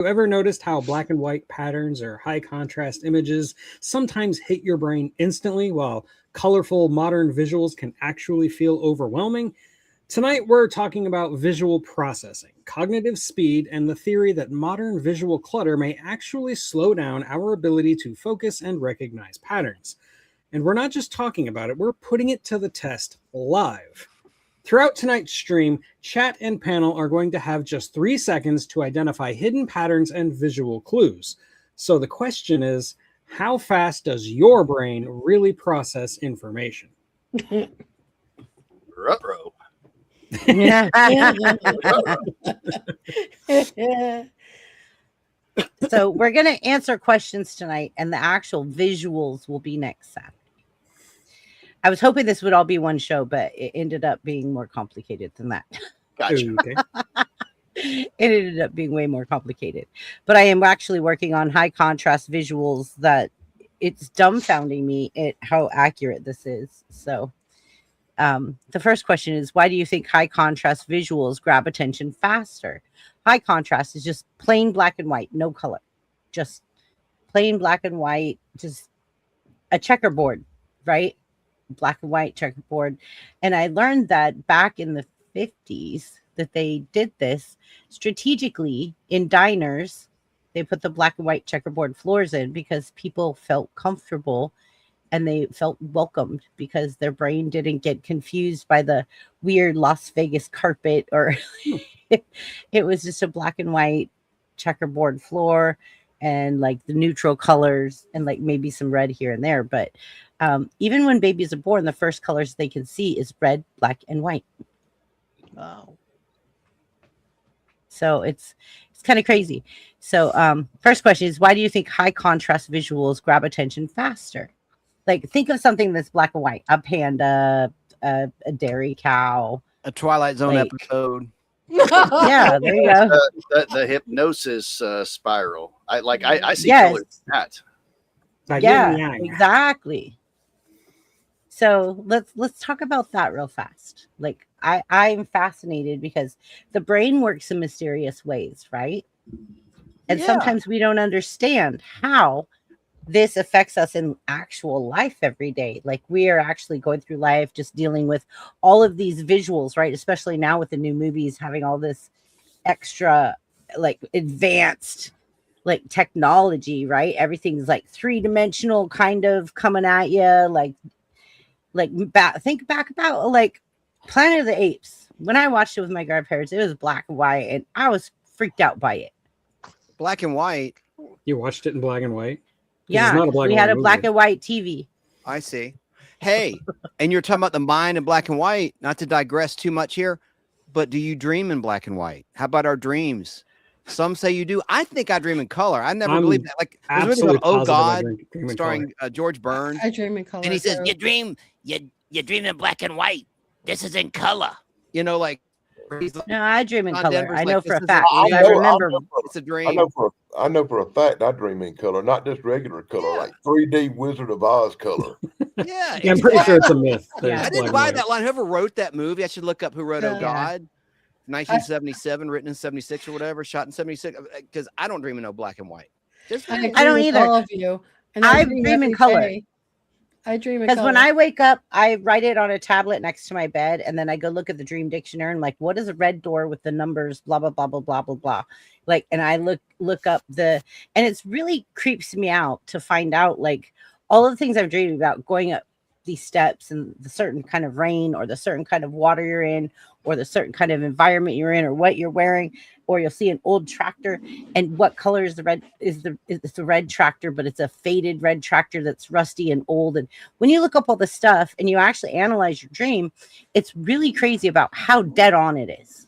You ever noticed how black and white patterns or high contrast images sometimes hit your brain instantly, while colorful modern visuals can actually feel overwhelming? Tonight, we're talking about visual processing, cognitive speed, and the theory that modern visual clutter may actually slow down our ability to focus and recognize patterns. And we're not just talking about it, we're putting it to the test live. Throughout tonight's stream, chat and panel are going to have just 3 seconds to identify hidden patterns and visual clues. So the question is, how fast does your brain really process information? Ruh-roh. So we're going to answer questions tonight, and the actual visuals will be next Saturday. I was hoping this would all be one show, but it ended up being more complicated than that. Gotcha. Okay. It ended up being way more complicated. But I am actually working on high contrast visuals that it's dumbfounding me at how accurate this is. So the first question is, why do you think high contrast visuals grab attention faster? High contrast is just plain black and white, no color. Just plain black and white, just a checkerboard, right? Black and white checkerboard. And I learned that back in the 50s that they did this strategically in diners. They put the black and white checkerboard floors in because people felt comfortable and they felt welcomed because their brain didn't get confused by the weird Las Vegas carpet, or it was just a black and white checkerboard floor and like the neutral colors and like maybe some red here and there. But even when babies are born, the first colors they can see is red, black, and white. Wow. So it's kind of crazy. So first question is, why do you think high contrast visuals grab attention faster? Like, think of something that's black and white, a panda, a dairy cow, a Twilight Zone like, episode. Yeah, there you go. The hypnosis spiral. I see Yes. colors in that. Like Yeah, yin yang. exactly. So let's talk about that real fast. Like I'm fascinated because the brain works in mysterious ways, right? And Yeah. sometimes we don't understand how this affects us in actual life every day. Like we are actually going through life just dealing with all of these visuals, right? Especially now with the new movies having all this extra like advanced like technology, right? Everything's like three-dimensional kind of coming at you. Think back about like Planet of the Apes. When I watched it with my grandparents, it was black and white and I was freaked out by it. Black and white. You watched it in black and white? 'Cause Yeah, it's not a black we and had white a black movie. and white TV. I see. Hey, and you're talking about the mind in black and white. Not to digress too much here, but do you dream in black and white? How about our dreams? Some say you do. I think I dream in color. I never I'm believed that. Like there's a movie Absolutely called Oh positive I God, dream in starring George Burns, I dream in color. and he says too. you dream in black and white. This is in color. You know, like he's like, No, I dream in John color. Denver's I know like, for a this is fact. a I dream. remember. It's a I dream. know for a fact I dream in color, not just regular color, Yeah. like 3D Wizard of Oz color. Yeah, Yeah, I'm pretty sure it's a myth. that Yeah. it's I black didn't and buy white. that line. Whoever wrote that movie, I should look up who wrote Oh Yeah. God. 1977, written in 76 or whatever, shot in 76. Because I don't dream in no black and white. Just I dream. agree don't with either. all of you. And I dream dream in every color. day. I dream in Because color. when I wake up, I write it on a tablet next to my bed, and then I go look at the dream dictionary and like, what is a red door with the numbers, blah blah blah blah blah blah blah. Like, and I look up and it's really creeps me out to find out like all of the things I've dreamed about going up these steps and the certain kind of rain or the certain kind of water you're in or the certain kind of environment you're in or what you're wearing, or you'll see an old tractor and what color is the red it's a red tractor, but it's a faded red tractor that's rusty and old. And when you look up all this stuff and you actually analyze your dream, it's really crazy about how dead on it is.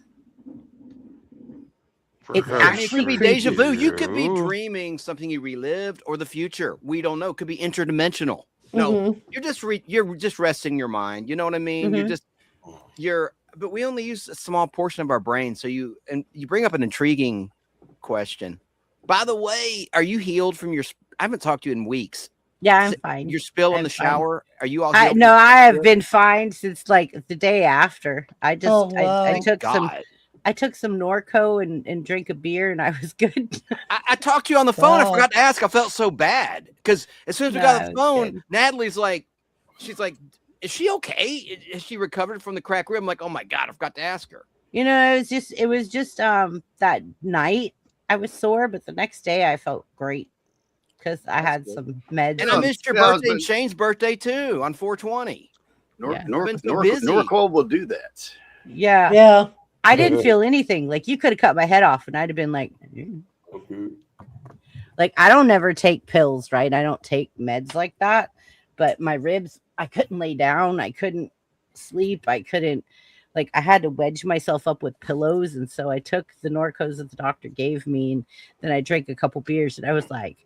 It's I mean, it actually could be creepy. deja vu. You could be dreaming something you relived or the future. We don't know. It could be interdimensional. No, you're just resting your mind. You know what I mean? But we only use a small portion of our brain. So you bring up an intriguing question. By the way, are you healed from your? I haven't talked to you in weeks. Yeah, I'm fine. Your spill in I'm the fine. shower. Are you all? I healed no, from I your have spill? been fine since like the day after. I just Oh, wow. I Thank took some God. I took some Norco and drank a beer, and I was good. I talked to you on the phone. I Wow. forgot to ask. I felt so bad because as soon as we No, got on the it's phone, good. Natalie's like, she's like, is she okay? Has she recovered from the crack rib? I'm like, oh my God, I forgot to ask her. You know, it was just that night I was sore, but the next day I felt great because I had good. some meds. And I missed your Yeah, I was birthday and been- Shane's birthday too on 420. Yeah. Been so busy. Norco will do that. Yeah. Yeah. I didn't feel anything. Like you could have cut my head off and I'd have been like, Okay. like I don't never take pills, right? I don't take meds like that. But my ribs, I couldn't lay down. I couldn't sleep. I couldn't, like, I had to wedge myself up with pillows. And so I took the Norcos that the doctor gave me. And then I drank a couple beers and I was like,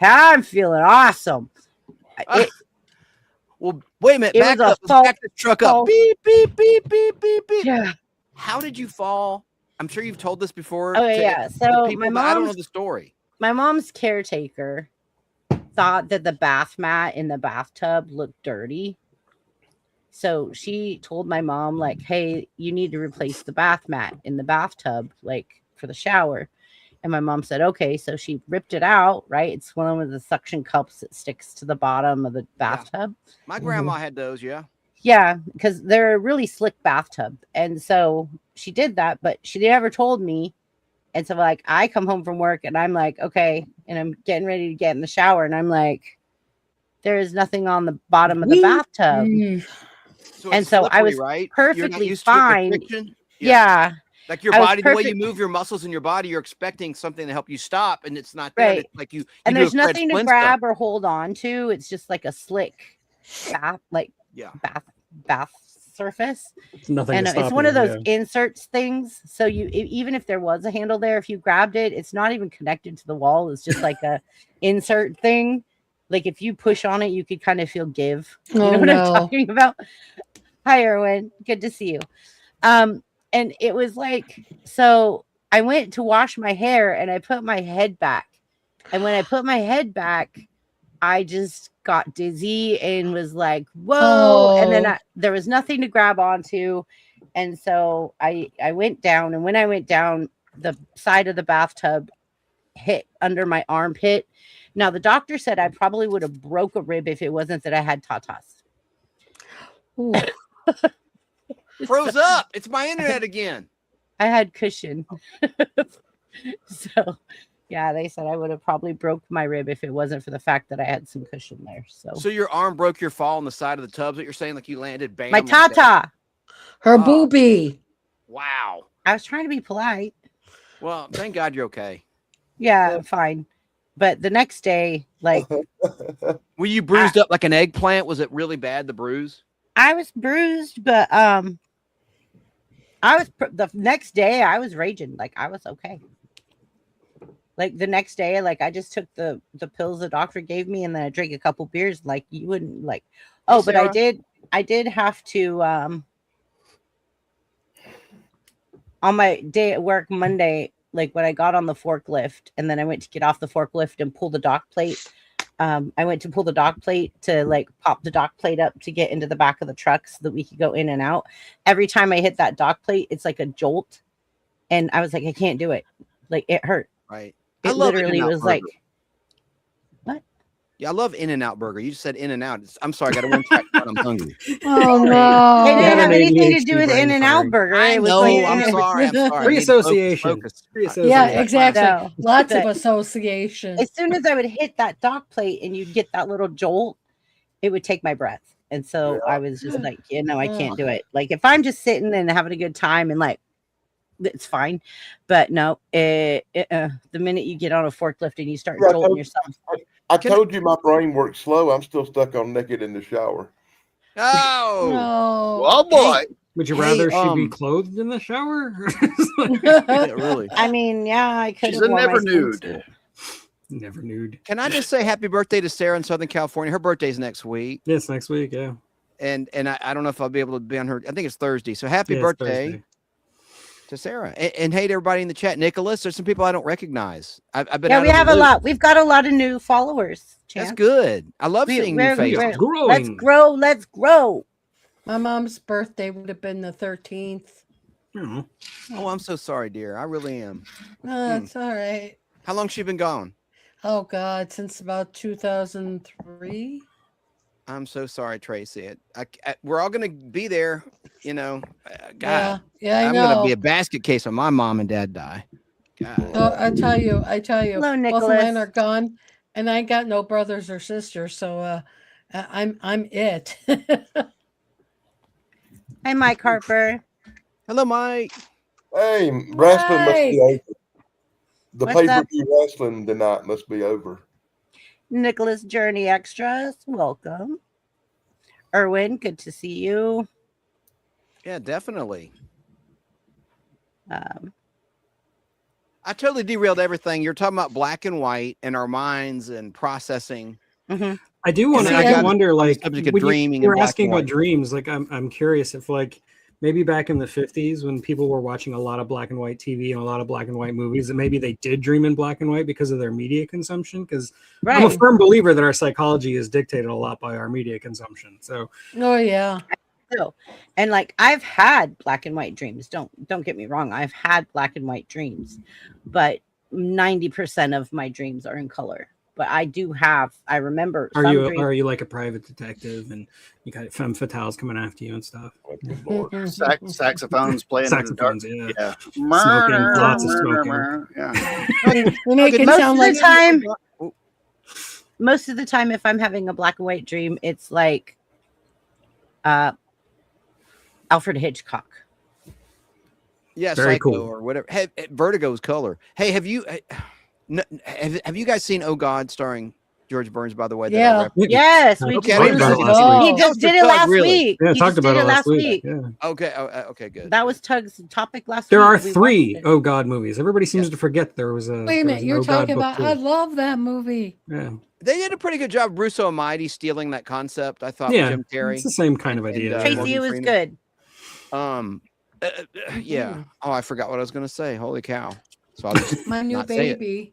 I'm feeling awesome. It, Well, wait a minute. It Back was a up. Let's back the truck up. false- Beep, beep, beep, beep, beep, beep. yeah. How did you fall? I'm sure you've told this before. Oh, to yeah. the So people, but I don't know the story. my mom's caretaker thought that the bath mat in the bathtub looked dirty. So she told my mom, like, hey, you need to replace the bath mat in the bathtub, like for the shower. And my mom said, okay. So she ripped it out, right? It's one of the suction cups that sticks to the bottom of the bathtub. My grandma had those, yeah. Yeah, because they're a really slick bathtub. And so she did that, but she never told me. And so, like, I come home from work and I'm like, okay. And I'm getting ready to get in the shower. And I'm like, there is nothing on the bottom of the bathtub. So And it's so I slippery, was right? You're not perfectly used to it, the fine. friction? Yeah. Like your I was body, the way you perfect- move your muscles in your body, you're expecting something to help you stop, and it's not there. Right. It's like you And do there's a Fred nothing to Flintstone. grab or hold on to. It's just like a slick bath, like Yeah. bath surface. It's nothing. And to stop it's one you, of those yeah. inserts things. So even if there was a handle there, if you grabbed it, it's not even connected to the wall. It's just like a insert thing. Like if you push on it, you could kind of feel give. You know Oh, what no. I'm talking about? Hi, Erwin. Good to see you. And it was like, so I went to wash my hair and I put my head back. And when I put my head back, I just got dizzy and was like, whoa. And then Oh. there was nothing to grab onto. And so I went down. And when I went down, the side of the bathtub hit under my armpit. Now, the doctor said I probably would have broke a rib if it wasn't that I had tatas. Ooh. Froze up. It's my internet again. I had cushion. So, yeah, they said I would have probably broke my rib if it wasn't for the fact that I had some cushion there. So, So your arm broke your fall on the side of the tubs that you're saying, like you landed bam. my like that? tata. Her Oh. boobie. Wow. I was trying to be polite. Well, thank God you're okay. Yeah, fine. But the next day, like Were you bruised up like an eggplant? Was it really bad, the bruise? I was bruised, but the next day I was raging. Like I was okay. Like the next day, like I just took the pills the doctor gave me, and then I drank a couple beers. Like you wouldn't like. Oh, but Sarah? I did have to on my day at work Monday, like when I got on the forklift and then I went to get off the forklift and pull the dock plate. I went to pull the dock plate to like pop the dock plate up to get into the back of the truck so that we could go in and out. Every time I hit that dock plate, it's like a jolt. And I was like, I can't do it. Like it hurt. Right. It literally In-N-Out was like, Burger. Yeah, I love In-N-Out Burger. You just said In-N-Out. I'm sorry, I got to one track, but I'm hungry. Oh it no. didn't had have an anything to ADHD do with brain In-N-Out fire. Burger. I It was know. like, I'm sorry. I'm sorry. I need to Free-association. focus. Free-association. Yeah, Focus. exactly. No, Lots of but- association. as soon as I would hit that dock plate and you'd get that little jolt, it would take my breath. And so I was just like, I can't do it. Like if I'm just sitting and having a good time and like, it's fine. But no, the minute you get on a forklift and you start Right, jolting okay. yourself, I told you my brain works slow. I'm still stuck on naked in the shower. Oh, No. Oh boy. Would you Hey, rather she be um, clothed in the shower? yeah, really. I mean, yeah, I could She's have a worn my never nude. swimsuit. Never nude. Can I just say happy birthday to Sarah in Southern California? Her birthday's next week. Yes, next week. Yeah. And I don't know if I'll be able to be on her. I think it's Thursday. So happy Yeah, it's birthday Thursday. to Sarah. And hey to everybody in the chat. Nicholas, there's some people I don't recognize. I've been Yeah, out we of the have a loop. lot. We've got a lot of new followers. That's Chance. good. I love We- seeing we're- new faces. we're- Growing. Let's grow. Let's grow. My mom's birthday would have been the 13th. know. Oh, I'm so sorry, dear. I really am. That's all right. How long's she been gone? Oh God, since about 2003. I'm so sorry, Tracy. We're all gonna be there, you know. Yeah, God, yeah, I I'm know. gonna be a basket case when my mom and dad die. God. Oh, I tell you, Hello, both of mine Nicholas. are gone, and I got no brothers or sisters, so I'm it. Hi, Mike Harper. Hello, Mike. Hey, wrestling must be over. The What's up? pay-per-view wrestling tonight must be over. Nicholas Journey Extras, welcome. Erwin, good to see you. Yeah, definitely. Um, I totally derailed everything. You're talking about black and white and our minds and processing. mhm. I do want to. See, I I- do wonder, like, subject of when dreaming you and were black asking and about white. dreams. Like, I'm curious if, like, maybe back in the 50s when people were watching a lot of black and white TV and a lot of black and white movies, that maybe they did dream in black and white because of their media consumption. Because I'm a Right. firm believer that our psychology is dictated a lot by our media consumption. So Oh yeah. So, and like I've had black and white dreams. Don't get me wrong. I've had black and white dreams, but 90% of my dreams are in color. But I do have. I remember. are some you dreams. are you like a private detective and you got femme fatales coming after you and stuff? Oh, good Lord. Saxophones playing in the dark. Saxophones, yeah. Yeah. Smoking, lots of smoking. Yeah. You make it Most sound of like the time, most of the time, if I'm having a black and white dream, it's like Alfred Hitchcock. Yeah, Very Psycho cool. or whatever. Hey, Vertigo's color. Hey, have you guys seen Oh God starring George Burns? By the way, that I Yeah. referenced? Yes, we Okay, just I did didn't it know last that. week. He Oh. just did it Tug, last really? week. Yeah, He talked just about did it it last week. week. Yeah. Okay. Okay. Good. That was Tug's topic last There week. are We three watched it. Oh God movies. Everybody seems to forget there was a. Wait a there was minute, an you're Oh God talking book about too. I love that movie. Yeah, They did a pretty good job. Russo Almighty stealing that concept. I thought. yeah. Jim Terry. It's the same kind of and, idea. and, yeah. Tracy, it was Morgan good. Yeah. Oh, I forgot what I was going to say. Holy cow! So I'll just My new not say it. baby.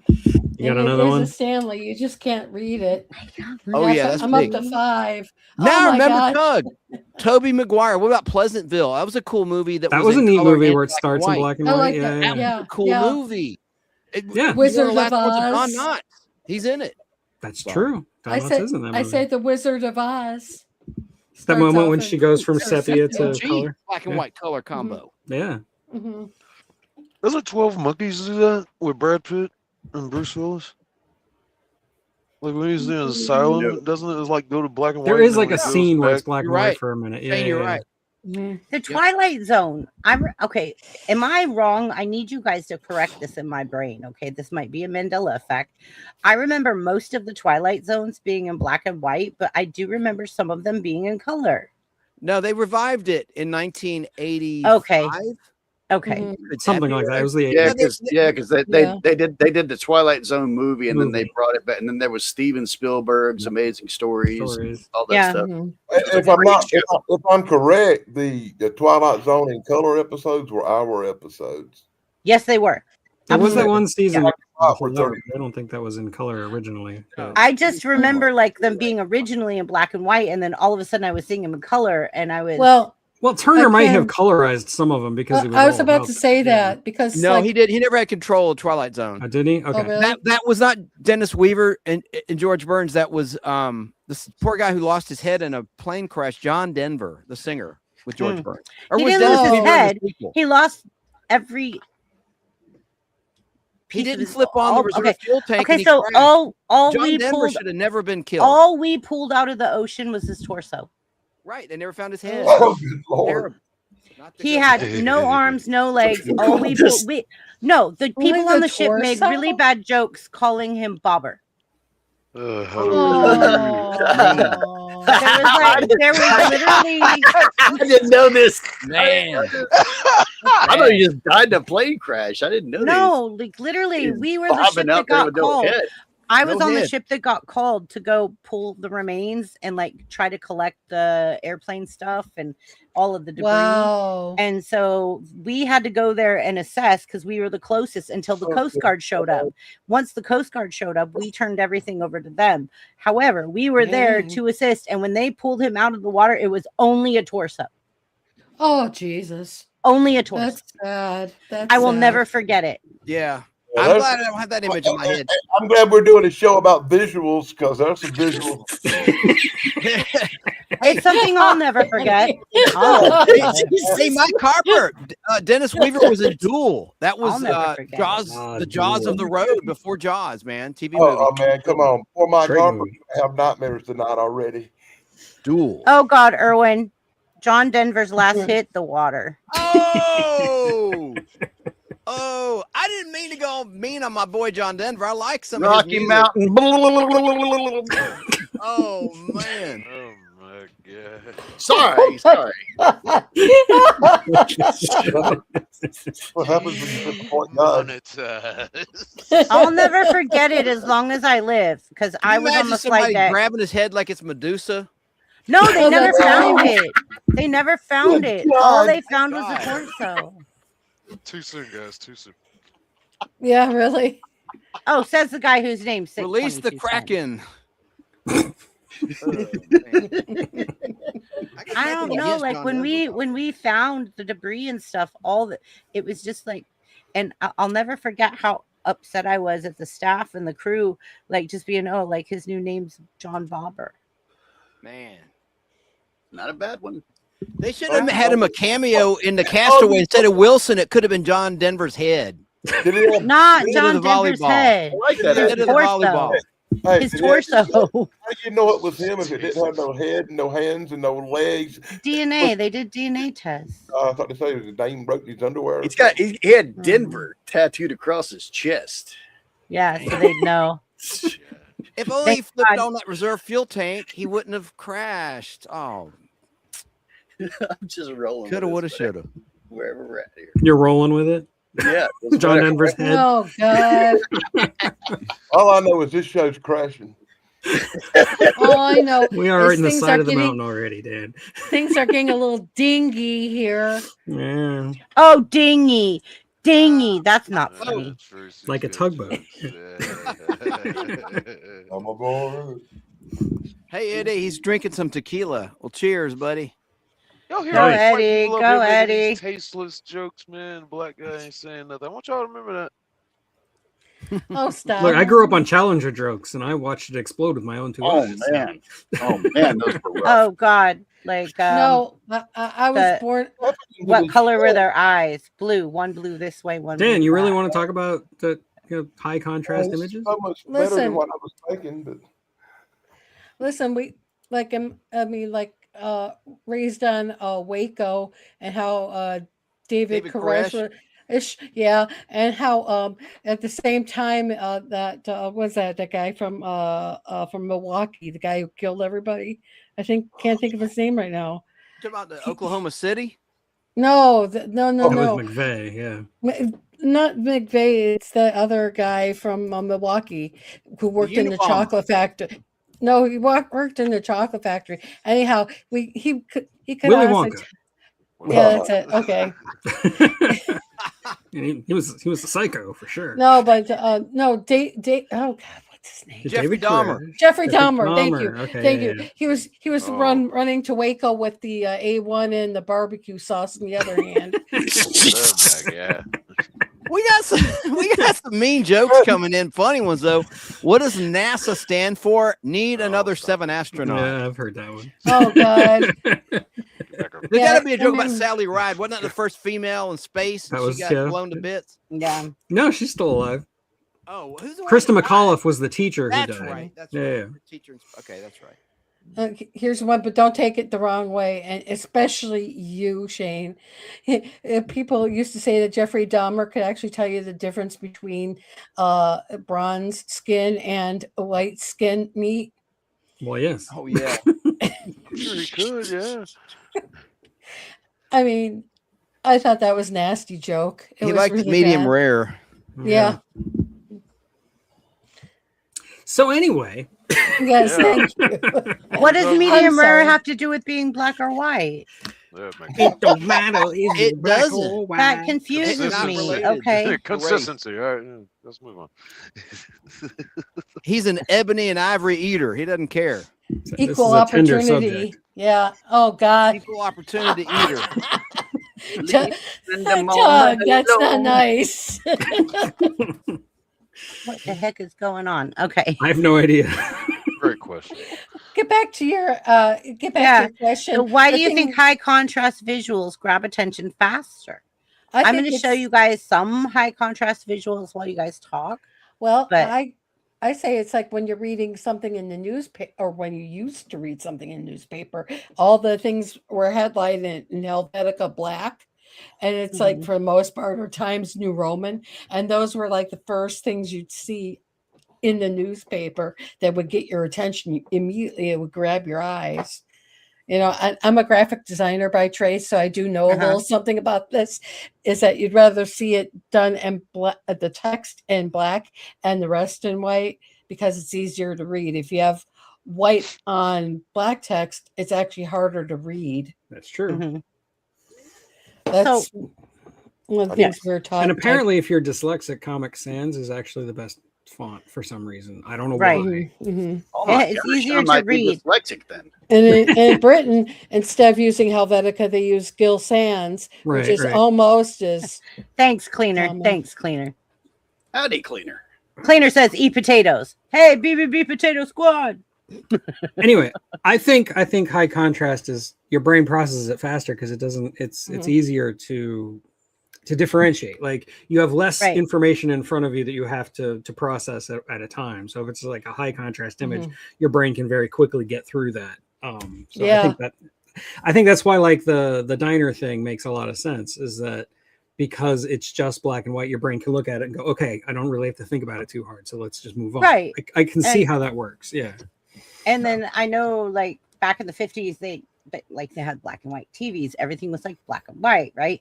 You got And it another is one? a Stanley. You just can't read it. Oh yeah, that's I'm big. up to 5. Now Oh my remember gosh. Tug. Toby Maguire. What about Pleasantville? That was a cool movie. That was a in neat color movie and where it black and starts in white. black and I white. like Yeah, that. yeah. That was a cool Yeah. movie. Yeah. Wizard one of of the last ones with Oz. Don Knotts. He's in it. That's So, true. I Don Knotts said is in that I movie. said the Wizard of Oz. That Starts moment off when in- she goes from or sepia to Gee, color. black and Yeah. white color combo. Yeah. Mhm. Doesn't 12 Monkeys do that with Brad Pitt and Bruce Willis? Like when he's in the asylum, doesn't it like go to black and white? There is and like then a when it goes scene where back- it's black You're and white right. for a minute. Yeah, Shane, you're yeah, right. Mhm. The Twilight Zone. Okay. Am I wrong? I need you guys to correct this in my brain. Okay, this might be a Mandela effect. I remember most of the Twilight Zones being in black and white, but I do remember some of them being in color. No, they revived it in 1985. Okay. Okay. Mhm. Could Something that like be that. right? It was the Yeah, 80s. because they Yeah. did the Twilight Zone movie and then they Movie. brought it back and then there was Steven Spielberg's Amazing Stories, stories. all that Yeah. stuff. Mhm. If I'm correct, the Twilight Zone in color episodes were our episodes. Yes, they were. There was that Absolutely. one season. Yeah. before For that, 30. I don't think that was in color originally. but- I just remember like them being originally in black and white, and then all of a sudden I was seeing them in color, and I was Well, Well, Turner might have can- colorized some of them because he was I was all about to say yeah. that because No, like, he did. He never had control of Twilight Zone. Did he? Okay. Oh, really? That was not Dennis Weaver and George Burns. That was this poor guy who lost his head in a plane crash. John Denver, the singer, with George Burns. Or He was didn't Dennis lose his Weaver in the head. sequel? he lost every. He piece of didn't his- slip on the all- reserve okay. fuel tank. Okay, and he so crashed. all John we Denver pulled should have never been killed. all we pulled out of the ocean was his torso. Right, they never found his head. Oh, good Lord. Terrible. Not the He good had one. no arms, no legs. All we Just- pulled, the Only people on the the ship made torso? really bad jokes calling him Bobber. how Oh. There was literally I didn't know this. Man. I thought you just died in a plane crash. I didn't know no, like literally, He's we were the ship bobbing that out there got with no called. head. I was No on the head. ship that got called to go pull the remains and like try to collect the airplane stuff and all of the debris. Wow. And so we had to go there and assess because we were the closest until the Coast Guard showed up. Once the Coast Guard showed up, we turned everything over to them. However, we were there Dang. to assist. And when they pulled him out of the water, it was only a torso. Oh Jesus. Only a torso. That's sad. That's I will sad. never forget it. Yeah. Yeah, I'm that's- glad I don't have that image in my head. I'm glad we're doing a show about visuals because there's some visuals. It's something I'll never forget. I'll never forget. See, Mike Harper, Dennis Weaver was in Duel. That was I'll never forget. Jaws, Ah, the Jaws Duel. of the Road before Jaws, man. TV movie. Oh man, come on. Poor Mike Great Harper movie. have nightmares tonight already. Duel. Oh God, Erwin. John Denver's last hit, The Water. Oh, oh! I didn't mean to go mean on my boy John Denver. I like some of his Rocky music. Mountain. Oh man! Oh my god. Sorry. What happens when you disappoint God? Monetize. I'll never forget it as long as I live, because Can I you was on imagine the somebody flight deck. grabbing his head like it's Medusa. No, they Oh, never that's found right. it. They never found Good it. All God. they found was the God. torso. Too soon, guys. Too soon. Yeah, really. Oh, says the guy whose name's Release the 622 Kraken. I don't know. Like when we found the debris and stuff, all that it was just like, and I'll never forget how upset I was at the staff and the crew, like just being, oh, like his new name's John Bobber. Man, Not a bad one. they should have had him a cameo in the Castaway instead of Wilson. It could have been John Denver's head. Did he have, Not Into John the Denver's volleyball. head. I like that. His Instead of the torso. volleyball. hey, His did he have- torso. How do you know it was him if it didn't have no head, no hands, and no legs? DNA. They did DNA tests. I thought they say his name broke his underwear. He had Denver tattooed across his chest. Yeah, so they'd know. If only he Thank flipped God. on that reserve fuel tank, he wouldn't have crashed. Oh, I'm just rolling. coulda, with woulda, this, man. shoulda. Wherever we're at here. You're rolling with it. Yeah. it's John whatever. Denver's head. Oh God. All I know is this show's crashing. All I know We are is in the things side are of the getting- mountain already, Dan. things are getting a little dingy here. Yeah. Oh, dingy. Dingy. That's not funny. Like a tugboat. I'm aboard. Hey Eddie, he's drinking some tequila. Well, cheers, buddy. Y'all hear Go all these white Eddie, people up go here making Eddie. these tasteless jokes, man. Black guy ain't saying nothing. I want y'all to remember that. Oh, stop. Look, I grew up on Challenger jokes, and I watched it explode with my own two Oh eyes. man. Oh man, those were rough. Oh God. Like No, I was the- born. what color were their eyes? Blue. One blue this way, one Dan, blue you really that want to way. talk about the high contrast images? So much better Listen. than what I was thinking. But Listen, we like raised on Waco and how David David Koresh Koresh. yeah, and how at the same time that was that guy from Milwaukee, the guy who killed everybody. I can't think of his name right now. Talking about the Oklahoma City. No, no, That no. was McVeigh, yeah. Not McVeigh. It's the other guy from Milwaukee who worked in the Unabomber. chocolate factory. No, he worked in the chocolate factory. Anyhow, he could Willy honestly. Wonka. Yeah, that's it. Okay. And he was a psycho for sure. No, but no, oh God, what's his name? Jeffrey David Dahmer. Koresh. Jeffrey Jeffrey Dahmer. Thank you. Dahmer, okay, Thank yeah, you. yeah. He was Oh. running to Waco with the A1 and the barbecue sauce in the other hand. Oh my god. We got some mean jokes coming in. Funny ones though. What does NASA stand for? Need another 7 astronauts. Yeah, I've heard that one. Oh God. There Yeah, got to be a joke and about then- Sally Ride. Wasn't that the first female in space? That She was- got yeah. blown to bits. Yeah. No, she's still alive. Oh, who's the one Krista that died? McAuliffe was the teacher who That's died. right. That's Yeah, right. yeah. Teacher. Okay, that's right. Here's one, but don't take it the wrong way, and especially you, Shane. People used to say that Jeffrey Dahmer could actually tell you the difference between bronze skin and white skin meat. Well, yes. Oh yeah. Sure he could, yeah. I mean, I thought that was a nasty joke. It He was liked it really medium bad. rare. Yeah. So anyway, Yes. Yeah. Thank you. What does I'm medium rare sorry. have to do with being black or white? Oh my god. it don't matter. Is It black doesn't. or white. That confuses It's not me. related. Okay. Consistency. All right, yeah, let's move on. He's an ebony and ivory eater. He doesn't care. This Equal is a tender opportunity. subject. Yeah. Oh God. Equal opportunity eater. Tug, In the moment that's not alone. nice. What the heck is going on? Okay. I have no idea. Great question. Get back to your question. So why The do you thing- think high contrast visuals grab attention faster? I'm think going to show it's- you guys some high contrast visuals while you guys talk. Well, but- I say it's like when you're reading something in the newspaper, or when you used to read something in the newspaper, all the things were headlined in Helvetica black. And it's like, for the most part, or Times New Roman. And those were like the first things you'd see in the newspaper that would get your attention immediately. It would grab your eyes. You know, I'm a graphic designer by trade, so I do know a little something about this. Is that you'd rather see it done in black, the text in black and the rest in white, because it's easier to read. If you have white on black text, it's actually harder to read. That's true. Mhm. That's one of the things we were taught. And apparently, if you're dyslexic, Comic Sans is actually the best font for some reason. I don't know Right. why. Mhm. Oh my It's gosh, easier I to might be read. dyslexic then. And in Britain, instead of using Helvetica, they use Gill Sans, Right, which is right. almost as Thanks, Cleaner. Common. Thanks, Cleaner. Howdy, cleaner. Cleaner says, eat potatoes. Hey, BBB Potato Squad. Anyway, I think high contrast is your brain processes it faster because it doesn't. It's easier to differentiate. Like you have less Right. information in front of you that you have to process at a time. So if it's like a high contrast image, your brain can very quickly get through that. So Yeah. I think that's why like the diner thing makes a lot of sense, is that because it's just black and white, your brain can look at it and go, okay, I don't really have to think about it too hard. So let's just move on. Right. I can see And- how that works. Yeah. And then I know, like back in the 50s, they had black and white TVs. Everything was like black and white, right?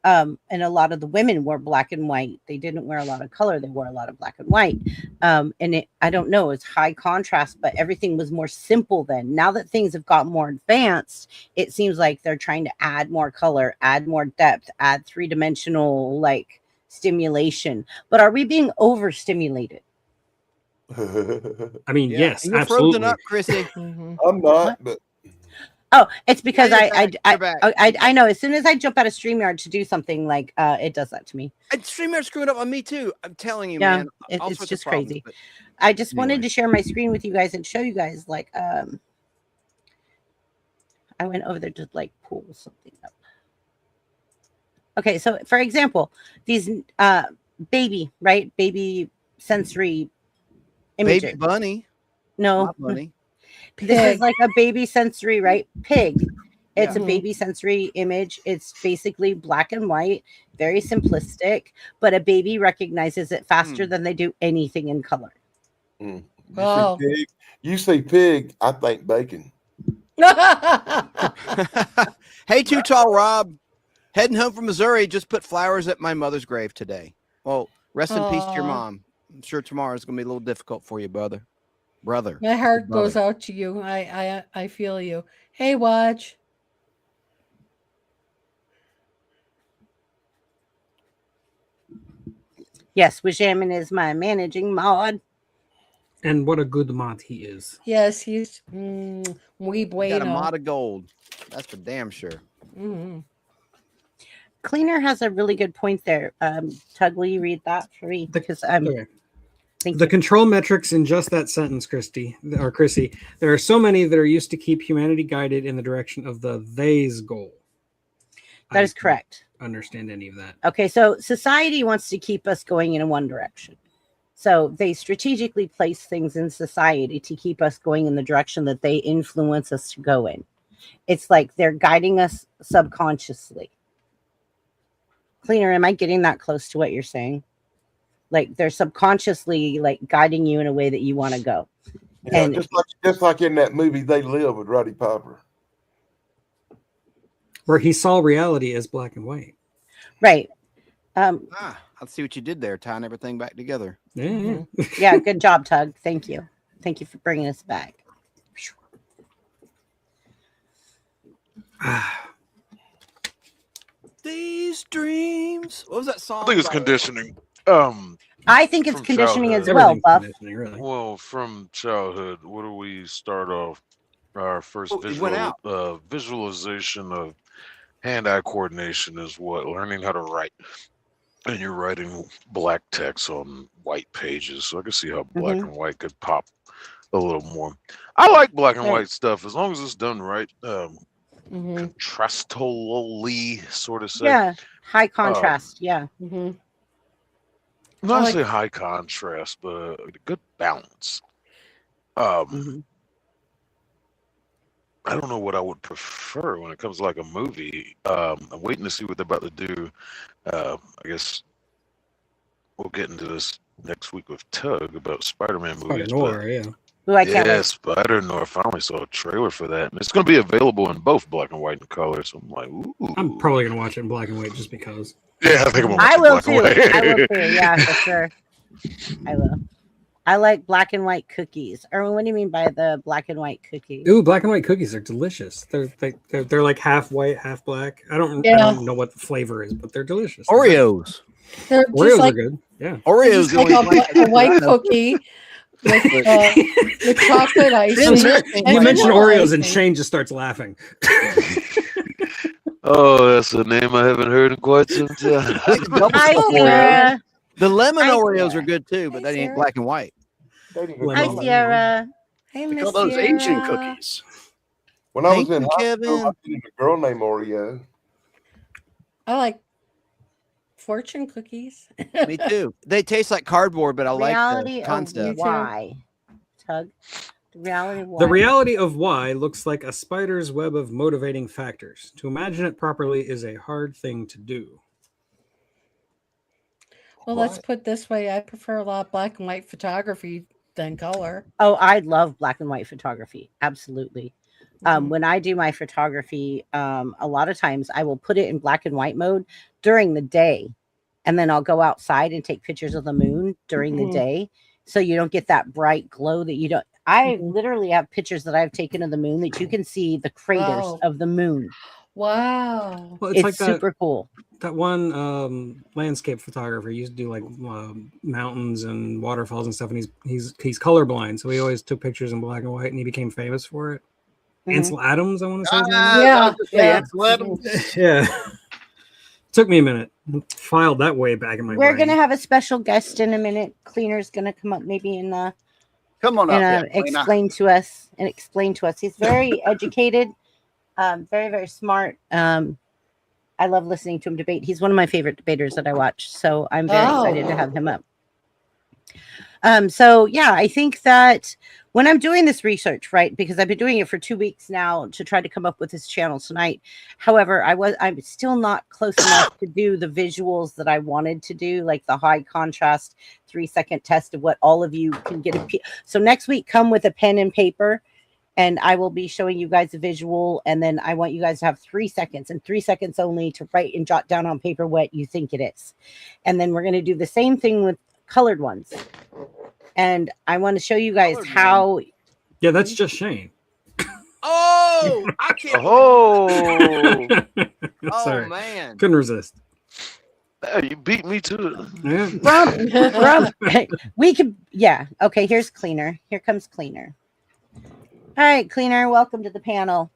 And a lot of the women wore black and white. They didn't wear a lot of color. They wore a lot of black and white. And I don't know, it's high contrast, but everything was more simple then. Now that things have got more advanced, it seems like they're trying to add more color, add more depth, add three-dimensional like stimulation. But are we being overstimulated? I mean, yes, You're absolutely. frozen up, Chrissy. I'm not, but Oh, it's because you're back. You're back. I know as soon as I jump out of StreamYard to do something, like it does that to me. And StreamYard screwed up on me too. I'm telling you, Yeah, man. it's All sorts of just problems, crazy. but- I just wanted Anyway. to share my screen with you guys and show you guys like I went over there to like pull something up. Okay, so for example, these baby sensory images. Baby bunny. No, Not bunny. this is Pig. like a baby sensory, right? Pig. It's Yeah. a baby sensory image. It's basically black and white, very simplistic, but a baby recognizes it faster than they do anything in color. Wow. You see pig, I think bacon. Hey, Too Tall Rob. Heading home from Missouri, just put flowers at my mother's grave today. Well, rest in peace to your Aw. mom. I'm sure tomorrow's gonna be a little difficult for you, brother. My heart Brother. goes out to you. I feel you. Hey, Watch. Yes, Wishaman is my managing mod. And what a good mod he is. Yes, he's muy Got a bueno. mod of gold. That's for damn sure. Mhm. Cleaner has a really good point there. Tug, will you read that for me? Because I'm Okay. thank The you. control metrics in just that sentence, Chrissy, there are so many that are used to keep humanity guided in the direction of the they's goal. That is correct. Understand any of that? Okay, so society wants to keep us going in one direction. So they strategically place things in society to keep us going in the direction that they influence us to go in. It's like they're guiding us subconsciously. Cleaner, am I getting that close to what you're saying? Like they're subconsciously like guiding you in a way that you want to go. Yeah, And- just like in that movie They Live with Roddy Piper. Where he saw reality as black and white. Right. I see what you did there, tying everything back together. Yeah. Yeah, good job, Tug. Thank you. Thank you for bringing us back. These dreams. What was that song? I think it's by- conditioning. I think it's From conditioning as childhood. well, Everything's Buff. conditioning, really. Well, from childhood, what do we start off? Our first Oh, it went out. visualization of hand-eye coordination is what learning how to write, and you're writing black text on white pages. So I can see how black and white could pop a little more. I like black and white stuff as long as it's done right. Contrastally, sort of say. Yeah, high contrast. Yeah. Not say high contrast, but a good balance. I don't know what I would prefer when it comes to like a movie. I'm waiting to see what they're about to do. I guess we'll get into this next week with Tug about Spider-Man movies. Spider-Noir, Spider-Noir. Finally saw a trailer for that. And it's going to be available in both black and white and color. So I'm like, ooh. I'm probably going to watch it in black and white just because. Yeah, I think I'm going to I watch will it too. black and white. I will too. Yeah, for sure. I will. I like black and white cookies. Erwin, what do you mean by the black and white cookies? Ooh, black and white cookies are delicious. They're like half white, half black. I don't know what the flavor is, but they're delicious. Oreos. Oreos are good. Yeah. Oreos like a white cookie with chocolate icing. You mentioned Oreos and Shane just starts laughing. Oh, that's a name I haven't heard in quite some time. Hi, Sierra. The lemon Oreos are good too, but they ain't black and white. Hi, Sierra. Hey, They Miss call those Sierra. Asian cookies. When I was Thank in you, high Kevin. school, I dated a girl named Oreo. I like fortune cookies. Me too. They taste like cardboard, but I like Reality the concept. of why? Tug. The reality of why. The reality of why looks like a spider's web of motivating factors. To imagine it properly is a hard thing to do. Well, let's put it this way. I prefer a lot of black and white photography than color. Oh, I love black and white photography. Absolutely. When I do my photography, a lot of times I will put it in black and white mode during the day. And then I'll go outside and take pictures of the moon during the day. So you don't get that bright glow that you don't. I literally have pictures that I've taken of the moon that you can see the craters of the moon. Wow. Well, it's like super cool. That one landscape photographer used to do like mountains and waterfalls and stuff, and he's colorblind, so he always took pictures in black and white, and he became famous for it. Ansel Adams, I want to say. Ansel Adams. Yeah. Took me a minute. Filed that way back in my We're brain. gonna have a special guest in a minute. Cleaner's gonna come up maybe and come on up. explain to us. He's very educated, very, very smart. I love listening to him debate. He's one of my favorite debaters that I watch. So I'm very excited to have him up. So yeah, I think that when I'm doing this research, right, because I've been doing it for 2 weeks now to try to come up with this channel tonight. However, I'm still not close enough to do the visuals that I wanted to do, like the high contrast 3-second test of what all of you can get. So next week, come with a pen and paper, and I will be showing you guys a visual. And then I want you guys to have 3 seconds and 3 seconds only to write and jot down on paper what you think it is. And then we're going to do the same thing with colored ones. And I want to show you guys how. Yeah, that's just Shane. Oh, I can't. Oh, Sorry. Man. Couldn't resist. You beat me to it. Yeah. We could, yeah. Okay, here's Cleaner. Here comes Cleaner. All right, Cleaner, welcome to the panel.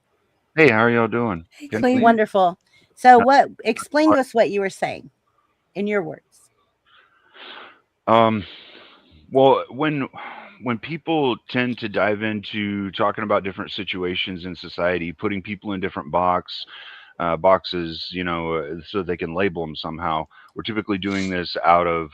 Hey, how are y'all doing? Wonderful. So explain to us what you were saying in your words. Well, when people tend to dive into talking about different situations in society, putting people in different boxes, so they can label them somehow, we're typically doing this out of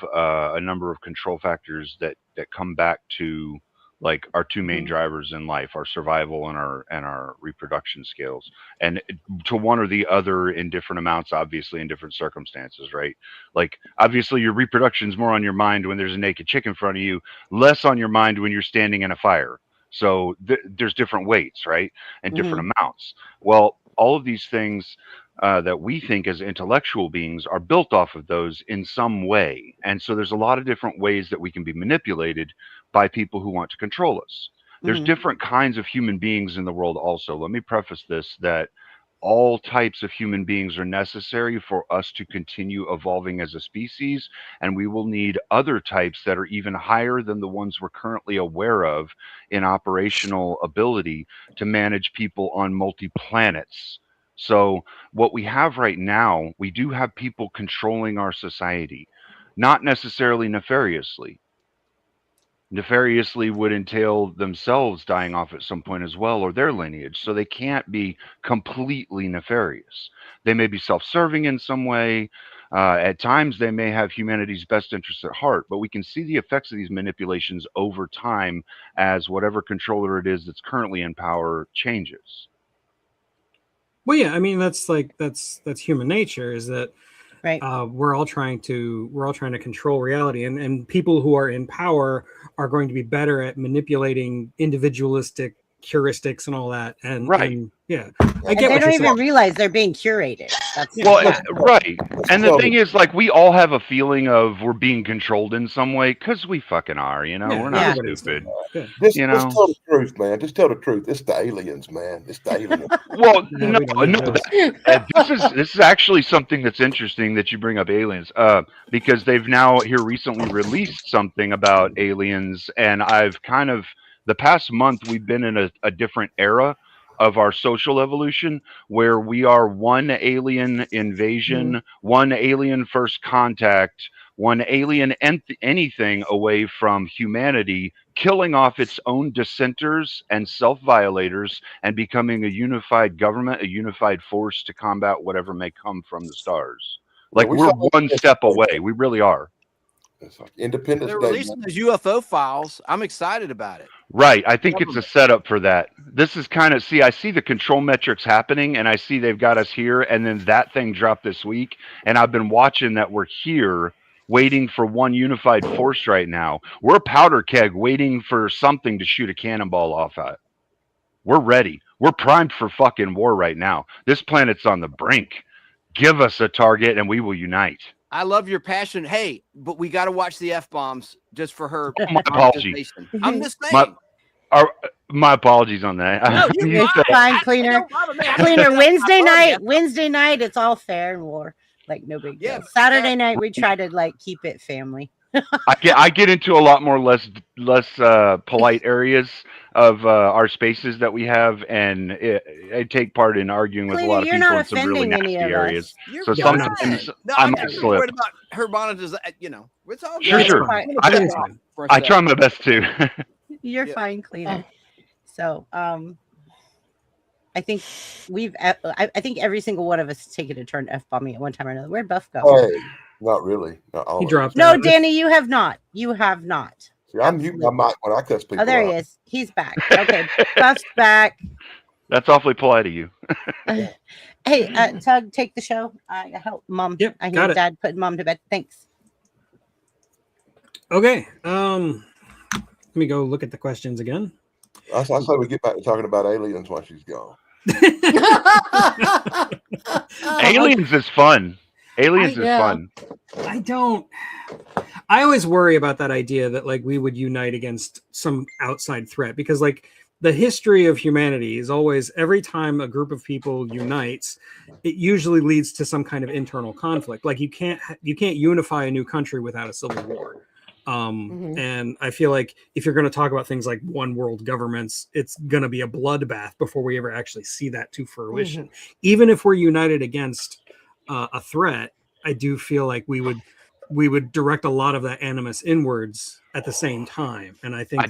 a number of control factors that come back to like our two main drivers in life, our survival and our reproduction skills, and to one or the other in different amounts, obviously in different circumstances, right? Like obviously your reproduction is more on your mind when there's a naked chick in front of you, less on your mind when you're standing in a fire. So there's different weights, right? And different amounts. Well, all of these things that we think as intellectual beings are built off of those in some way. And so there's a lot of different ways that we can be manipulated by people who want to control us. There's different kinds of human beings in the world also. Let me preface this, that all types of human beings are necessary for us to continue evolving as a species, and we will need other types that are even higher than the ones we're currently aware of in operational ability to manage people on multi-planets. So what we have right now, we do have people controlling our society, not necessarily nefariously. Nefariously would entail themselves dying off at some point as well, or their lineage. So they can't be completely nefarious. They may be self-serving in some way. At times, they may have humanity's best interests at heart, but we can see the effects of these manipulations over time as whatever controller it is that's currently in power changes. Well, yeah, I mean that's human nature. Is that Right. we're all trying to control reality, and people who are in power are going to be better at manipulating individualistic heuristics and all that. And Right. and, yeah, And I get they what don't you're even saying. realize they're being curated. That's Well, Yeah. right. And the So- thing is, like, we all have a feeling of we're being controlled in some way because we fucking are, you know? Yeah, We're not everybody's stupid. doing that. Just know? tell the truth, man. Just tell the truth. It's the aliens, man. It's the aliens. Well, Yeah, no, we don't no, know. this is actually something that's interesting that you bring up aliens, because they've now here recently released something about aliens, and I've kind of the past month we've been in a different era of our social evolution where we are one alien invasion, one alien first contact, one alien anything away from humanity killing off its own dissenters and self-violators and becoming a unified government, a unified force to combat whatever may come from the stars. Like, Yeah, we we're saw one that- step away. We really are. It's like Independence They're Day. releasing man. those UFO files. I'm excited about it. Right. I think it's a setup for that. This is kind of, I see the control metrics happening and I see they've got us here, and then that thing dropped this week. And I've been watching that we're here waiting for one unified force right now. We're a powder keg waiting for something to shoot a cannonball off at. We're ready. We're primed for fucking war right now. This planet's on the brink. Give us a target and we will unite. I love your passion. Hey, but we got to watch the F-bombs just for her. My apology. monetization. I'm just saying. My apologies on that. No, you're You said- Fine, I cleaner. don't bother me. I Cleaner just- Wednesday I love night. you. Wednesday night, it's all fair and war. Like no big deal. Yeah, Saturday night, we try to like keep it family. I get into a lot more less polite areas of our spaces that we have, and I take part in arguing with a Cleaner, lot of you're people not in some really offending any nasty of areas. us. You're So fine. sometimes No, I I'm might just slip. worried about her monetization. You know, it's all Sure, good. sure. Fine. I- Everything's fine. For a I sec. try my best too. You're Yeah. fine, cleaner. So, I think I think every single one of us has taken a turn F-bombing at one time or another. Where'd Buff go? Hey, not really. Not all He of it. dropped No, out. Danny, you have not. You have not. See, I mute my mic when I cuss people Oh, there he out. is. He's back. Okay, Buff's back. That's awfully polite of you. Hey, Tug, take the show. I help Mom. Yep, I got hear it. Dad putting Mom to bed. Thanks. Okay. Let me go look at the questions again. I say we get back to talking about aliens while she's gone. Aliens is fun. Aliens is Yeah. fun. I always worry about that idea that like we would unite against some outside threat, because like the history of humanity is always, every time a group of people unites, it usually leads to some kind of internal conflict. Like you can't unify a new country without a civil war. And I feel like if you're going to talk about things like one world governments, it's going to be a bloodbath before we ever actually see that to fruition. Even if we're united against a threat, I do feel like we would direct a lot of that animus inwards at the same time. And I think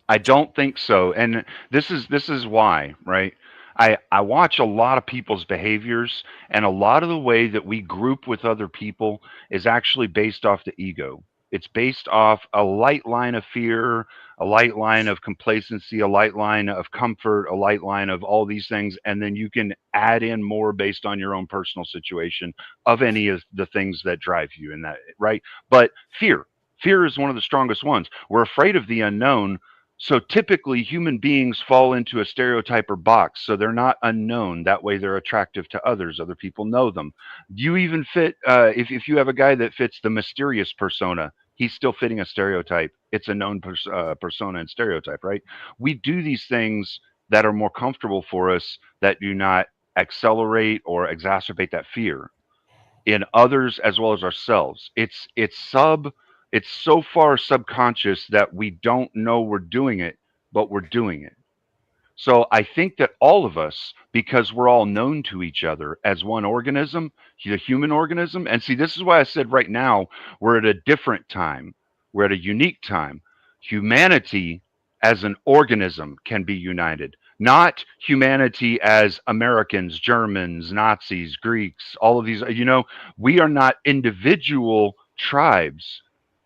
I don't think so. And this is why, right? I watch a lot of people's behaviors, and a lot of the way that we group with other people is actually based off the ego. It's based off a light line of fear, a light line of complacency, a light line of comfort, a light line of all these things. And then you can add in more based on your own personal situation of any of the things that drive you in that, right? But fear is one of the strongest ones. We're afraid of the unknown. So typically human beings fall into a stereotype or box. So they're not unknown. That way they're attractive to others. Other people know them. You even fit, if you have a guy that fits the mysterious persona, he's still fitting a stereotype. It's a known persona and stereotype, right? We do these things that are more comfortable for us, that do not accelerate or exacerbate that fear in others as well as ourselves. It's so far subconscious that we don't know we're doing it, but we're doing it. So I think that all of us, because we're all known to each other as one organism, the human organism, and see, this is why I said right now we're at a different time. We're at a unique time. Humanity as an organism can be united, not humanity as Americans, Germans, Nazis, Greeks, all of these. We are not individual tribes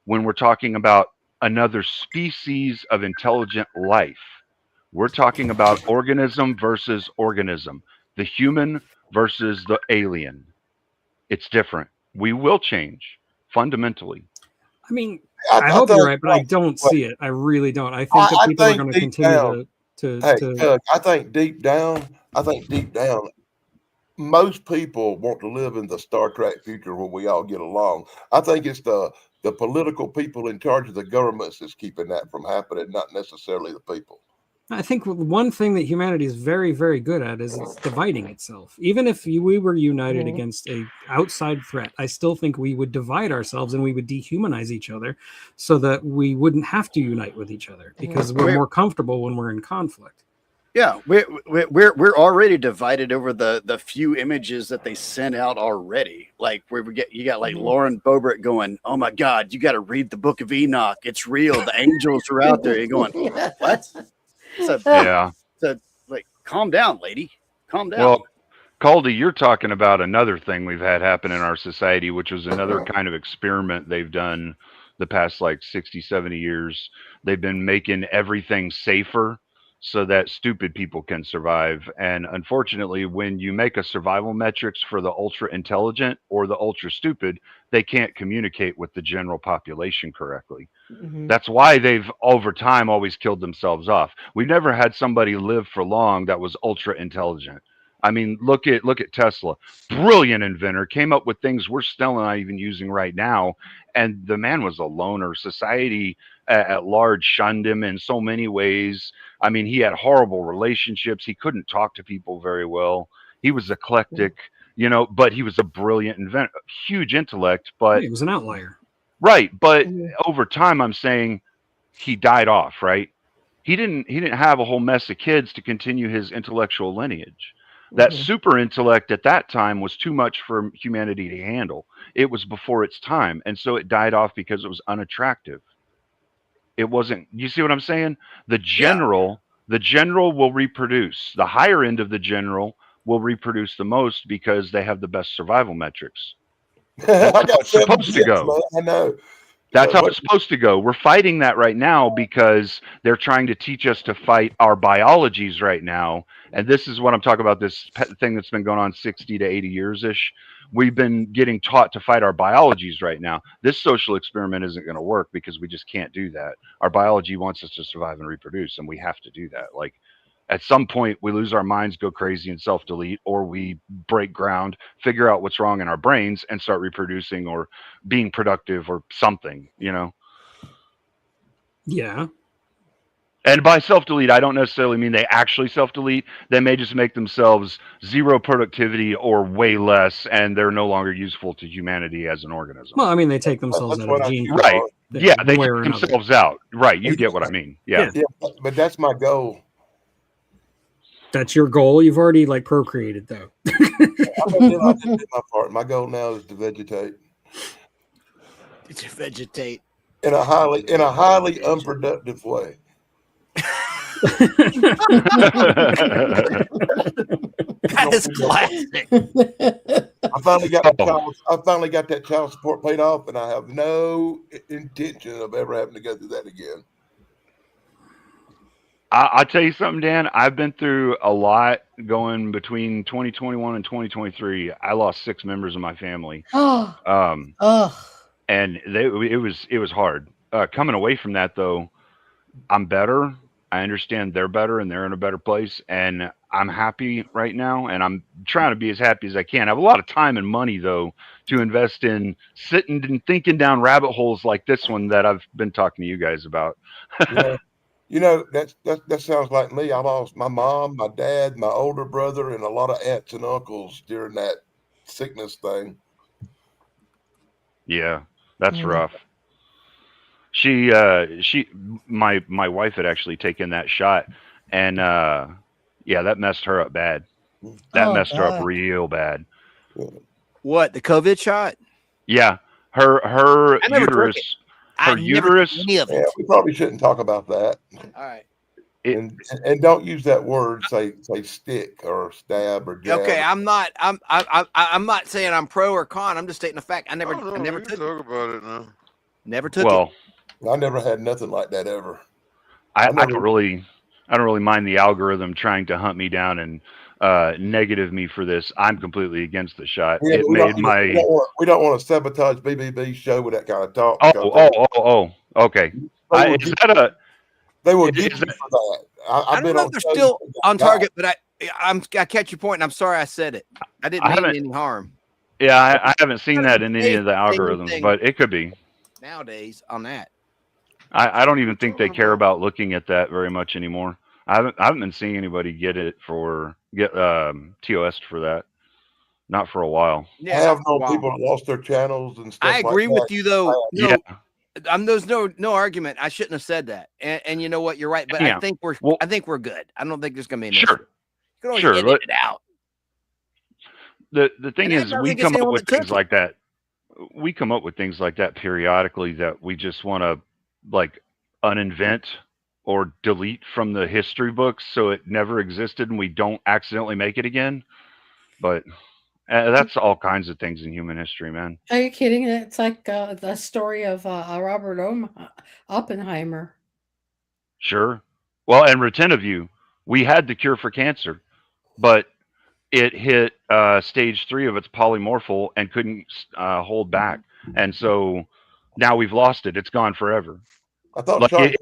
when we're talking about another species of intelligent life. We're talking about organism versus organism, the human versus the alien. It's different. We will change fundamentally. I mean, I hope you're right, but I don't see it. I really don't. I think that people are going to continue to. Doug, I think deep down, most people want to live in the Star Trek future where we all get along. I think it's the political people in charge of the governments that's keeping that from happening, not necessarily the people. I think one thing that humanity is very, very good at is it's dividing itself. Even if we were united against a outside threat, I still think we would divide ourselves and we would dehumanize each other so that we wouldn't have to unite with each other because we're more comfortable when we're in conflict. Yeah, we're already divided over the few images that they sent out already. Like you got like Lauren Boebert going, "Oh my God, you got to read the Book of Enoch. It's real. The angels are out there." You're going, "What?" So, Yeah. So, like, calm down, lady. Calm down. Well, Caldy, you're talking about another thing we've had happen in our society, which was another kind of experiment they've done the past like 60, 70 years. They've been making everything safer so that stupid people can survive. And unfortunately, when you make a survival metrics for the ultra intelligent or the ultra stupid, they can't communicate with the general population correctly. That's why they've over time always killed themselves off. We've never had somebody live for long that was ultra intelligent. I mean, look at Tesla, brilliant inventor, came up with things we're still not even using right now. And the man was a loner. Society at large shunned him in so many ways. I mean, he had horrible relationships. He couldn't talk to people very well. He was eclectic, but he was a brilliant inventor, huge intellect. But he was an outlier. Right. But over time, I'm saying he died off, right? He didn't have a whole mess of kids to continue his intellectual lineage. That super intellect at that time was too much for humanity to handle. It was before its time. And so it died off because it was unattractive. It wasn't, you see what I'm saying? The general will reproduce. The higher end of the general will reproduce the most because they have the best survival metrics. That's how it's supposed to go. I know. That's how it's supposed to go. We're fighting that right now because they're trying to teach us to fight our biologies right now. And this is what I'm talking about, this thing that's been going on 60 to 80 years-ish. We've been getting taught to fight our biologies right now. This social experiment isn't going to work because we just can't do that. Our biology wants us to survive and reproduce, and we have to do that. Like, at some point, we lose our minds, go crazy, and self-delete, or we break ground, figure out what's wrong in our brains, and start reproducing or being productive or something, Yeah. And by self-delete, I don't necessarily mean they actually self-delete. They may just make themselves zero productivity or way less, and they're no longer useful to humanity as an organism. Well, I mean, they take themselves out of the gene. Right. Yeah, they take themselves out. Right. You get what I mean. Yeah. But that's my goal. That's your goal. You've already procreated though. I did my part. My goal now is to vegetate. To vegetate in a highly unproductive way. That is classic. I finally got that child support paid off, and I have no intention of ever having to go through that again. I'll tell you something, Dan. I've been through a lot going between 2021 and 2023. I lost 6 members of my family. And it was hard. Coming away from that, though, I'm better. I understand they're better and they're in a better place. And I'm happy right now. And I'm trying to be as happy as I can. I have a lot of time and money, though, to invest in sitting and thinking down rabbit holes like this one that I've been talking to you guys about. Yeah. That sounds like me. I lost my mom, my dad, my older brother, and a lot of aunts and uncles during that sickness thing. Yeah, that's rough. My wife had actually taken that shot and yeah, that messed her up bad. That Oh, messed her up God. real bad. What, the COVID shot? Yeah, her I never took uterus, it. her I never took uterus. any of Yeah, it. we probably shouldn't talk about that. All right. And don't use that word. Say stick or stab or jab. Okay, I'm not saying I'm pro or con. I'm just stating a fact. I never Oh, no, I never we can took it. talk about it now. Never took Well, I never had nothing like that ever. I never- don't really mind the algorithm trying to hunt me down and negative me for this. I'm completely against the shot. Yeah, It but we made don't, my we don't want to sabotage BBB's show with that kind of talk. okay. They will Is get, that a they will is get you that- for that. I I've don't been know on if they're shows still that got on target, but I catch your point, and I'm sorry I said it. I didn't I mean haven't- any harm yeah, I haven't seen that in any of the Say algorithms, anything. but it could be. nowadays on that. I don't even think they care about looking at that very much anymore. I haven't been seeing anybody get TOS for that. Not for a while. I have known wow. people that lost their channels and stuff I agree like that. with you though. Yeah. There's no argument. I shouldn't have said that. And you know what? You're right. But Yeah. I think we're good. I don't think there's gonna be an issue. Sure. You can always Sure, edit it out. The thing And is, I we think it's come up anyone with that took things it. like that. We come up with things like that periodically that we just want to like uninvent or delete from the history books so it never existed and we don't accidentally make it again. But that's all kinds of things in human history, man. Are you kidding? It's like the story of Robert Oppenheimer. Sure. Well, and Retentiview, we had the cure for cancer, but it hit stage 3 of its polymorphal and couldn't hold back. And so now we've lost it. It's gone forever. I thought Like Sean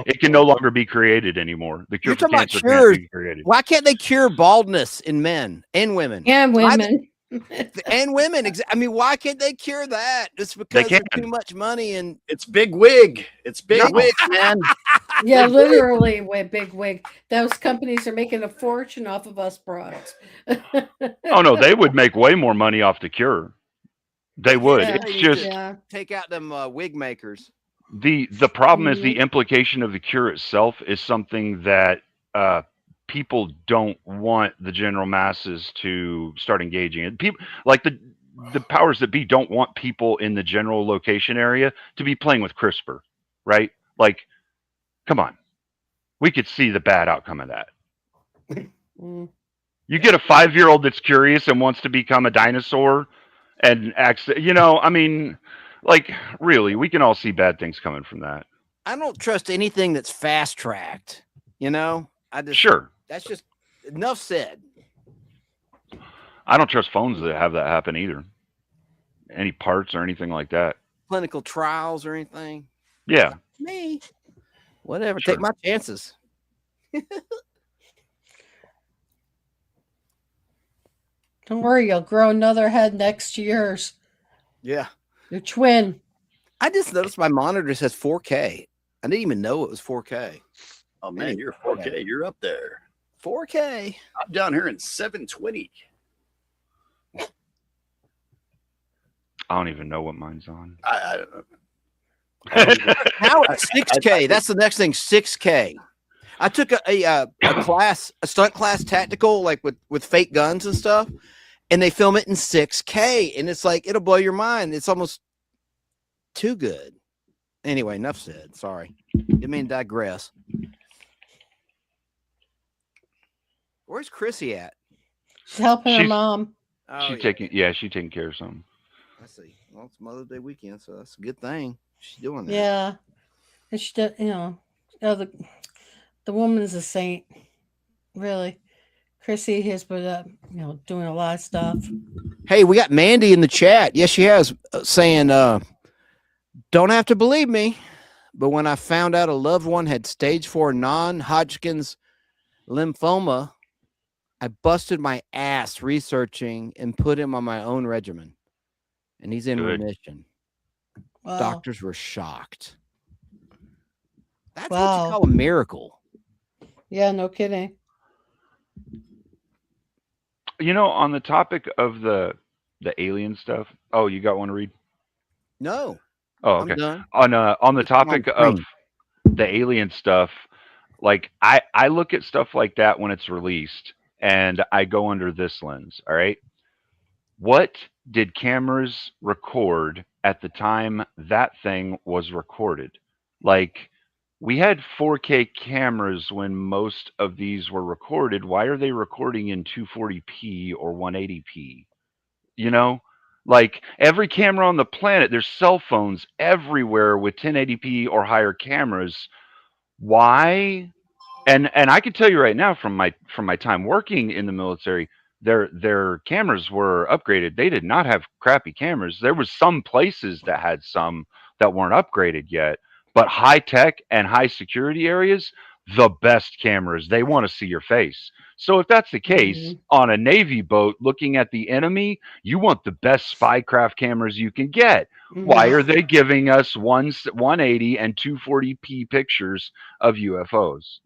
it can no longer be created anymore. The cure You're for talking about cancer cures. can't be created. Why can't they cure baldness in men and women? And women. And women. I mean, why can't they cure that? It's because there's too much money and It's big wig. It's big wig, man. Yeah, literally, big wig. Those companies are making a fortune off of us broads. Oh no, they would make way more money off the cure. They would. Yeah, It's just take out them wig makers. the problem is the implication of the cure itself is something that people don't want the general masses to start engaging in. People like the powers that be don't want people in the general location area to be playing with CRISPR, right? Like, come on, we could see the bad outcome of that. You get a 5-year-old that's curious and wants to become a dinosaur and acts, I mean, like, really, we can all see bad things coming from that. I don't trust anything that's fast tracked. Sure. That's just enough said. I don't trust phones that have that happen either. Any parts or anything like that. Clinical trials or anything. Yeah. Me. Whatever. Sure. Take my chances. Don't worry, you'll grow another head next to yours. Yeah. Your twin. I just noticed my monitor says 4K. I didn't even know it was 4K. Oh man, you're 4K. You're up there. 4K. I'm down here in 720. I don't even know what mine's on. I don't know. How 6K? That's the next thing. 6K. I took a class, a stunt class, tactical, like with fake guns and stuff, and they film it in 6K, and it's like it'll blow your mind. It's almost too good. Anyway, enough said. Sorry, didn't mean to digress. Where's Chrissy at? She's helping her mom. Oh, She's taking care of something. I see. Well, it's Mother's Day weekend, so that's a good thing. She's doing that. Yeah. And she does, the woman's a saint. Really. Chrissy has been doing a lot of stuff. Hey, we got Mandy in the chat. Yes, she has, saying, don't have to believe me, but when I found out a loved one had stage 4 non-Hodgkin's lymphoma, I busted my ass researching and put him on my own regimen, and he's in Good. remission. Wow. Doctors were shocked. That's what Wow. you call a miracle. Yeah, no kidding. On the topic of the alien stuff. Oh, you got one to read? No. Oh, I'm okay. done. On the It's on topic of screen. the alien stuff, Like I look at stuff like that when it's released, and I go under this lens. All right, what did cameras record at the time that thing was recorded? Like, we had 4K cameras when most of these were recorded. Why are they recording in 240p or 180p? You know, like every camera on the planet, there's cell phones everywhere with 1080p or higher cameras. Why? And I can tell you right now from my time working in the military, their cameras were upgraded. They did not have crappy cameras. There was some places that had some that weren't upgraded yet, but high tech and high security areas, the best cameras. They want to see your face. So if that's the case, on a Navy boat looking at the enemy, you want the best spycraft cameras you can get. Why are they giving us 180 and 240p pictures of UFOs?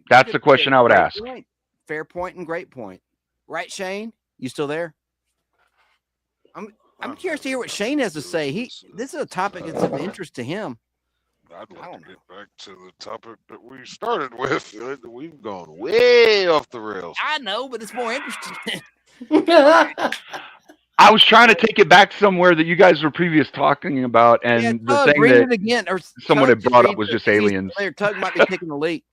That's the question I would ask. Fair point and great point. Right, Shane? You still there? I'm curious to hear what Shane has to say. This is a topic that's of interest to him. I'd like to get back to the topic that we started with. We've gone way off the rails. I know, but it's more interesting. I was trying to take it back somewhere that you guys were previous talking about, and the thing read that it again, or someone Tug had brought read up was it. just aliens. Tug might be taking the lead.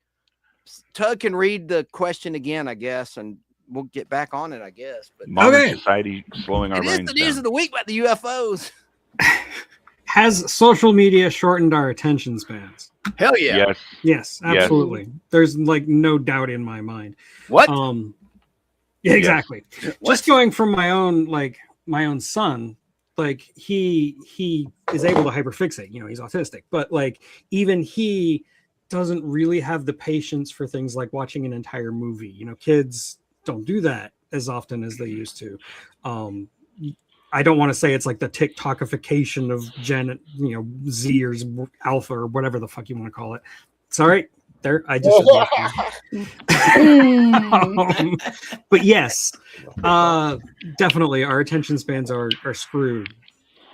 Tug can read the question again, I guess, and we'll get back on it, I guess. But Modern society slowing our it is brains the news down. of the week about the UFOs. Has social media shortened our attention spans? Hell yeah. Yes. Yes, absolutely. There's like no doubt in my mind. What? Yeah, exactly. Just going from my own son, like he is able to hyperfixate. You know, he's autistic, but like even he doesn't really have the patience for things like watching an entire movie. You know, kids don't do that as often as they used to. I don't want to say it's like the TikTokification of Gen, Z or Alpha or whatever the fuck you want to call it. It's all right. There, I just. But yes, definitely our attention spans are screwed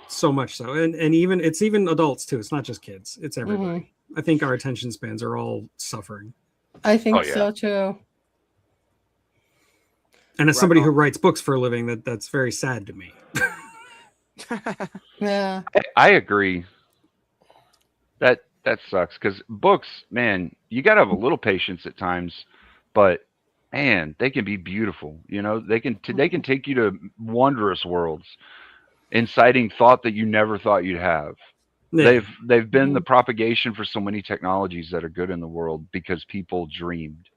so much so, and even it's even adults too. It's not just kids. It's everybody. I think our attention spans are all suffering. I think so too. And as somebody who writes books for a living, that's very sad to me. Yeah, I agree. That sucks because books, man, you gotta have a little patience at times, but man, they can be beautiful. You know, they can take you to wondrous worlds, inciting thought that you never thought you'd have. Yeah. They've been the propagation for so many technologies that are good in the world because people dreamed.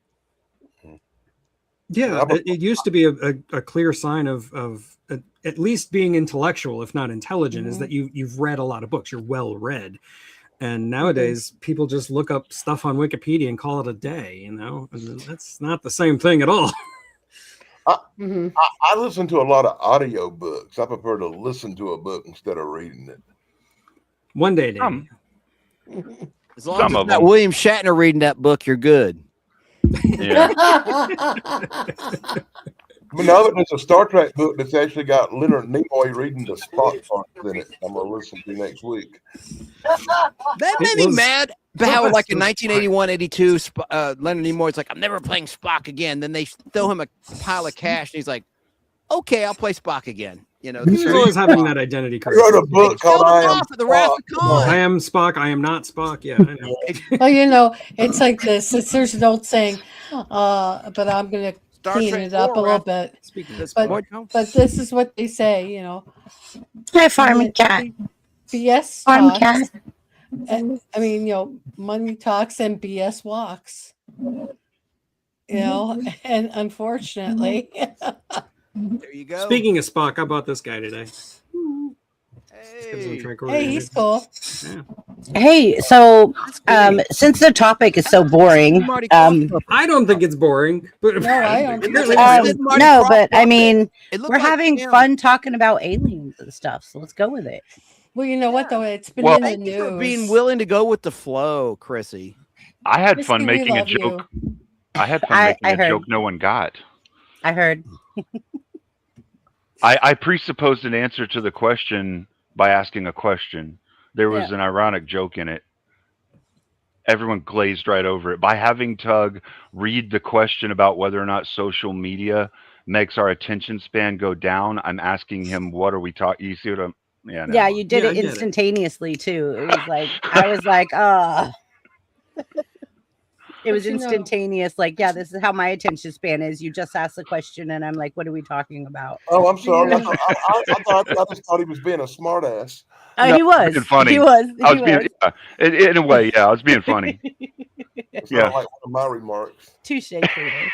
Yeah, it used to be a clear sign of at least being intellectual, if not intelligent, is that you've read a lot of books. You're well read. And nowadays, people just look up stuff on Wikipedia and call it a day. You know, and that's not the same thing at all. I listen to a lot of audio books. I prefer to listen to a book instead of reading it. One day, Danny. As long as it's not William Shatner reading that book, you're good. Yeah. But now that there's a Star Trek book that's actually got Leonard Nimoy reading the Spock parts in it, I'm gonna listen to next week. That made me mad. How like in 1981-82, Leonard Nimoy's like, I'm never playing Spock again. Then they throw him a pile of cash, and he's like, okay, I'll play Spock again. You know, he's always having that identity He crisis. wrote a book called I Am Spock. I am Spock. I am not Spock. Yeah, I know. well, you know, it's like this. There's an old saying, but I'm going to clean it up a little bit. But this is what they say, you know. Hi, Farming Cat. BS Farm talks. Cat. And, I mean, you know, money talks and BS walks. You know, and unfortunately. There you go. Speaking of Spock, I bought this guy today. Hey, he's cool. Yeah. Hey, so since the topic is so boring, I don't think it's boring, but No, I don't. no, but I mean, It looked we're like having him. fun talking about aliens and stuff, so let's go with it. Well, you know what, though? It's been Well, in the Thank you for news. being willing to go with the flow, Chrissy. I had Chrissy, fun we making a love you. joke. I had fun I making a heard. joke no one got. I heard. I presupposed an answer to the question by asking a question. There was an ironic joke in it. everyone glazed right over it. By having Tug read the question about whether or not social media makes our attention span go down, I'm asking him, what are we talking? You see what I'm? Yeah, never Yeah, mind. you did Yeah, I it get it. instantaneously too. It was like I was like, it was But you know- instantaneous. Like, yeah, this is how my attention span is. You just asked the question, and I'm like, what are we talking about? Oh, I'm sorry. I, Yeah. I just thought he was being a smartass. No, He was being funny. He was. I He was being, was. yeah, in a way, yeah, I was being funny. It's Yeah. not like one of my remarks. Touche, Cleaner.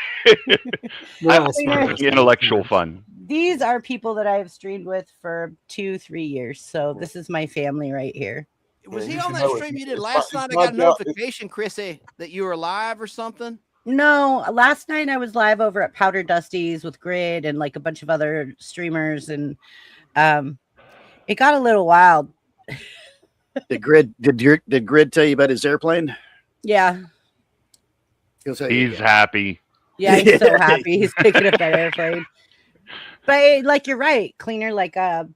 We're all Cleaner. smart. Intellectual fun. These are people that I have streamed with for 2-3 years. So this is my family right here. Was Yeah, he you on should that know it. stream you did It's last my- night? it's I my got a job. notification, Chrissy, that you were live or something. No, last night I was live over at Powder Dusty's with Grid and like a bunch of other streamers, and it got a little wild. Did Grid tell you about his airplane? Yeah. He'll tell you He's again. happy. Yeah, he's so happy he's picking up that airplane. But like you're right, Cleaner, like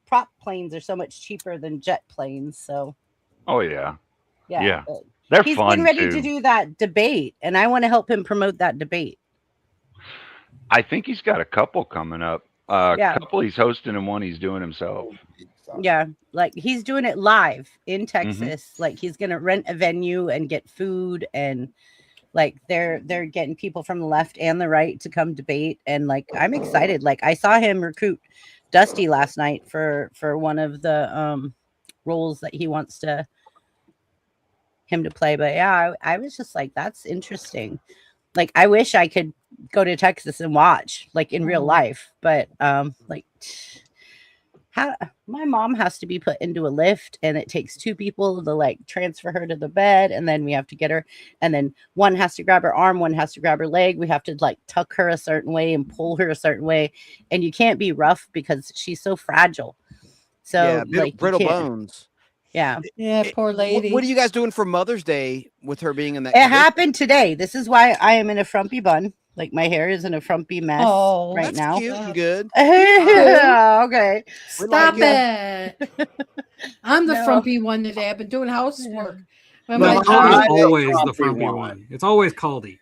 prop planes are so much cheaper than jet planes. So Oh yeah, yeah. Yeah. they're He's fun getting ready too. to do that debate, and I want to help him promote that debate. I think he's got a couple coming up. Yeah. A couple he's hosting and one he's doing himself. Yeah, like he's doing it live in Mm-hmm. Texas. Like he's gonna rent a venue and get food, and like they're getting people from the left and the right to come debate. And like I'm excited. Like I saw him recruit Dusty last night for one of the roles that he wants him to play. But yeah, I was just like, that's interesting. Like I wish I could go to Texas and watch like in real life, but like how my mom has to be put into a lift, and it takes 2 people to like transfer her to the bed, and then we have to get her, and then one has to grab her arm, one has to grab her leg. We have to like tuck her a certain way and pull her a certain way, and you can't be rough because she's so fragile. So Yeah, like you brittle can't- bones. Yeah, Yeah, poor lady. What are you guys doing for Mother's Day with her being in that? it condition? happened today. This is why I am in a frumpy bun. Like my hair is in a frumpy mess Oh, right That's now. cute and good. Okay. We Stop like it. I'm the No. frumpy one today. I've been doing housework. When No, my Caldy's child- always the frumpy frumpy one. one. It's always Caldy.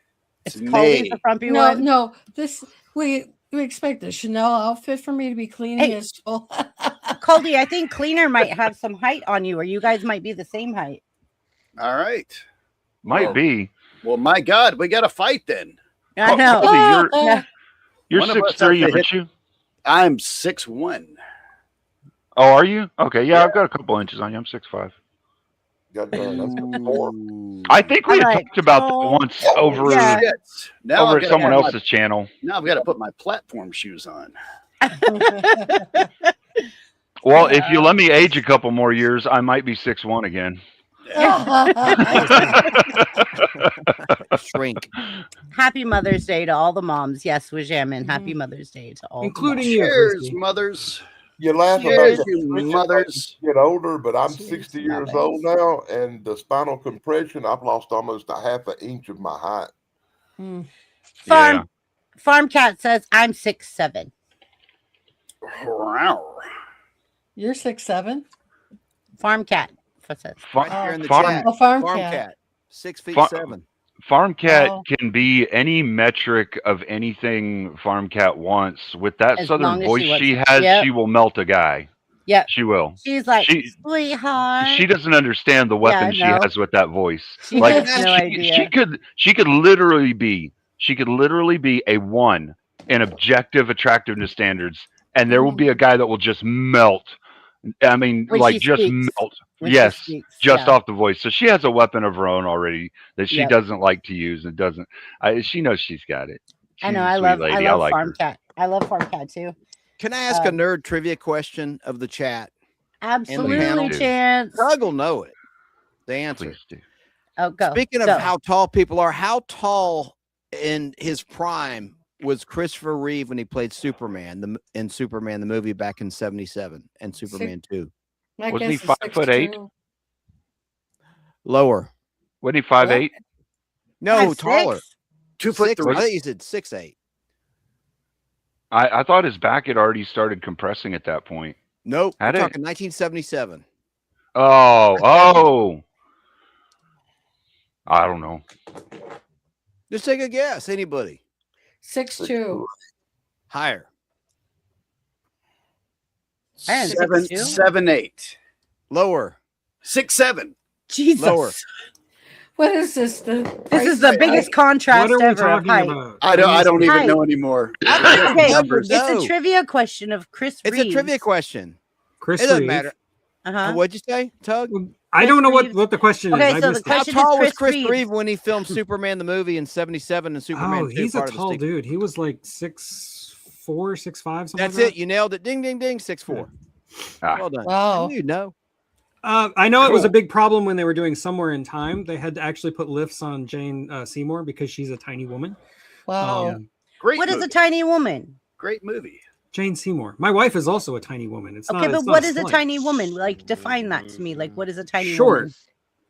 It's It's Colby's me. the frumpy no, one. no. This we expect a Chanel outfit for me to be cleaning Hey. his full. Coldy, I think Cleaner might have some height on you, or you guys might be the same height. All right. Might Well, be. Well, my God, we got to fight then. I know. Colby, Yeah. you're One of us 6'3", has to aren't you? I'm 6'1". Oh, are you? Okay, yeah, Yeah. I've got a couple inches on you. I'm 6'5". God darn, that's four. I think we All right. talked about that Oh, once over yeah. Shit. Now over I've at gotta someone have my- else's channel. Now I've got to put my platform shoes on. Well, if you let me age a couple more years, I might be 6'1" again. Shrink. Happy Mother's Day to all the moms. Yes, Wajamin. Happy Mother's Day to all. Including the you. Cheers, Christy. mothers. You laugh about Cheers, that you stretching mothers. as you get older, but I'm Cheers, 60 years mothers. old now, and the spinal compression, I've lost almost a half an inch of my height. moms. Yeah. Farm Cat says I'm 6'7". Wow. You're 6'7". Farm Cat says. Right here in the Farm- chat. Oh, farm Farm cat. cat. 6 feet Farm- 7. Farm Cat Wow. can be any metric of anything Farm Cat wants. With that As southern long as voice she wants she it. has, Yep. she will melt a guy. Yep. She will. She's like, She- sweetheart. She doesn't understand the weapon she know. has with that voice. She Like has no idea. she could literally be a 1 in objective attractiveness standards, and there will be a guy that will just melt. I mean, When like she just speaks. melt. when she Yes, speaks, just yeah. off the voice. So she has a weapon of her own already that she Yep. doesn't like to use and doesn't. She knows she's got it. I know. She's a I sweet love. lady. I love like Farm her. Cat. I love Farm Cat too. Can I ask a Um, nerd trivia question of the chat? Absolutely, panel. Chance. Doug will know it. The answer. Please do. Oh, go. Speaking of go. how tall people are, how tall in his prime was Christopher Reeve when he played Superman in Superman the movie back in '77 and Superman 2? My Wasn't he guess is 5'8"? 6'2". Lower. Wasn't he 5'8"? No, 5'6"? taller. 2'3". 6, I think you said 6'8". I thought his back had already started compressing at that point. Nope. Had We're it? talking 1977. Oh. I don't know. Just take a guess. Anybody 6'2". higher? I am 7, 6'2". 7, 8, Lower? 6, 7. Jesus. Lower. What is this? This is the biggest What contrast are we ever of talking height. about? I don't even Height. know anymore. Okay, Numbers. it's No. a trivia question of Chris It's Reeves. a trivia question. Chris It doesn't Reeve. matter. Uh-huh. What'd you say, Tug? I don't know Reeves. what the question Okay, is. I so the missed it. How question is tall was Chris Chris Reeves. Reeve when he filmed Superman the movie in '77 and Superman 2 he's a part of the tall sequel? dude. He was like 6'4", 6'5", something That's like it. You nailed it. Ding, ding, ding. 6'4". Ah. Well done. Wow. You know. I know it was a Cool. big problem when they were doing Somewhere in Time. They had to actually put lifts on Jane Seymour because she's a tiny woman. Wow. Great What is movie. a tiny woman? Great movie. Jane Seymour. My wife is also a tiny woman. It's Okay, not. but it's not what is a slight. tiny woman? Like, define that to me. Like, what is a tiny Short. woman?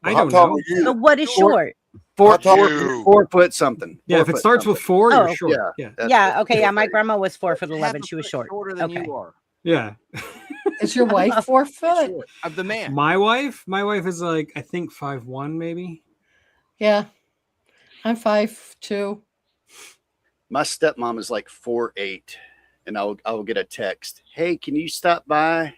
I How don't tall know. are you? But what is Short. short? You. 4 foot something. Yeah, 4 if it foot starts with something. 4, Oh. you're short. Yeah. Yeah, That's Yeah, what- okay, yeah. My grandma was 4'11". Half a She was foot short. shorter than Okay. you are. yeah. Is your wife 4 foot? Short. Of the man. My wife is like I think 5'1", maybe. Yeah. I'm 5'2". My stepmom is like 4'8", and I'll get a text. Hey, can you stop by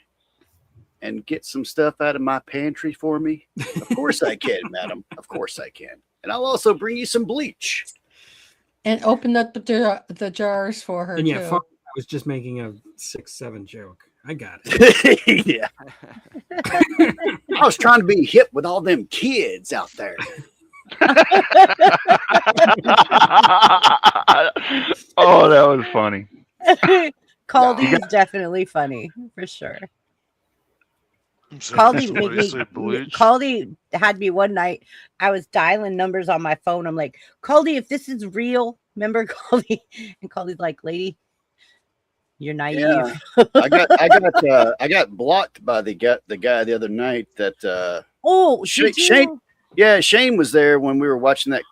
and get some stuff out of my pantry for me? Of course I can, madam. Of course I can. And I'll also bring you some bleach. And open up the jars for her And yeah, too. I was just making a 6'7" joke. I got it. Yeah. I was trying to be hip with all them kids out there. Oh, that was funny. Caldy is definitely funny for sure. Caldy made me. Caldy had me one night. I was dialing numbers on my phone. I'm like, Caldy, if this is real, remember Caldy? And Caldy's like, lady, you're naive. Yeah. I got blocked by the guy the other night that Oh, Shane- did you? Shane- Shane was there when we were watching that.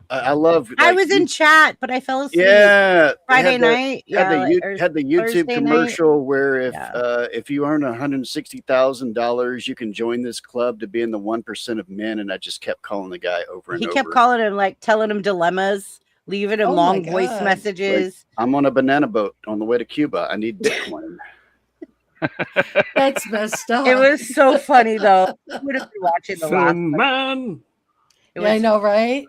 I love. I like, was in chat, but I fell asleep. Yeah, Friday night. Had Yeah, had the YouTube Thursday night. commercial where Yeah. if you earn $160,000, you can join this club to be in the 1% of men. And I just kept calling the guy over and He over. kept calling him, like telling him dilemmas, leaving him Oh my long voice God. messages. I'm on a banana boat on the way to Cuba. I need Bitcoin. That's messed up. It was so funny though. I would have been watching the last Film one. man. It Yeah, I was- know, right?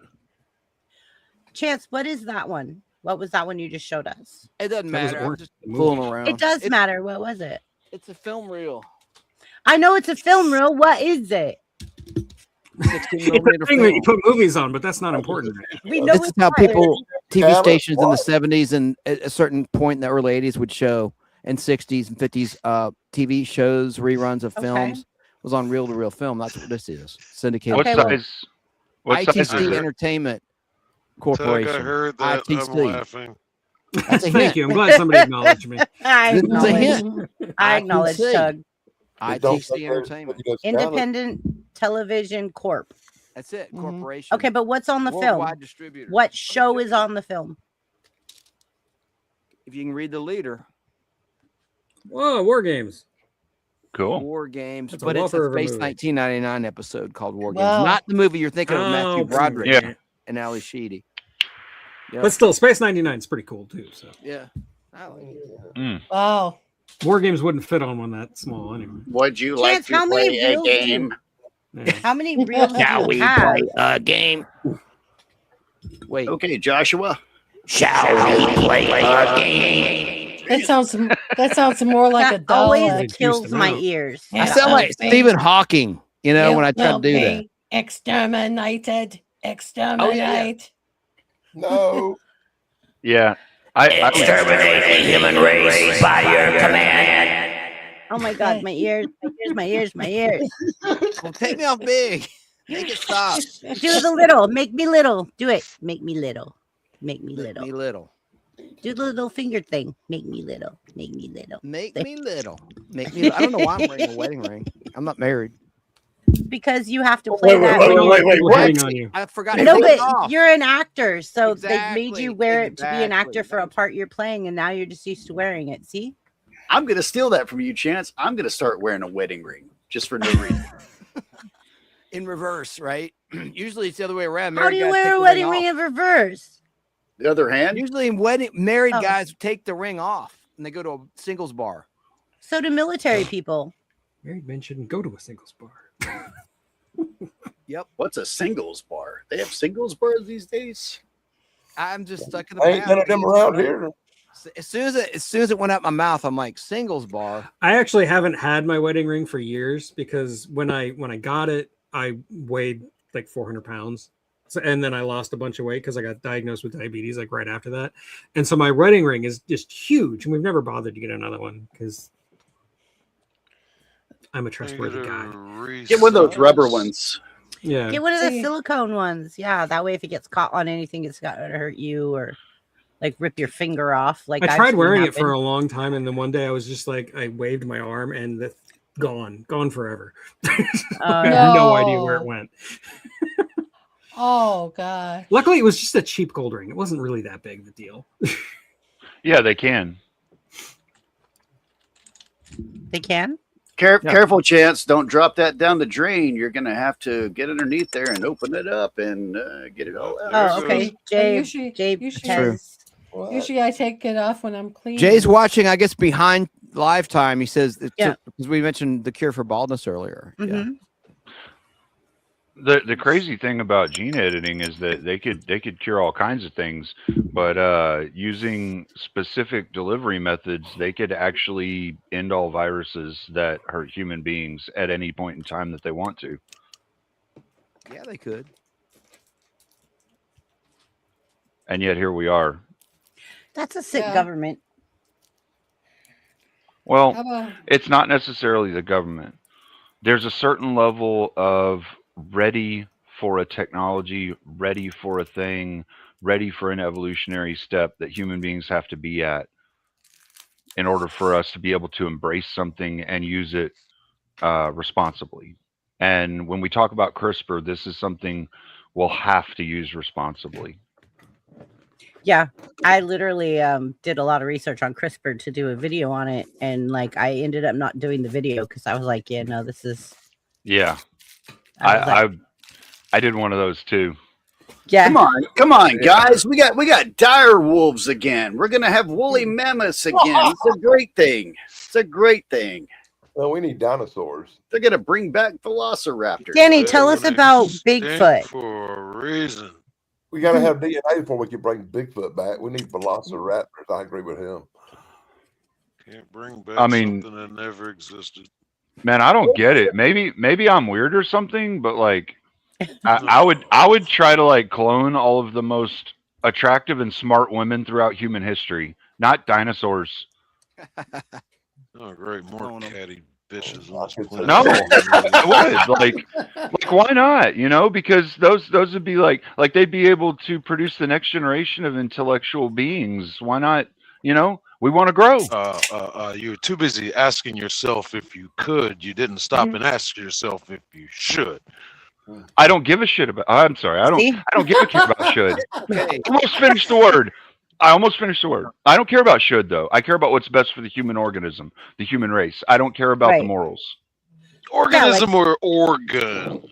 Chance, what is that one? What was that one you just showed us? It doesn't That was matter. I'm Orange, just the movie. fooling around. It does It's- matter. What was it? It's a film reel. I know it's a film reel. What is it? 16 It's a millimeter thing that you film. put movies on, but that's not important. We know This is it's how not. people, TV Camera, stations in the what? 70s and at a certain point in the early 80s would show, and 60s and 50s TV shows, reruns of Okay. films was on reel-to-reel film. That's what this is. Syndicated. What Okay, well- size? What size is ITC it? Entertainment Tug, I Corporation. heard that. I'm ITC. laughing. That's a Thank hint. you. I'm glad somebody acknowledged me. I This is a acknowledge. hint. I acknowledge, ITC. Tug. But don't ITC think that- Entertainment. that you got talent. Independent Television Corp. That's it. Mhm. Corporation. Okay, but what's on the Worldwide film? distributor. What show is on the film? If you can read the leader, Whoa, War Games. Cool. War Games, That's a but it's whopper a of a Space movie. 1999 episode called War Games. Wow. Not the movie you're thinking of, Matthew Oh, Broderick Yeah. and Ali Sheedy. Yep. But still, Space 99 is pretty cool too. So Yeah. I like it. Mm. Wow. War Games wouldn't fit on one that small anyway. Would you Chance, like how to many play a reels do you- game? Yeah. How many reels do you have? a game? Wait. Okay, Joshua. That sounds more like a That doll. always They juiced kills them my out. ears. I sound like Stephen Hawking, you know, when I try to do that. Exterminated. Exterminate. No. Yeah. I Oh my god, my ears, my ears, my ears, my ears. Well, take me off big. Make it stop. Do the little, make me little. Do it. Make me little. Make me Make little. me little. Do the little finger thing. Make me little. Make me little. Make me little. Make me. I don't know why I'm wearing a wedding ring. I'm not married. Because you have to play that. We're hitting on you. I forgot. to No, take it but off. you're an actor, so they made Exactly, you wear it to be an exactly. actor for a part you're playing, and now you're just used to wearing it. See? I'm gonna steal that from you, Chance. I'm gonna start wearing a wedding ring just for no reason. in reverse, right? Usually it's the other way around. How do you Married guys wear take a the wedding off. ring in reverse? The other hand, Usually married Oh. guys take the ring off and they go to a singles bar. So do military people. Married men shouldn't go to a singles bar. what's a singles bar? They have singles bars these days. I'm just stuck in the I ain't none of them around here. As soon as it went out my mouth, I'm like, singles bar. I actually haven't had my wedding ring for years because when I got it, I weighed like 400 pounds. So, and then I lost a bunch of weight because I got diagnosed with diabetes like right after that. And so my wedding ring is just huge, and we've never bothered to get another one because I'm a trustworthy guy. Get one of those rubber ones. Yeah. Get one of the See- silicone ones. Yeah, that way if it gets caught on anything, it's not gonna hurt you or like rip your finger off. Like I I've tried seen wearing it for happen. a long time, and then one day I was just like, I waved my arm, and the gone forever. I have no idea where it No. went. Oh God. Luckily, it was just a cheap gold ring. It wasn't really that big of a deal. Yeah, they can. They can. Careful, Chance. Don't drop that down the drain. You're going to have to get underneath there and open it up and get it all out. Oh, okay. Jay, usually- Jay usually- has. Usually I take it off when I'm clean. Jay's watching, I guess, behind live time. He says, Yeah. because we mentioned the cure for baldness earlier. Yeah. Mhm. The crazy thing about gene editing is that they could cure all kinds of things, but using specific delivery methods, they could actually end all viruses that hurt human beings at any point in time that they want to. Yeah, they could. And yet here we are. That's a sick Yeah. government. Well, How about- it's not necessarily the government. There's a certain level of ready for a technology, ready for a thing, ready for an evolutionary step that human beings have to be at in order for us to be able to embrace something and use it responsibly. And when we talk about CRISPR, this is something we'll have to use responsibly. Yeah, I literally did a lot of research on CRISPR to do a video on it, and like I ended up not doing the video because I was like, yeah, no, this is. Yeah, I was like, I did one of those too. yeah. Come on, guys. We got dire wolves again. We're gonna have woolly mammoths again. It's a great thing. It's a great thing. Well, we need dinosaurs. They're gonna bring back velociraptors. Danny, tell us They're about extinct Bigfoot. for a reason. We got to have DNA before we can bring Bigfoot back. We need velociraptors. I agree with him. Can't bring back I mean- something that never existed. Man, I don't get it. Maybe I'm weird or something, but like I would try to like clone all of the most attractive and smart women throughout human history, not dinosaurs. Oh, great, more Clone 'em. catty bitches. I could say No, that. I would like why not? You know, because those would be like they'd be able to produce the next generation of intellectual beings. Why not? You know, we want to grow. You were too busy asking yourself if you could. You didn't stop and ask yourself if you should. I don't give a shit about. I'm sorry. I See? don't give a shit about should. Okay. Almost finished the word. I almost finished the word. I don't care about should though. I care about what's best for the human organism, the human race. I don't care about the Right. morals. Organism or organ?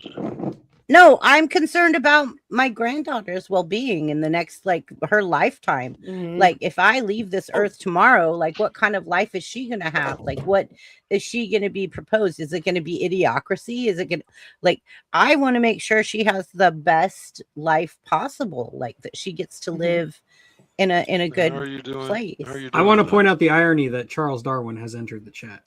No, I'm concerned about my granddaughter's well-being in the next, like, her lifetime. Mhm. Like, if I leave this earth tomorrow, like, what kind of life is she gonna have? Like, what is she gonna be proposed? Is it gonna be idiocracy? Is it gonna, like, I want to make sure she has the best life possible, like that she gets to live in a good How are you doing? place. How are you I doing want to now? point out the irony that Charles Darwin has entered the chat.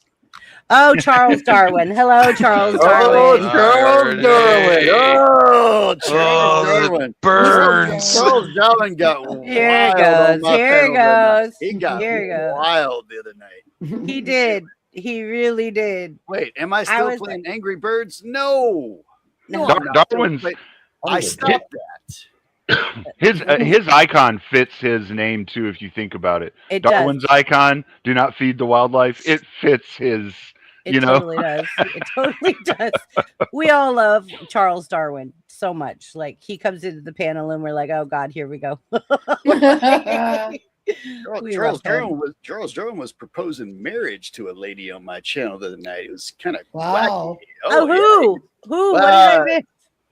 Oh, Charles Darwin. Hello, Charles Oh, Darwin. Charles Darwin. Oh, Charles Oh, Darwin. Burns. Charles Darwin got Here wild it on goes. my Here it panel that night. goes. He got Here it goes. wild the other night. He did. He really did. Wait, am I still was- playing Angry Birds? No. No. I'm not. Darwin's I stopped that. his icon fits his name too. If you think about it, It does. Darwin's icon, do not feed the wildlife. It fits his. It you know? totally does. It totally does. We all love Charles Darwin so much. Like he comes into the panel and we're like, oh God, here we go. We Charles love him. Drone was proposing marriage to a lady on my channel the other night. It was kind of Wow. wacky. Oh, yeah. who? Who? What did Uh, I miss?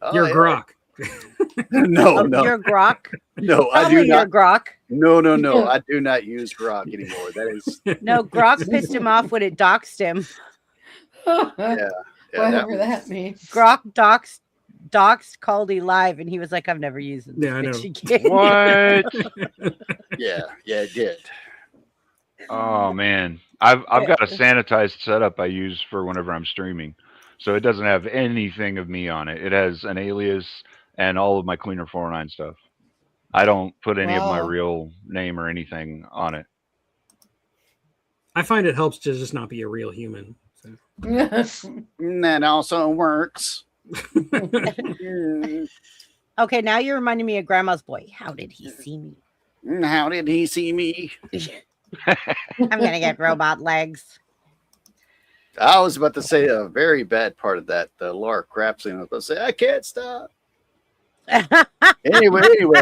Oh, Your yeah. Grok. No, Oh, no, your Grok. no. I Probably do your not. Grok. No. I do not use Grok anymore. That is, No, Grok pissed him off when it doxed him. yeah. Whatever that means. Grok doxed Caldy live, and he was like, "I've never used it." Yeah, I know. What? Yeah, it did. Oh man, I've got a sanitized setup I use for whenever I'm streaming, so it doesn't have anything of me on it. It has an alias and all of my Cleaner 409 stuff. I don't put any of my Wow. real name or anything on it. I find it helps to just not be a real human. So. That also works. Okay, now you're reminding me of Grandma's Boy. How did he see me? How did he see me? I'm gonna get robot legs. I was about to say a very bad part of that. The Lark rap scene. I was about to say, I can't stop. Anyway, No, continue.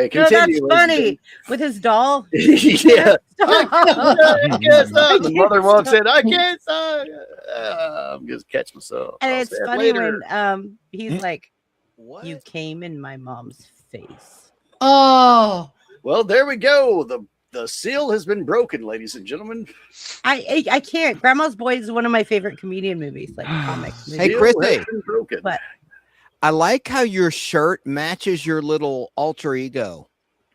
that's ladies and funny with his doll. yeah. I can't stop. I The can't mother walks stop. in. I can't stop. I'm just catch myself. And I'll it's say it funny later. when he's like, What? "You came in my mom's face." Oh, Well, there we go. The seal has been broken, ladies and gentlemen. I can't. Grandma's Boy is one of my favorite comedian movies, like comic movies. Hey, Seal Chrissy. has been broken. What? I like how your shirt matches your little alter ego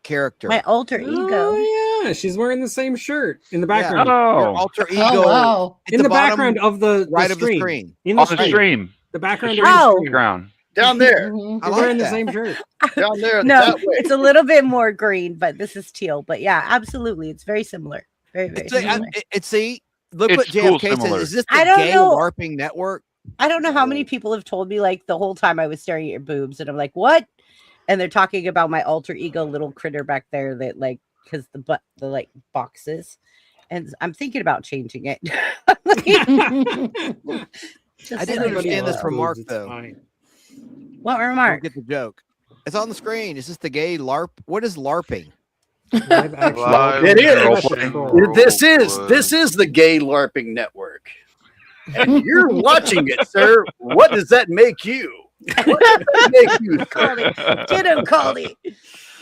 character. My alter ego. Oh yeah, she's wearing the same shirt in the Yeah. background. Your Oh, alter ego oh wow. at In the bottom background of the right of the screen. screen. In the on the screen. stream, The background the of the Oh. screen. ground. Down there. Mhm. I You're like wearing the that. same shirt. Down there. No, that way. it's a little bit more green, but this is teal. But yeah, absolutely, it's very similar. Very, very similar. See, look It's what cool, JFK similar. says. Is this I the don't gay know. LARPing network? I don't know how many people have told me like the whole time I was staring at your boobs, and I'm like, what? And they're talking about my alter ego little critter back there that like because the like boxes, and I'm thinking about changing it. Just I didn't like, understand this loves remark, boobs, it's though. fine. What I don't remark? get the joke. It's on the screen. Is this the gay LARP? What is LARPing? Live action. Live It is. role This play. is the gay LARPing network. And you're watching it, sir. What does that make you? What does that make you, sir? Get him, Caldy.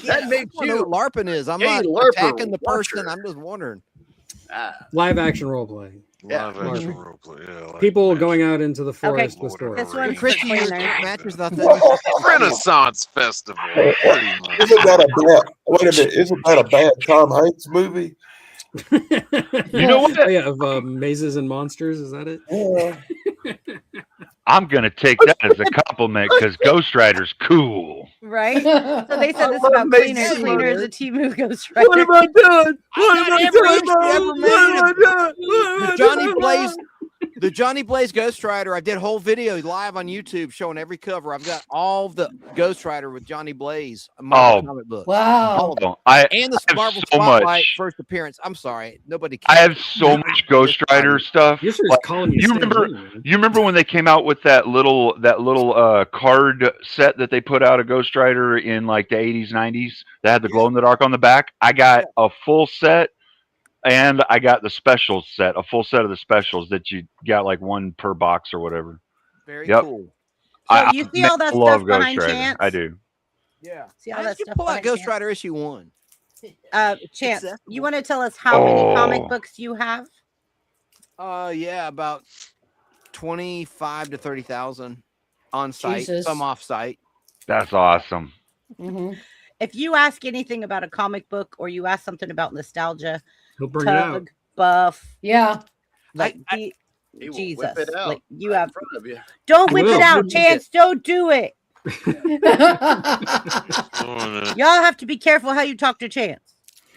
That makes I don't know you what LARPing is. I'm gay not LARPer attacking the person. watcher. I'm just wondering. Live action role play. Yeah. Live action role play. Yeah, like People Magic. going out into the forest with Lord stories. of This one's Christy, for your cleaner. matches nothing. Renaissance Festival. Pretty much. Isn't that a bad? Wait a minute. Isn't that a bad Tom Hanks movie? You know what? Oh, yeah, of Mazes and Monsters. Is that it? Yeah. I'm gonna take that as a compliment because Ghost Rider's cool. Right? So they said this love about Mason Cleaner. Mother. Cleaner is a team who goes What right. have I done? What got have I every done? issue ever What made have I of- done? What have I Johnny done? Blaze, the Johnny Blaze Ghost Rider. I did a whole video live on YouTube showing every cover. I've got all the Ghost Rider with Johnny Blaze Marvel comic books. Wow. All of them. Oh, I And the have Marvel so Spotlight much. first appearance. I'm sorry, nobody. I cares. have so much Ghost Rider stuff. You're sure Like, it's calling you. you Stan remember- Lee, man. You remember when they came out with that little card set that they put out of Ghost Rider in like the 80s, 90s that had the glow in the dark on the back? I got a full set and I got the specials set, a full set of the specials that you got like one per box or whatever. Very Yep. cool. So you see all that love stuff Ghost behind Rider. Chance? I do. Yeah. See all How that did you stuff pull out behind Ghost Chance? Rider issue 1? Chance, accessible. you want to tell us how many comic Oh. books you have? Yeah, about 25 to 30,000 on site, Jesus. some off site. That's awesome. Mhm. If you ask anything about a comic book or you ask something about nostalgia, He'll bring it out. Tug, Buff, Yeah. like He will Jesus, whip it out like you right have. in front of you. Don't He whip will. it out, He'll Chance. Don't do it. Doing it. Y'all have to be careful how you talk to Chance.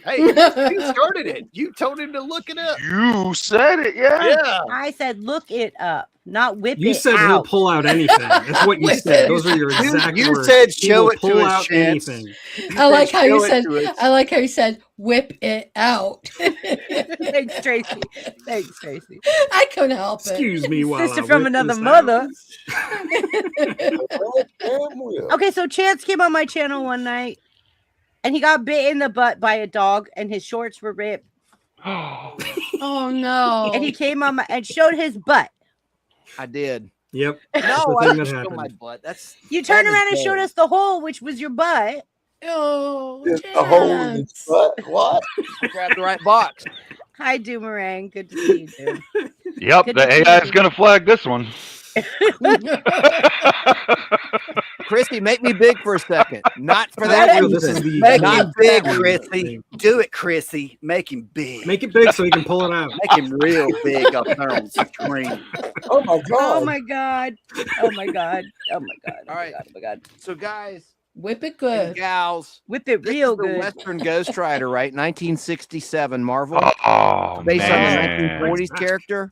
Hey, you started it. You told him to look it up. You said it, yeah. Yeah. I said, look it up, not whip You it said he'll out. pull out anything. That's what you Whip said. it. Those are your exact You words. said He show will it to pull his out Chance. anything. I like how you Show it said. to us. I like how you said, "Whip it out." Thanks, Tracy. Thanks, Tracy. I couldn't help it. Excuse me while Sister I from whip another this mother. out. Damn well. Okay, so Chance came on my channel one night and he got bit in the butt by a dog, and his shorts were ripped, Oh no. and he came on and showed his butt. I did. Yep. No, the I thing didn't that show happened. my butt. That's You turned that is around and showed bold. us the hole, which was your butt. Oh, It's a hole in his Chance. butt. What? Grab the right box. Hi, Doomerang. Good to see you, dude. Yep, Good the to see AI is you. going to flag this one. Chrissy, make me big for a second. Not for That that is- this reason. is the- Make Not him big, that Chrissy. Do it, Chrissy. Make him big. Make it big so you can pull it out. Make him real big up there on the screen. Oh my Oh God. my god. Oh my god. Oh my god. Oh All my right. god. Oh my god. So, guys Whip it and good. gals, Whip it this real is the good. Western Ghost Rider, right? 1967 Marvel, Oh, based on man. the 1940s character.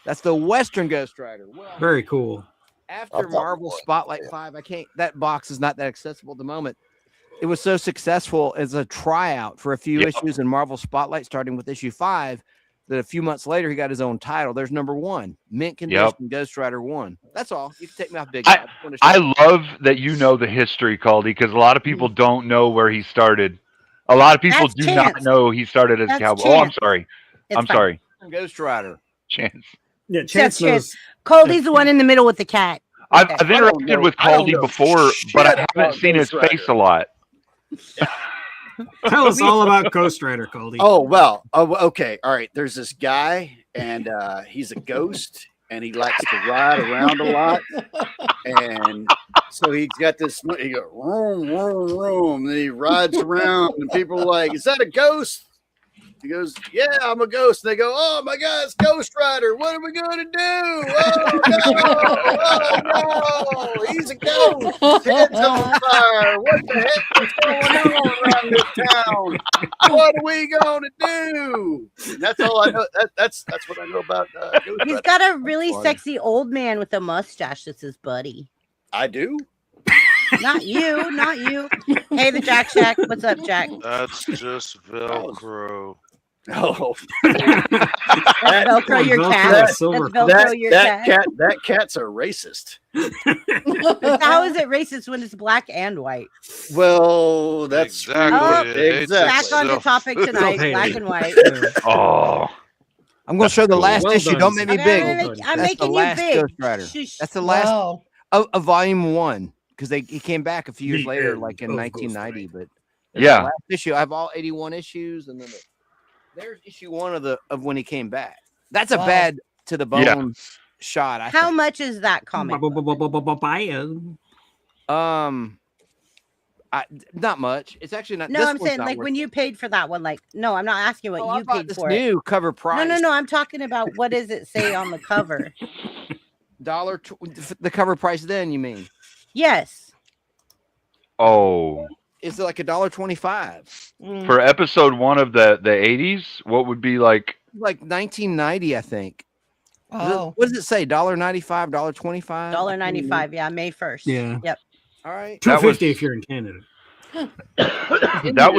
That's the Western Ghost Rider. Well, Very cool. I after thought it Marvel was, Spotlight yeah. 5, I can't. That box is not that accessible at the moment. It was so successful as a tryout for a few Yep. issues in Marvel Spotlight, starting with issue 5. That a few months later he got his own title. There's number 1, mint condition Ghost Rider 1. That's all. You can take me off big. I- just wanna show you. I love that you know the history, Caldy, because a lot of people don't know where he started. A lot of people That's do Chance. not know he started as a That's cowboy. Oh, I'm Chance. sorry. It's I'm fine. sorry. Ghost Rider. Chance. Yeah, Chance Chance. knows. Cody's the one in the middle with the cat. I've, Okay. I've I don't interacted know- with I don't Caldy know before, shit but I haven't about seen his Ghost face Rider. a lot. Tell us all about Ghost Rider, Caldy. Oh well. Oh, okay. All right. There's this guy, and he's a ghost, and he likes to ride around a lot. And so he's got this. He goes room, room, room. And he rides around, and people are like, "Is that a ghost?" He goes, "Yeah, I'm a ghost." And they go, "Oh my God, it's Ghost Rider. What are we going to do? Oh no! He's a ghost. His head's on fire. What the heck is going on around this town? What are we going to do?" And that's all I know. That's what I know about Ghost He's Rider. got a really funny. sexy old man with a mustache that's his buddy. I do. Not you, not you. Hey, the Jack Shack. What's up, Jack? That's just Velcro. Oh, Let's Velcro your Velcro cat. is silver. Let's Velcro that, your that cat. that cat's a racist. How is it racist when it's black and white? Well, that's Exactly. Oh, It hates exactly. Back on the itself. topic tonight, Self-hating. black and white. Yeah. Oh, I'm going to show the cool. last Well issue. done, Don't make me Steve. big. I'm That's That's making the you last big. Ghost Rider. Shush. That's the last Wow. of volume 1 because he came back a few years The later, end like in of 1990. Ghost But it's Yeah. the last issue. I have all 81 issues, and then there's issue 1 of when he came back. That's a Wow. bad to the bone Yeah. shot. I How think. much is that comic? Not much. It's actually not. No, this I'm one's saying not like worth when it. you paid for that one. Like, no, I'm not asking what Oh, I you bought paid this for it. new cover price. No. I'm talking about what does it say on the cover? The cover price. Then you mean? Yes. oh. Is it like $1.25? Mm. For episode 1 of the 80s, what would be like? Like 1990, I think. Oh. What does it say? $1.95, $1.25? $1.95. Yeah, May 1st. Yeah. Yep. All right. That was- $2.50 if you're in Canada. That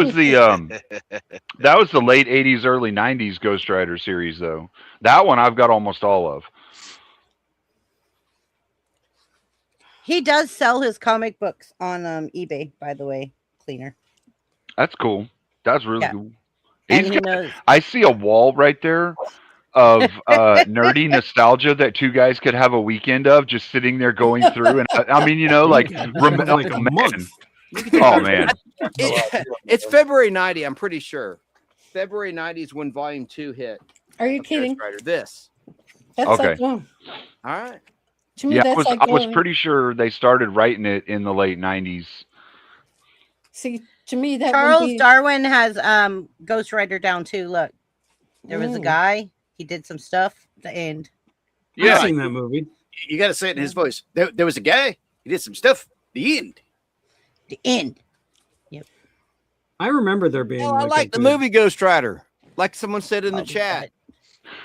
was the late 80s, early 90s Ghost Rider series, though. That one I've got almost all of. He does sell his comic books on eBay, by the way, Cleaner. That's cool. That's really Yeah. cool. And He's he got- knows. I see a wall right there of nerdy nostalgia that two guys could have a weekend of, just sitting there going through. And I mean, like, like a man. month. Oh man, It's February 90, I'm pretty sure. February 90 is when volume 2 hit. Are you of Ghost kidding? Rider. This. That's Okay. like, All right. to me, yeah, that's like I was going- pretty sure they started writing it in the late 90s. See, to me, that would Charles be, Darwin has Ghost Rider down too. Look, there was a Ooh. guy. He did some stuff. The end. I've Yeah, seen that movie. You got to say it in his voice. There was a guy. He did some stuff. The end. The end. I remember there being. Well, I a like the good- movie Ghost Rider. Like someone said in the Oh, chat.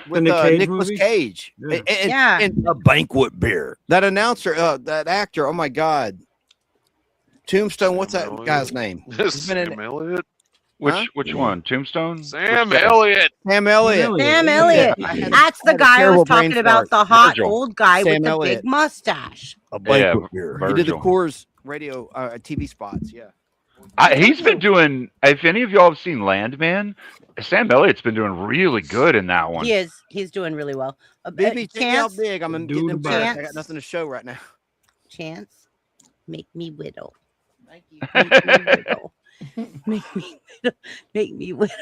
The With Nick Cage Nicolas movie? Cage. Yeah. And, Yeah. and a banquet beer. That announcer, that actor, oh my God. Tombstone, what's that Elliott. guy's name? He's been in Sam Elliott. which one? Tombstone? Sam Which guy? Elliott. Sam Elliott. Sam Yeah. Elliott. I had a- That's I the had a guy I terrible was talking brain about. fart. The hot Virgil. old guy Sam with the Elliott. big mustache. A Yeah, beer. He did the Virgil. Coors radio TV spots. Yeah. He's been doing. If any of y'all have seen Landman, Sam Elliott's been doing really good in that one. He is. He's doing really well. Baby, check me out Chance, big. I'm Do getting the embarrassed. I Chance. got nothing to show right now. Chance, make me widow. Thank you. Make me widow. Make me widow. Make me widow.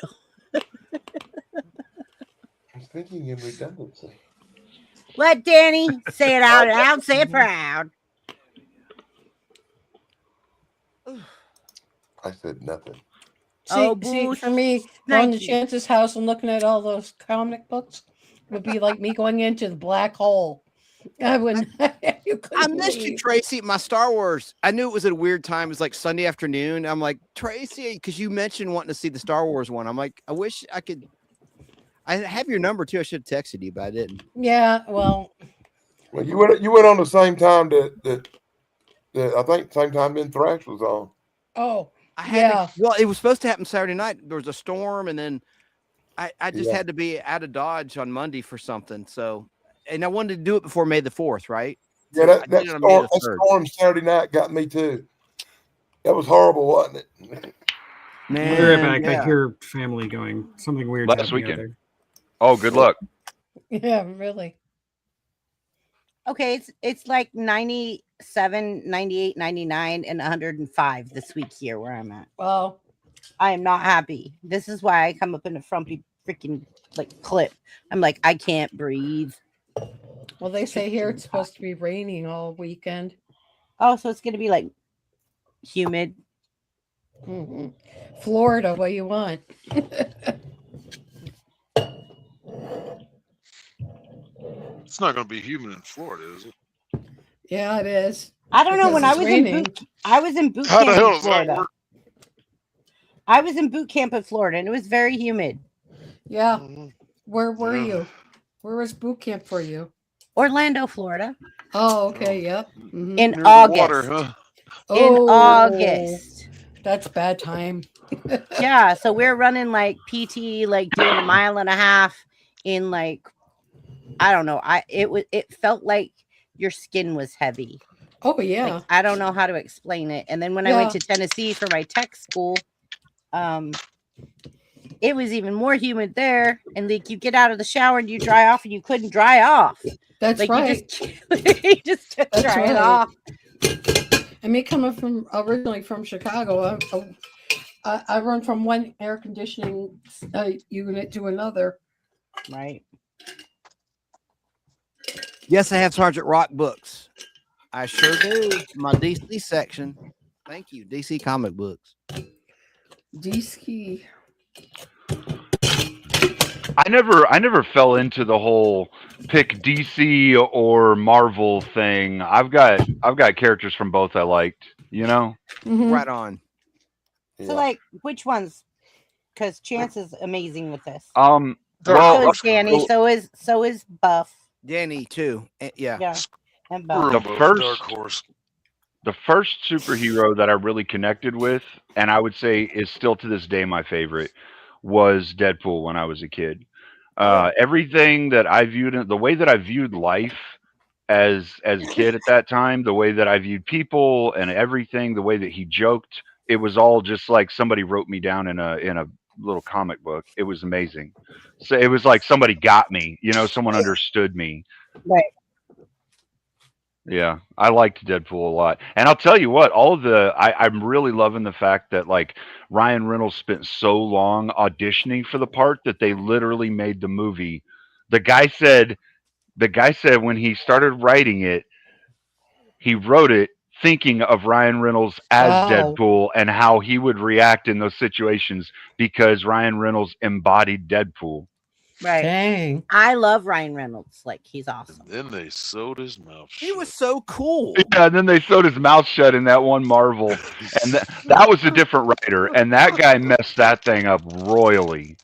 I'm thinking in redundancy. Let Danny say it out loud. Say it proud. I said nothing. See, for me, going to Nike. Chance's house and looking at all those comic books would be like me going into the black hole. I wouldn't. You I couldn't missed you, leave. Tracy. My Star Wars. I knew it was at a weird time. It was like Sunday afternoon. I'm like, Tracy, because you mentioned wanting to see the Star Wars one. I'm like, I wish I could. I have your number too. I should have texted you, but I didn't. Yeah, well, Well, you went on the same time that I think same time Ben Thrash was on. oh, I had yeah. to, well, it was supposed to happen Saturday night. There was a storm, and then I just Yeah. had to be out of Dodge on Monday for something. So, and I wanted to do it before May the 4th, right? Yeah, So I that did it on May the 3rd. storm Saturday night got me too. That was horrible, wasn't it? Man, Be right back. yeah. I hear family going. Something weird Last happening out weekend. there. Oh, good luck. Yeah, really. Okay, it's like 97, 98, 99, and 105 this week here where I'm at. Well, I am not happy. This is why I come up in a frumpy freaking like clip. I'm like, I can't breathe. well, they say here it's supposed to be raining all weekend. Oh, so it's gonna be like humid. Mhm. Florida, what do you want? It's not going to be humid in Florida, is it? Yeah, it is. I don't know. Because When I it's was raining. in boot How the camp hell in does that Florida. work? I was in boot camp in Florida, and it was very humid. Yeah. Mhm. Where were Yeah. you? Where was boot camp for you? Orlando, Florida, Oh, okay. Yep. Mhm. in Near the August. water, huh? In Oh, August. That's bad time. Yeah, so we're running like PT, like doing a mile and a half in like, I don't know. It felt like your skin was heavy. Oh, yeah. Like, I don't know how to explain it. And then when I went to Tennessee for my tech school, it was even more humid there. And like you get out of the shower and you dry off, and you couldn't dry off. That's Like right. you just kept That's drying right. off. And me coming from originally from Chicago, I run from one air conditioning unit to another. Right. Yes, I have Sergeant Rock books. I sure do. My DC section. Thank you, DC comic books. D-ski. I never fell into the whole pick DC or Marvel thing. I've got characters from both I liked, you know? Mhm. Right on. Yeah. So like which ones? Because Chance is amazing with this. Well, So is Danny. So is Buff. Danny too. Yeah. Yeah. And Buff. The first superhero that I really connected with, and I would say is still to this day my favorite, was Deadpool when I was a kid. Everything that I viewed, the way that I viewed life as a kid at that time, the way that I viewed people and everything, the way that he joked, it was all just like somebody wrote me down in a little comic book. It was amazing. So it was like somebody got me, you know, someone understood me. Right. Yeah, I liked Deadpool a lot. And I'll tell you what, I'm really loving the fact that like Ryan Reynolds spent so long auditioning for the part that they literally made the movie. The guy said when he started writing it, he wrote it thinking of Ryan Reynolds as Deadpool and how he would react in those situations because Ryan Reynolds embodied Deadpool. Right. Dang. I love Ryan Reynolds. Like he's awesome. Then they sewed his mouth shut. He was so cool. Yeah, and then they sewed his mouth shut in that one Marvel. And that was a different writer. And that guy messed that thing up royally.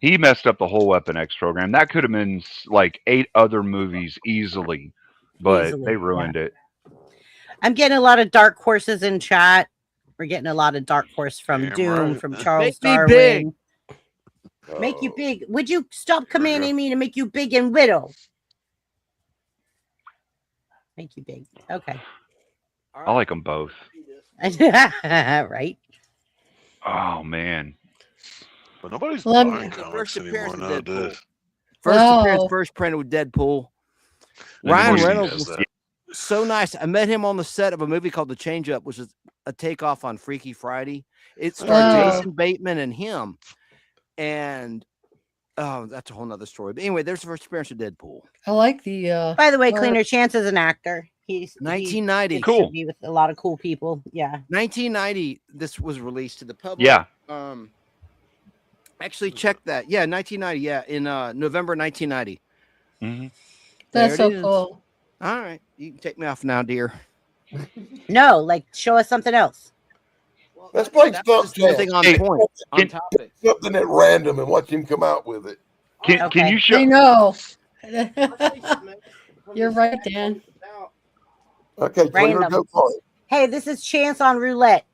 He messed up the whole Weapon X program. That could have been like 8 other movies easily. But they ruined it. I'm getting a lot of dark horses in chat. We're getting a lot of dark horse from Damn Doom, right. from Charles Make me Darwin. big. Make you big. Would you stop commanding me to make you big and little? Make you big. Okay. I like them both. Right. Oh man. But nobody's Let me- buying The comics first appearance anymore of Deadpool. nowadays. First appearance, Wow. first printed with Deadpool. And Ryan Morty Reynolds does was that. so nice. I met him on the set of a movie called The Change Up, which is a takeoff on Freaky Friday. It starred Wow. Jason Bateman and him. And oh, that's a whole nother story. But anyway, there's the first appearance of Deadpool. I like the By the way, Well- Cleaner Chance is an actor. He's 1990. he gets Cool. to be with a lot of cool people. Yeah. 1990, this was released to the public. Yeah. Actually, check that. Yeah, 1990. Yeah, in November 1990. Mhm. that's There so it is. cool. All right, you can take me off now, dear. No, like show us something else. Well, Let's play that's Stump just everything on Hey, point, on can- topic. Something at random and watch him come out with it. Can Okay. you I show? know. You're right, Dan. Okay, Cleaner, Random. go for it. Hey, this is Chance on roulette.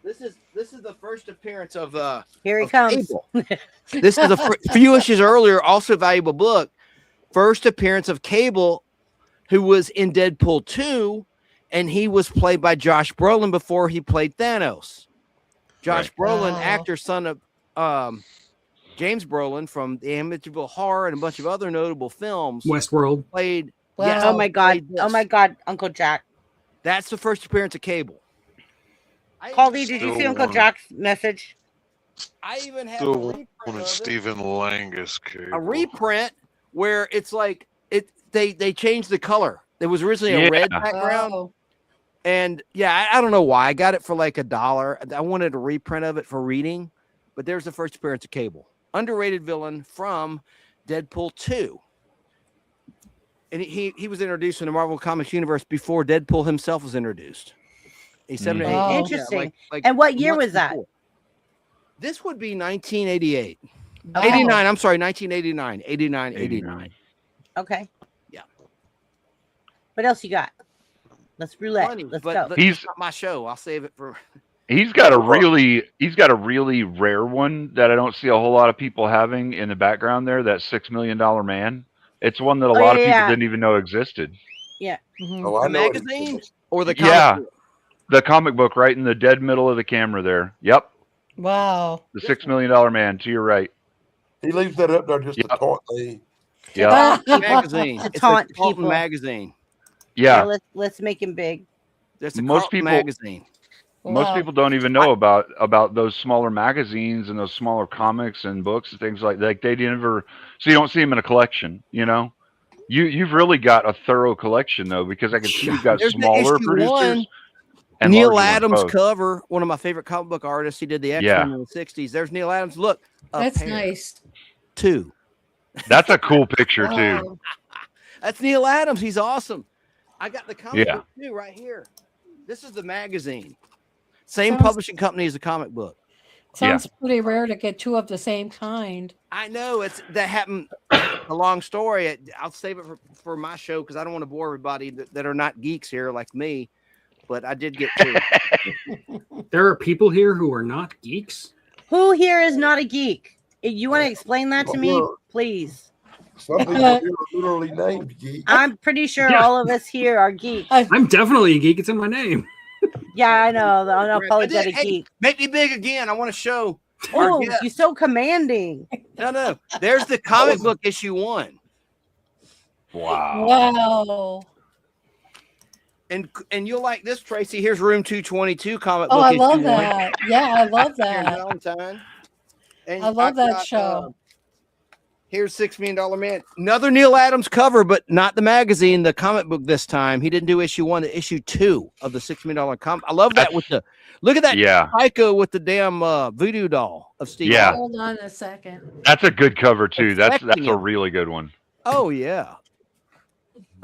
This is the first appearance of Here he of comes. Cable. This is a few issues earlier, also a valuable book. First appearance of Cable, who was in Deadpool 2, and he was played by Josh Brolin before he played Thanos. Josh Brolin, Wow. actor, son of James Brolin from the Amityville Horror and a bunch of other notable films, Westworld. played. Wow. yes, Oh my god. played Oh this. my god, Uncle Jack. That's the first appearance of Cable. Caldy, did you Still see Uncle want- Jack's message? I even have Still a reprint wanted of it. Stephen Langus cable. A reprint where it's like they changed the color. There was originally a red Yeah. background, Wow. and yeah, I don't know why. I got it for like $1. I wanted a reprint of it for reading, but there's the first appearance of Cable, underrated villain from Deadpool 2. And he was introduced in the Marvel Comics universe before Deadpool himself was introduced. He's 7 to 8 Wow. yeah, Interesting. like And what year months was that? before. This would be 1988. Wow. 89, I'm sorry, 1989. 89. Okay. Yeah. What else you got? Let's roulette. Funny, Let's but go. He's- it's not my show. I'll save it for. He's got a really rare one that I don't see a whole lot of people having in the background there. That $6 million man. It's one that a Oh, lot of yeah, people yeah. didn't even know existed. Mhm. Oh, I The know it. magazine or the comic Yeah. book? The comic book right in the dead middle of the camera there. Yep. Wow. The $6 million man to your right. He leaves that up there just to Yep. taunt me. Yeah. Magazine. To It's a taunt Carlton people. magazine. Yeah, Yeah. let's make him big. That's a Most Carlton people- magazine. Most Wow. people don't even know about those smaller magazines and those smaller comics and books and things like that. They never, so you don't see them in a collection, you know. You've really got a thorough collection though, because I can see you've got There's the smaller issue producers one. and Neil larger ones Adams both. cover, one of my favorite comic book artists. He did the X-Men Yeah. in the 60s. There's Neil Adams. Look, a That's pair, nice. 2. That's a cool picture too. Wow. That's Neil Adams. He's awesome. I got the comic Yeah. book too right here. This is the magazine. Same Sounds- publishing company as the comic book. Sounds pretty rare to get two of the same kind. I know that happened. A long story. I'll save it for my show because I don't want to bore everybody that are not geeks here like me. But I did get 2. There are people here who are not geeks. Who here is not a geek? You want to explain that to me, Well, please? Some people here are literally named geek. I'm pretty sure Yeah. all of us here are geeks. I'm definitely a geek. It's in my name. Yeah, I know. The unapologetic Hey, geek. Make me big again. I want to show. our Oh, guest. you're so commanding. No. There's the comic book issue 1. Wow. Wow. And you'll like this, Tracy. Here's Room 222 comic Oh, book I issue love 1. that. Yeah, I love Here's that. Valentine. And I love I've that got, show. Here's $6 Million Man. Another Neil Adams cover, but not the magazine, the comic book this time. He didn't do issue 1, the issue 2 of the $6 Million comic. I love that with the look at that Yeah, Psycho with the damn voodoo doll of Steve. Yeah. Harvey. Hold on a second. that's a good cover too. That's Expecting a it. really good one. Oh yeah.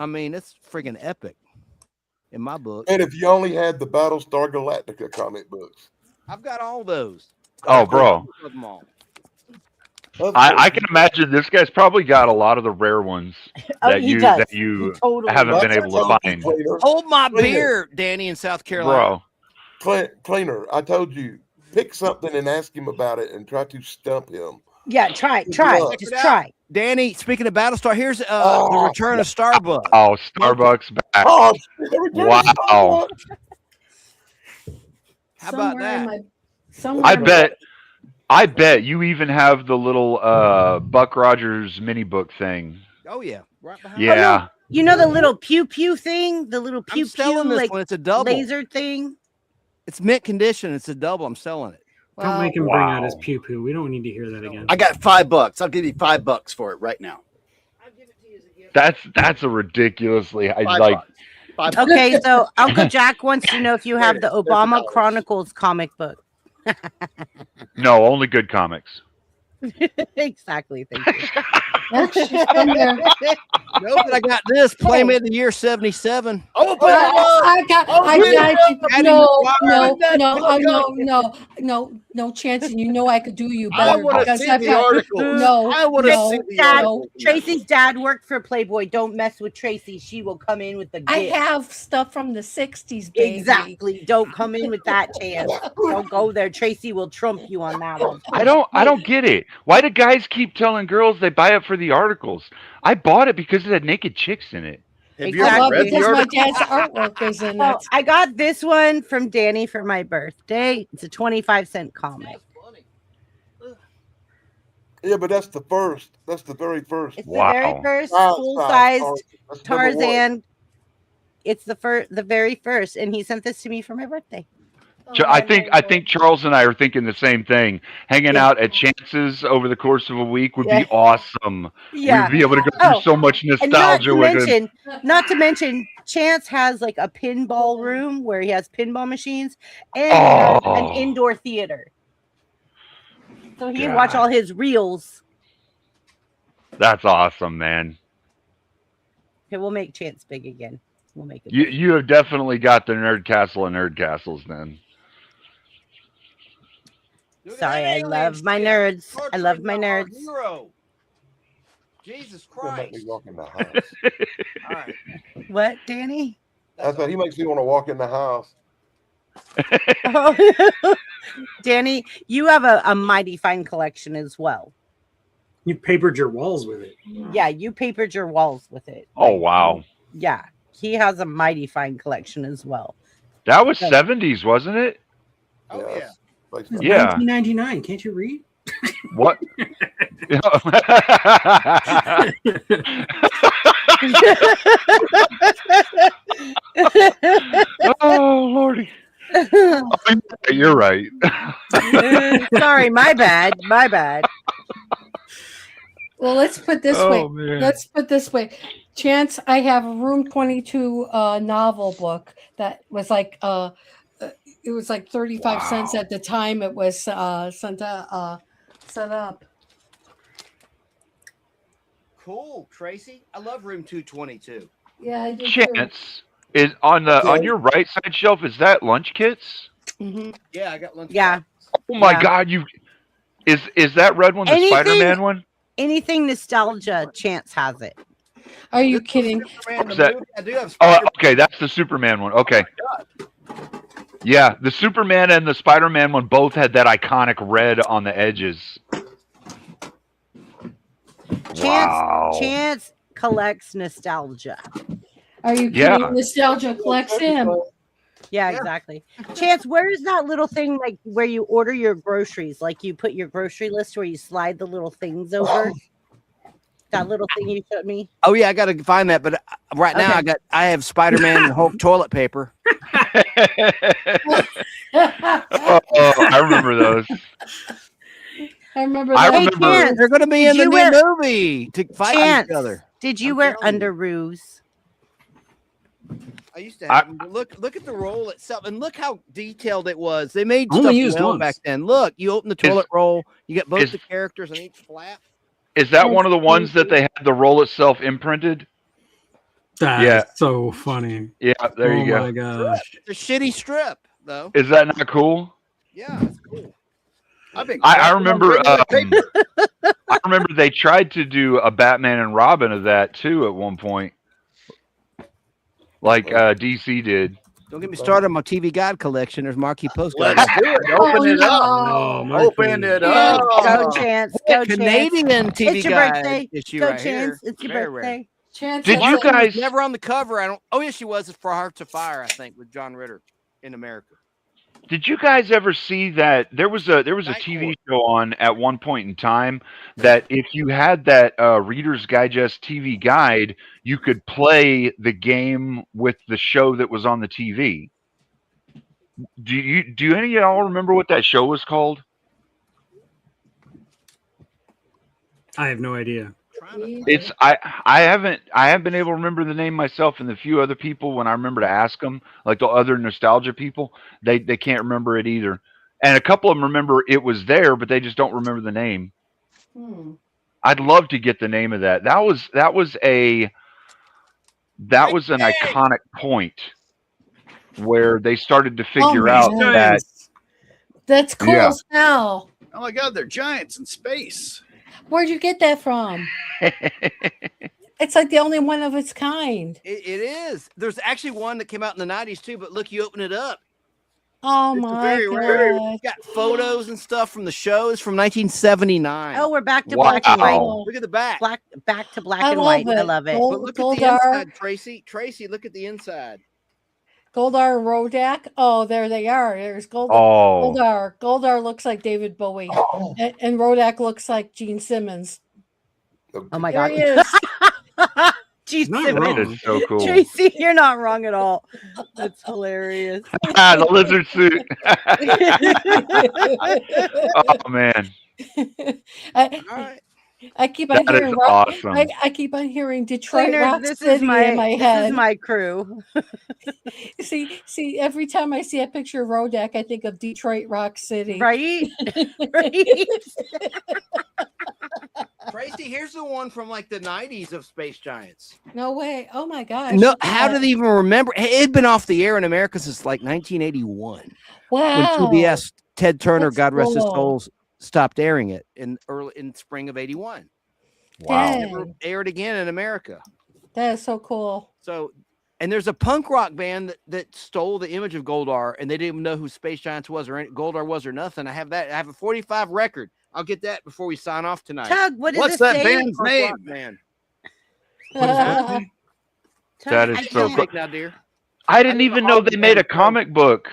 I mean, it's freaking epic in my book. And if you only had the Battlestar Galactica comic books. I've got all those. Oh, bro. Of them all. I can imagine this guy's probably got a lot of the rare ones Oh, that he you does. that you He totally haven't does. been able to find. Cleaner, Hold my Cleaner. beer, Danny in South Carolina. Bro. Cleaner, I told you, pick something and ask him about it and try to stump him. Yeah, try. Good Just luck. try. Danny, speaking of Battlestar, here's the Oh, return of Starbucks. Oh, Starbucks back. Oh, shit, every time Wow. it's Starbucks. How about Somewhere in that? my Somewhere. I bet you even have the little Buck Rogers mini book thing. Oh yeah, right behind. Yeah. Oh, no. You know the little pew pew thing, the little pew I'm selling pew this like one. It's a double. laser thing. It's mint condition. It's a double. I'm selling it. Don't Wow. make him bring out his Wow. pew poo. We don't need to hear that again. I got $5. I'll give you $5 for it right now. That's a ridiculously I $5. like. $5. Okay, so Uncle Jack wants to know if you There have it the is. There's Obama $1. Chronicles comic book. No, only good comics. Exactly. Thank you. That's just in there. No, but I got this Playmate of the Year '77. Oh, I got you. Adding No, water. no chance. And you know I could do you I better want to because see I've the got article. no. I want to no, see the Dad, article. Tracy's dad worked for Playboy. Don't mess with Tracy. She will come in with the gift. I have stuff from the '60s, baby. Exactly. Don't come in with that chance. Don't go there. Tracy will trump you on that one. I don't get it. Why do guys keep telling girls they buy it for the articles? I bought it because it had naked chicks in it. Have you Exactly. ever Well, read the because my article? dad's artwork is in So it. I got this one from Danny for my birthday. It's a 25-cent comic. Yeah, but that's the first. That's the very first. It's the very Wow. first Wow, full-sized that's number one. Tarzan. It's the very first, and he sent this to me for my birthday. I think Charles and I are thinking the same thing. Hanging out at Chance's over the course of a week would Yeah. be awesome. Yeah. We'd be able to go through Oh, so much And nostalgia with it. not to mention, Chance has like a pinball room where he has pinball machines and he has an Oh. indoor theater. So he can watch God. all his reels. That's awesome, man. Okay, we'll make Chance big again. We'll make it. You big. you have definitely got the nerd castle of nerd castles then. Look at Sorry, that I alien love my ship. nerds. I Torturing love my our nerds. hero. Jesus He'll make Christ. me walk in the house. All right. What, Danny? I said he makes me want to walk in the house. Oh. Danny, you have a mighty fine collection as well. You papered your walls with it. Yeah, you papered your walls with it. Oh wow. Yeah, he has a mighty fine collection as well. That was 70s, wasn't it? Oh yeah. Yes. Makes me- It's Yeah. 1999. Can't you read? What? Oh lordy. You're right. Sorry, my bad. My bad. Well, let's put this Oh way. man. Let's put this way. Chance, I have a Room 22 novel book that was like it was like 35 cents Wow. at the time it was set up. Cool, Tracy. I love room 222. Yeah, I do too. Chance is on the on Okay. your right side shelf. Is that lunch kits? Mhm. Yeah, I got lunch. Yeah. Oh my Yeah. God! You is that red one the Anything- Spider-Man one? Anything nostalgia, Chance has it. Are you kidding? Superman, the Is that- movie. I do have Oh, Spider-Man. okay, that's the Superman one. Okay. Yeah, the Superman and the Spider-Man one both had that iconic red on the edges. Wow. Chance collects nostalgia. Are you Yeah. kidding? Nostalgia collects him. Yeah, Yeah. exactly. Chance, where's that little thing like where you order your groceries? Like you put your grocery list where you slide the little things over. That little thing you showed me. Oh yeah, I got to find that. But right now, Okay. I have Spider-Man and Hulk toilet paper. I remember those. I remember I that. Hey, remember- Chance, They're going to be Did in the you new wear- movie to fight Chance, each other. did you I'm wear telling you. underoos? I used to have them. But look at the roll itself, and look how detailed it was. They made Only stuff used well once. back then. Look, you open the toilet roll, you get both is- the characters on each flap. Is that one of the ones that they had the roll itself imprinted? That's Yeah. so funny. Yeah, there oh you go. my gosh. It's a shitty strip, though. Is that not cool? Yeah, it's cool. I've been I cracking on remember. regular paper. I remember they tried to do a Batman and Robin of that too at one point, like DC did. Don't get me started on my TV Guide collection. There's Marquee Postcard. Let's do it. Open it up. Oh, Marky. Open it Chance, up. go Chance. Go Chance. Canadian TV It's your Guide birthday. issue Go right Chance. here. It's your Very rare. birthday. Chance Did has you a- guys? Never on the cover. I don't. Oh yeah, she was. It's for Hearts of Fire, I think, with John Ritter in America. Did you guys ever see that there was a Night TV Court. show on at one point in time that if you had that Reader's Digest TV guide, you could play the game with the show that was on the TV. Do any of y'all remember what that show was called? I have no idea. It's I haven't been able to remember the name myself, and the few other people when I remember to ask them, like the other nostalgia people, they can't remember it either. And a couple of them remember it was there, but they just don't remember the name. I'd love to get the name of that. That was an iconic point where they started to figure out man. that That's cool Yeah. as hell. Oh my God, they're giants in space. Where'd you get that from? It's like the only one of its kind. It is. There's actually one that came out in the 90s too, but look, you open it up. Oh It's my very rare. god. It's got photos and stuff from the shows from 1979. Oh, we're back to black and white. Wow. Look at the back. Back to black I and love white. I it. love it. Gold- But look at the Goldar. inside, Tracy. Tracy, look at the inside. Goldar and Rodak. Oh, there they are. There's Goldar. oh Goldar looks like David Bowie, and Rodak looks like Gene Simmons. Oh my There god. he is. Jeez, Not Simmons. wrong. that is so cool. Tracy, you're not wrong at all. That's hilarious. The lizard suit. Oh man, I, All right. I keep on that hearing is rock, awesome. I keep on hearing Detroit Trainer, Rock this City is my, in my this head. is my crew. See, every time I see a picture of Rodak, I think of Detroit Rock City. Right? Right? Tracy, here's the one from like the 90s of Space Giants. No way. Oh my gosh. No, look at how that. did they even remember? It had been off the air in America since like 1981 when Wow. TBS Ted Turner, That's God rest his cool. soul, stopped airing it in spring of 81. Wow. Dang. Never aired again in America. That is so cool. So, and there's a punk rock band that stole the image of Goldar, and they didn't even know who Space Giants was or Goldar was or nothing. I have that. I have a 45 record. I'll get that before we sign off tonight. Tug, what does What's it that say? band's Punk name? rock band. Tug, That is I so can't- cool. Take now, dear. I didn't I even know know all they the made a damn comic book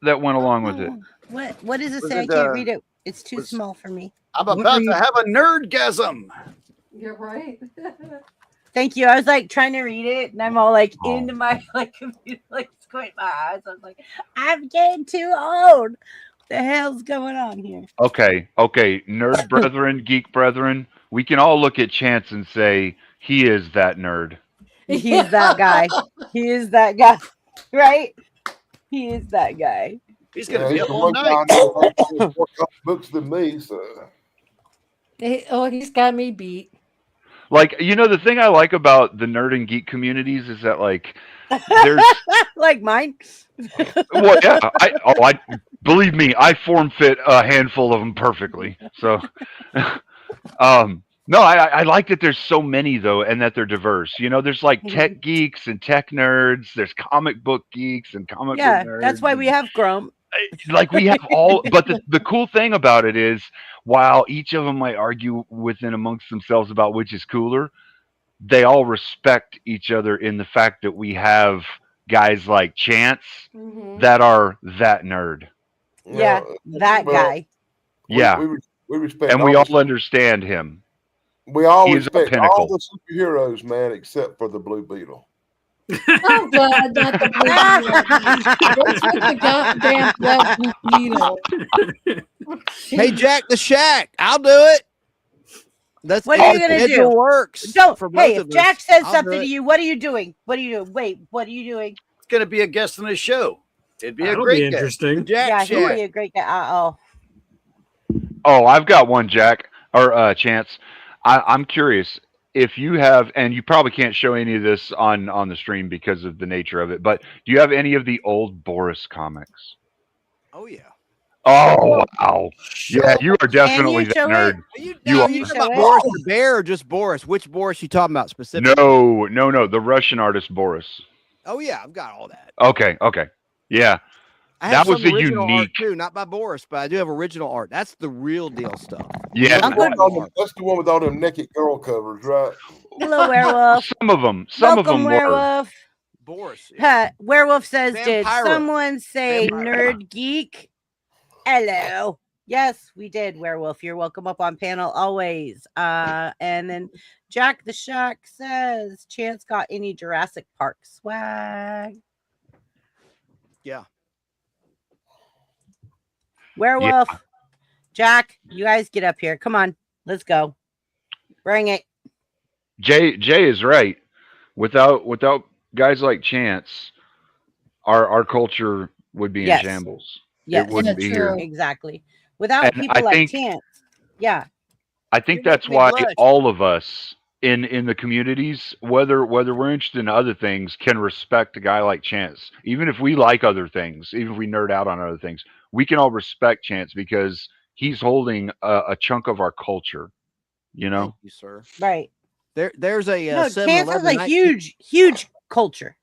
that went along with it. Oh, what does it Was say? I it, can't read it. It's too was- small for me. I'm What about are you- to have a nerdgasm. You're right. Thank you. I was like trying to read it, and I'm all like Oh. into my like computer, like squint my eyes. I was like, I'm getting too old. The hell's going on here? Okay, nerd brethren, geek brethren, we can all look at Chance and say he is that nerd. He's that guy. He is that guy, right? He is that guy. He's Yeah, gonna be he's up the all one guy night. I know that has more comic books than me, so He's got me beat. Like, the thing I like about the nerd and geek communities is that, like, there's Like mine. well, yeah, I believe me, I form fit a handful of them perfectly. So, no, I like that there's so many though, and that they're diverse. There's like tech geeks and tech nerds. There's comic book geeks and comic Yeah, book nerds. that's why we have Grum. Like we have all. But the cool thing about it is, while each of them might argue within amongst themselves about which is cooler, they all respect each other in the fact that we have guys like Chance Mhm. that are that nerd. Yeah, that well, guy. Yeah, we respect and we the- all understand him. we all he is a respect all pinnacle. the superheroes, man, except for the Blue Beetle. I'm glad not the blue beetle. What's with the goddamn black beetle? Hey, Jack the Shack, I'll do it. That's What are you gonna schedule do? Works. Don't. for both Hey, of if Jack us. says I'll something do to it. you, what are you doing? What are you doing? Wait, what are you doing? It's gonna be a guest on his show. It'd be a That'll great be guest. interesting. Jack Yeah, he'll Shack. be a great guy. Oh, Oh, I've got one, Jack or Chance. I'm curious if you have, and you probably can't show any of this on the stream because of the nature of it. But do you have any of the old Boris comics? Oh yeah. Oh wow! Yeah, you are definitely you the show nerd. Are you, You now, are- are you talking Show about it. Boris the Bear or just Boris? Which Boris you talking about specifically? No, the Russian artist Boris. Oh yeah, I've got all that. Okay, yeah. I That have was some the original art unique- too, not by Boris, but I do have original art. That's the real deal stuff. Yeah, I'm good. That's the one with all them naked girl covers, right? hello, werewolf. some of them Welcome, were. werewolf. Boris. Werewolf says, did Vampira. someone say Vampira. nerd geek? Hello. Yes, we did, Werewolf. You're welcome up on panel always. And then Jack the Shack says, Chance got any Jurassic Park swag? Yeah. Werewolf, Jack, you guys get up here. Come on, let's go. Bring it. Jay is right. Without guys like Chance, our culture would be in Yes. shambles. Yes, It wouldn't Yeah, be here. true. exactly. Without And people I like think- Chance. Yeah. I think You're that's making me why blush. all of us in the communities, whether we're interested in other things, can respect a guy like Chance. Even if we like other things, even if we nerd out on other things, we can all respect Chance because he's holding a chunk of our culture. You know, Thank you, sir. Right. There's a No, Chance has 7-Eleven a huge culture.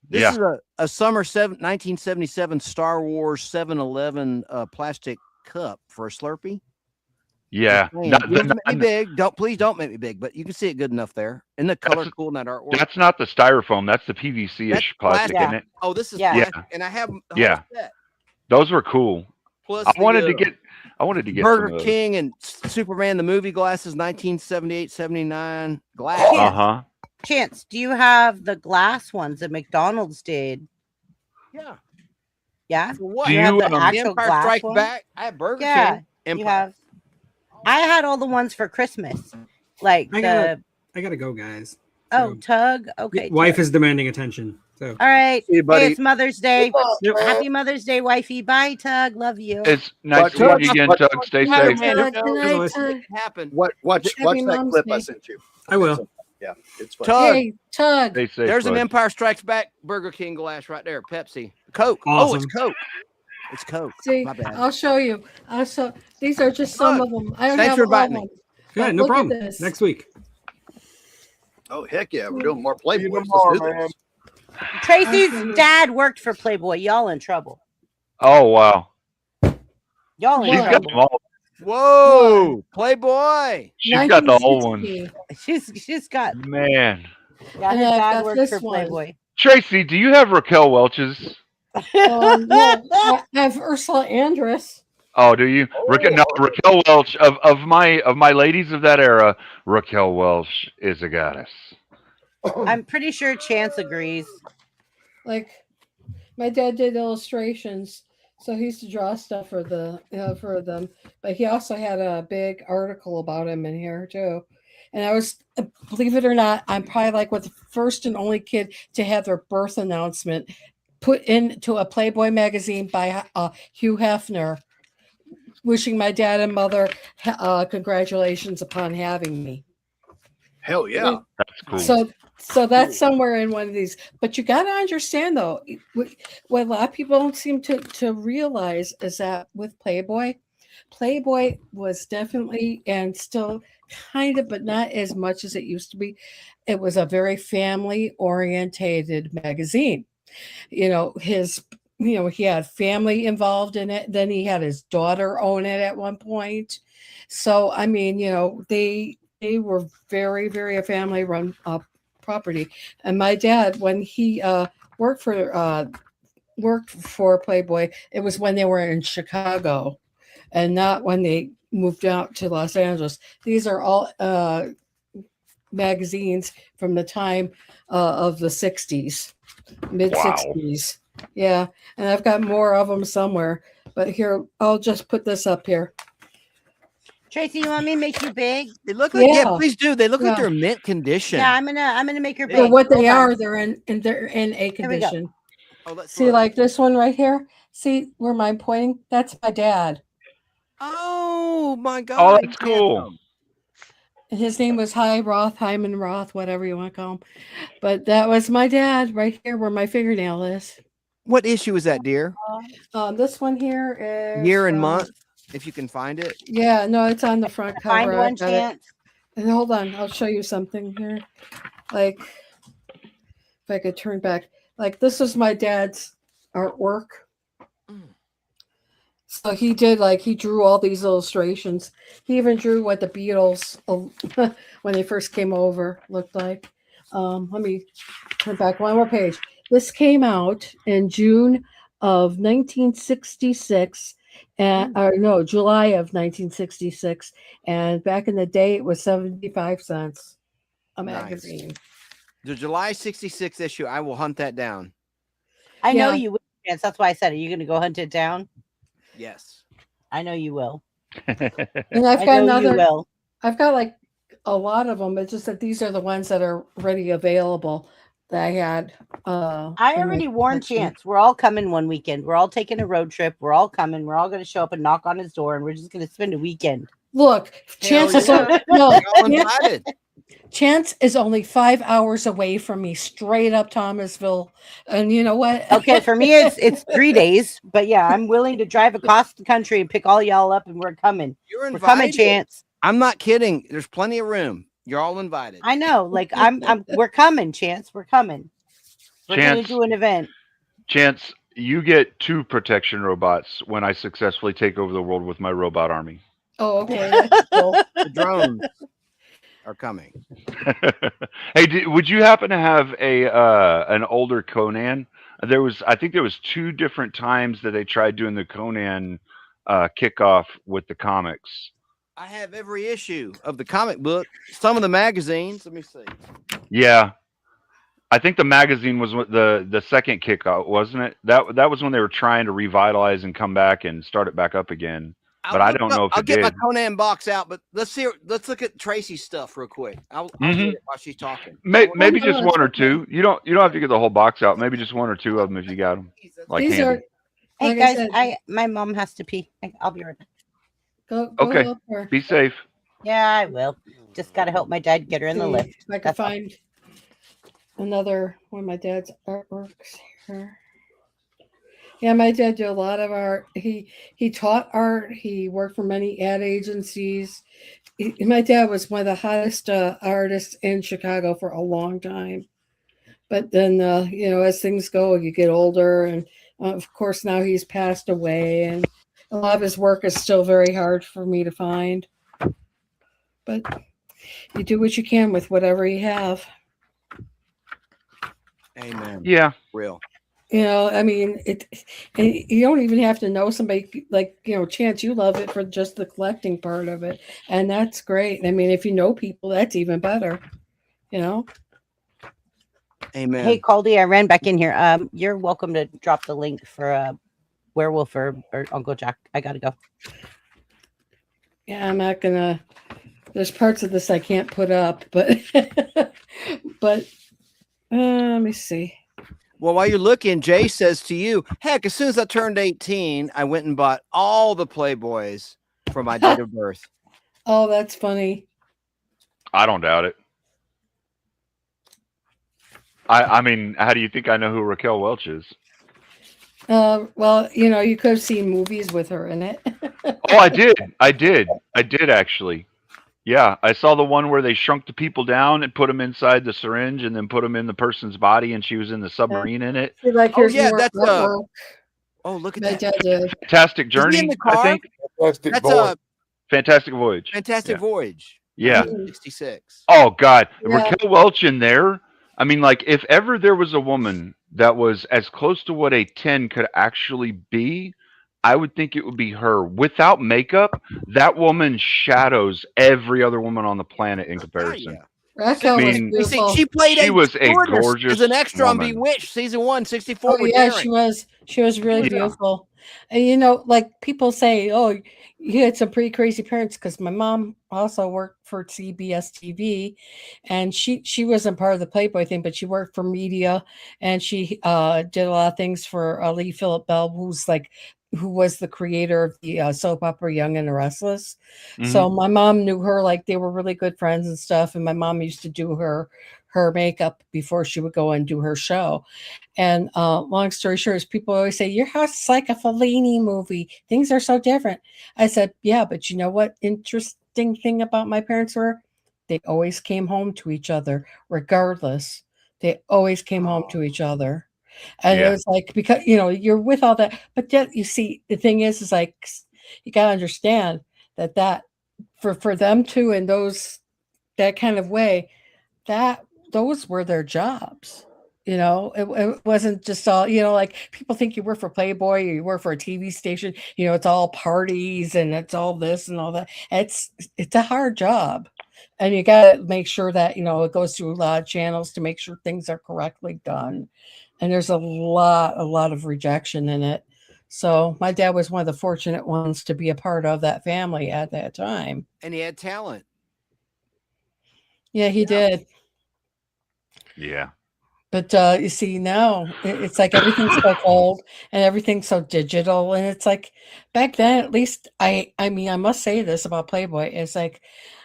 This Yeah. is a summer 1977 Star Wars 7-Eleven plastic cup for a Slurpee. yeah. Man, Not- you don't not- make me big. Please don't make me big, but you can see it good enough there. And the color That's- cool in that artwork. that's not the styrofoam. That's the PVC-ish That's plastic, plastic. isn't it? Oh, this is Yeah. plastic, and I have the whole Yeah. set. Those were cool. Plus, I wanted the, to get some Burger of those. King and Superman the movie glasses, 1978, 79 glass. Yeah. Uh-huh. Chance, do you have the glass ones that McDonald's did? Yeah. Yeah. For what? Do You have you, the um, actual Empire glass Strikes one? Back. I have Burger Yeah. King. Empire. You have. I had all the ones for Christmas. Like I the gotta go, guys. oh So, Tug. Okay. wife Tug. is demanding attention. So All right. See you, buddy. Hey, it's Mother's Day. Yep. Happy Mother's Day, wifey. Bye, Tug. Love you. It's nice Watch- seeing you again, watch- Tug. Stay Good night, safe. Man, Tug. who Good knows? night, Always. Tug. It happened. Watch Happy that Mom's clip I Day. sent you. I will. Yeah, it's fun. Tug. Hey, Tug. Stay safe. There's an bud. Empire Strikes Back Burger King glass right there. Pepsi. Coke. Oh, it's Awesome. Coke. It's Coke. See, My bad. I'll show you. These are just some of them. I don't Thanks have for all of inviting me. them. Yeah, But no look at problem. this. Next week. Oh heck yeah, we're doing more Playboys. Let's tomorrow, do man. this. Tracy's Awesome. dad worked for Playboy. Y'all in trouble. Oh wow. Y'all in She's got them trouble. all. Whoa, Playboy. She's got the old ones. 1960. She's got. Man. Yeah, And her I've dad got worked this for one. Playboy. Tracy, do you have Raquel Welch's? No, I have Ursula Andress. Oh, do you? Raquel Welch of my ladies of that era. Raquel Welch is a goddess. I'm pretty sure Chance agrees. Like, my dad did illustrations, so he used to draw stuff for for them. But he also had a big article about him in here too. And I was, believe it or not, I'm probably like with the first and only kid to have their birth announcement put into a Playboy magazine by Hugh Hefner, wishing my dad and mother congratulations upon having me. Hell yeah. That's cool. So that's somewhere in one of these. But you got to understand, though, what a lot of people don't seem to realize is that with Playboy was definitely and still kind of, but not as much as it used to be. It was a very family orientated magazine. He had family involved in it. Then he had his daughter own it at one point. So, I mean, they were very, very a family run property. And my dad, when he worked for Playboy, it was when they were in Chicago and not when they moved out to Los Angeles. These are all magazines from the time of the 60s, mid 60s. Yeah. And I've got more of them somewhere, but here, I'll just put this up here. Tracy, you want me to make you big? They look like Yeah. please do. They look like Yeah. they're in mint condition. Yeah, I'm gonna make her big. For what they Hold on. are, they're in a Here we go. condition. Oh, let's See, look. like this one right here. See where I'm pointing? That's my dad. Oh my god. Oh, that's cool. And his name was Hyman Roth, whatever you want to call him. But that was my dad right here where my fingernail is. What issue is that, dear? This one here is Year and from- month, if you can find it. Yeah, no, it's on the front cover. Find I one, got it. Chance. And hold on, I'll show you something here. Like, if I could turn back, like this is my dad's artwork. So he drew all these illustrations. He even drew what the Beatles, when they first came over, looked like. Let me turn back one more page. This came out in June of 1966, and or no, July of 1966, and back in the day it was 75 cents a Nice. magazine. The July 66 issue, I will hunt that down. I know Yeah. you will, Chance. That's why I said, are you going to go hunt it down? Yes. I know you will. And I've I got know you another. will. I've got like a lot of them. It's just that these are the ones that are ready available that I had. I in my already warned collection. Chance. We're all coming one weekend. We're all taking a road trip. We're all coming. We're all going to show up and knock on his door, and we're just going to spend a weekend. Look, Hell Chance is yeah. no, You're all invited. Chance is only 5 hours away from me, straight up Thomasville. And you know what? Okay, for me it's 3 days, but yeah, I'm willing to drive across the country and pick all y'all up, and we're coming. You're We're coming, invited. Chance. I'm not kidding. There's plenty of room. You're all invited. I know. Like we're coming, Chance. We're coming. We're going to Chance, do an event. Chance, you get 2 protection robots when I successfully take over the world with my robot army. Oh, okay. That's cool. The drones are coming. Hey, would you happen to have an older Conan? I think there was 2 different times that they tried doing the Conan kickoff with the comics. I have every issue of the comic book, some of the magazines. Let me see. Yeah, I think the magazine was the second kickoff, wasn't it? That was when they were trying to revitalize and come back and start it back up again. But I don't know if I'll it get my did. Conan box out, but let's look at Tracy's stuff real quick. I'll get it while she's talking. Maybe just that's one or okay. 2. You don't have to get the whole box out. Maybe just 1 or 2 of them if you got them. Like These handy. Hey Like I guys, said- my mom has to pee. I'll be right back. Go Okay. help her. Be safe. Yeah, I will. Just got to help my dad get her in the See lift. if I can That's all. find another one of my dad's artworks here. Yeah, my dad did a lot of art. He taught art. He worked for many ad agencies. My dad was one of the hottest artists in Chicago for a long time. But then, as things go, you get older, and of course now he's passed away, and a lot of his work is still very hard for me to find. But you do what you can with whatever you have. Amen. Yeah. Real. I mean, and you don't even have to know somebody like, Chance, you love it for just the collecting part of it. And that's great. I mean, if you know people, that's even better, Amen. Hey, Caldy, I ran back in here. You're welcome to drop the link for Werewolf or Uncle Jack. I gotta go. Yeah, I'm not gonna. There's parts of this I can't put up, but let me see. Well, while you're looking, Jay says to you, heck, as soon as I turned 18, I went and bought all the Playboys for my date of birth. Oh, that's funny. I don't doubt it. I mean, how do you think I know who Raquel Welch is? Well, you could have seen movies with her in it. Oh, I did actually. Yeah, I saw the one where they shrunk the people down and put them inside the syringe and then put them in the person's body, and she was in the submarine in it. Like, Oh, here's yeah, more that's artwork oh, look at my that. dad did. Fantastic Is he in Journey, the I car? think. Fantastic That's boy. a Fantastic Voyage. fantastic Yeah. voyage. Yeah. 66. Oh God, Yeah. Raquel Welch in there. I mean, like, if ever there was a woman that was as close to what a 10 could actually be, I would think it would be her. Without makeup, that woman shadows every other woman on the planet in comparison. Yeah. Raquel I was mean- You see, beautiful. she played She was a stewardess gorgeous as an extra on woman. Bewitched season 1, 64 Oh with yeah, Darren. she was. She was really Yeah. beautiful. And like people say, oh, you had some pretty crazy parents, because my mom also worked for CBS TV, and she wasn't part of the Playboy thing, but she worked for media, and she did a lot of things for Lee Philip Bell, who was the creator of the soap opera Young and the Restless. So my mom knew her, like they were really good friends and stuff. And my mom used to do her makeup before she would go and do her show. And long story short, is people always say, your house is like a Fellini movie. Things are so different. I said, yeah, but you know what? Interesting thing about my parents were, they always came home to each other, regardless. They always came home to each other. And Yeah. it was like, because, you're with all that. But yet, you see, the thing is like, you got to understand that for them too, in that kind of way, those were their jobs. You know, it wasn't just all, you know, like people think you work for Playboy or you work for a TV station, you know, it's all parties and it's all this and all that. It's a hard job. And you got to make sure that, you know, it goes through a lot of channels to make sure things are correctly done. And there's a lot of rejection in it. So my dad was one of the fortunate ones to be a part of that family at that time. And he had talent. Yeah, he did. Yeah. But you see now it's like everything's so cold and everything's so digital, and it's like back then, at least I mean, I must say this about Playboy. It's like,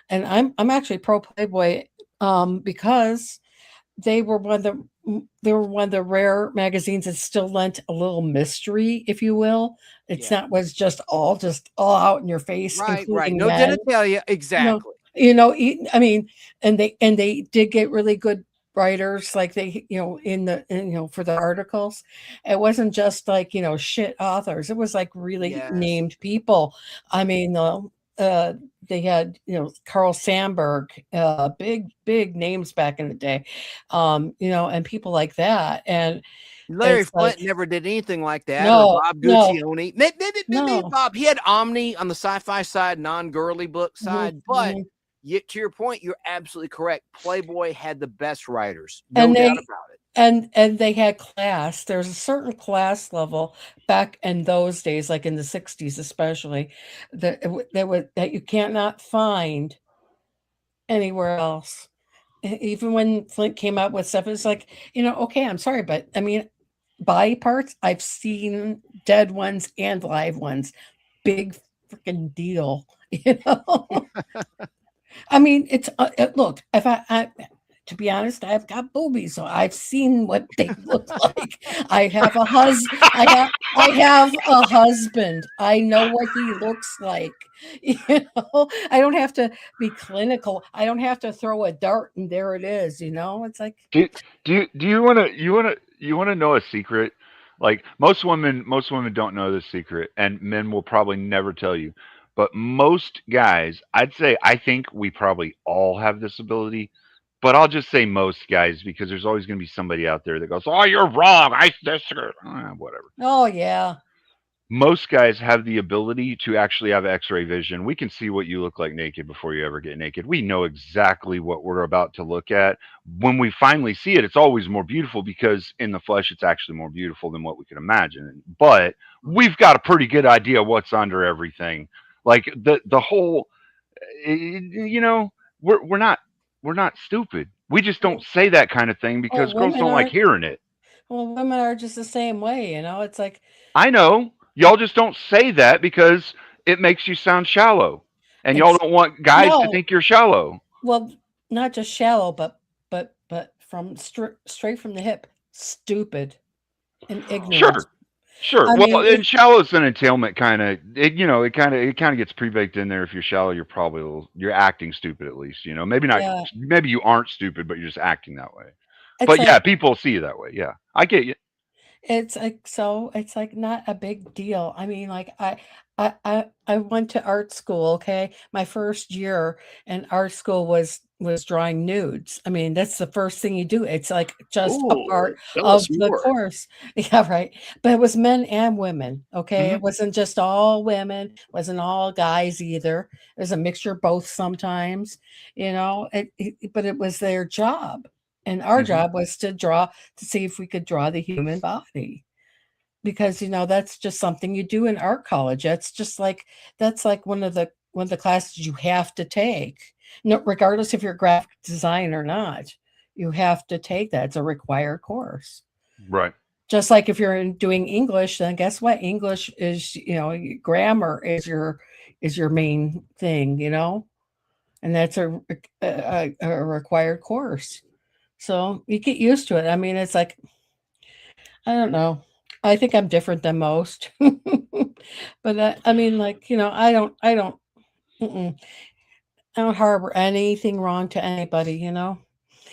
and I'm actually pro Playboy because they were one of the rare magazines that still lent a little mystery, if you will. It's Yeah. not was just all out in your face, Right. including No men. genitalia. Exactly. You know, I mean, and they did get really good writers, like they, you know, you know, for the articles. It wasn't just like, you know, shit authors. It was like really Yes. named people. I mean, they had, you know, Carl Sandburg, big names back in the day, you know, and people like that. And Larry it's Flint like, never did anything like that. No, Or Bob no, Guccione. Maybe no. Bob. He had Omni on the sci-fi side, non-girly book side. But Mhm. yet, to your point, you're absolutely correct. Playboy had the best writers. No And doubt they about it. and they had class. There's a certain class level back in those days, like in the 60s especially, that you cannot find anywhere else. Even when Flint came out with stuff, it's like, you know, okay, I'm sorry, but I mean, body parts, I've seen dead ones and live ones. Big freaking deal, you know. I mean, it's look, if to be honest, I've got boobies, so I've seen what they look like. I have a I have a husband. I know what he looks like. You know, I don't have to be clinical. I don't have to throw a dart and there it is. You know, it's like, Do you want to know a secret? Like most women don't know this secret, and men will probably never tell you. But most guys, I think we probably all have this ability. But I'll just say most guys because there's always going to be somebody out there that goes, "Oh, you're wrong. Whatever." oh yeah, Most guys have the ability to actually have X-ray vision. We can see what you look like naked before you ever get naked. We know exactly what we're about to look at. When we finally see it, it's always more beautiful because in the flesh, it's actually more beautiful than what we can imagine. But we've got a pretty good idea what's under everything. Like the whole, you know, we're not stupid. We just don't say that kind of thing because girls women don't like aren't. hearing it. Well, women are just the same way. You know, it's like, I know. Y'all just don't say that because it makes you sound shallow. And y'all it's don't want guys to no. think you're shallow. Well, not just shallow, but from straight from the hip, stupid and ignorant. Sure. I Well, mean, and shallow's an entailment kind of. It kind of gets pre-baked in there. If you're shallow, you're probably you're acting stupid at least. You know, maybe not. yeah, Maybe you aren't stupid, but you're just acting that way. it's But yeah, like people see you that way. Yeah, I get you. it's like not a big deal. I mean, like I went to art school, okay? My first year in art school was drawing nudes. I mean, that's the first thing you do. It's like just a part Tell of us the more. course. Yeah, right. But it was men and women, okay? Mhm. It wasn't just all women, wasn't all guys either. It was a mixture of both sometimes, you know. But it was their job. And our Mhm. job was to draw to see if we could draw the human body. Because you know that's just something you do in art college. That's like one of the classes you have to take. No, regardless if you're graphic design or not, you have to take that. It's a required course. Right. Just like if you're doing English, then guess what? English is, you know, grammar is your main thing, you know, and that's a required course. So you get used to it. I mean, it's like, I don't know. I think I'm different than most. But I mean, like, you know, mm-mm. I don't harbor anything wrong to anybody, you know.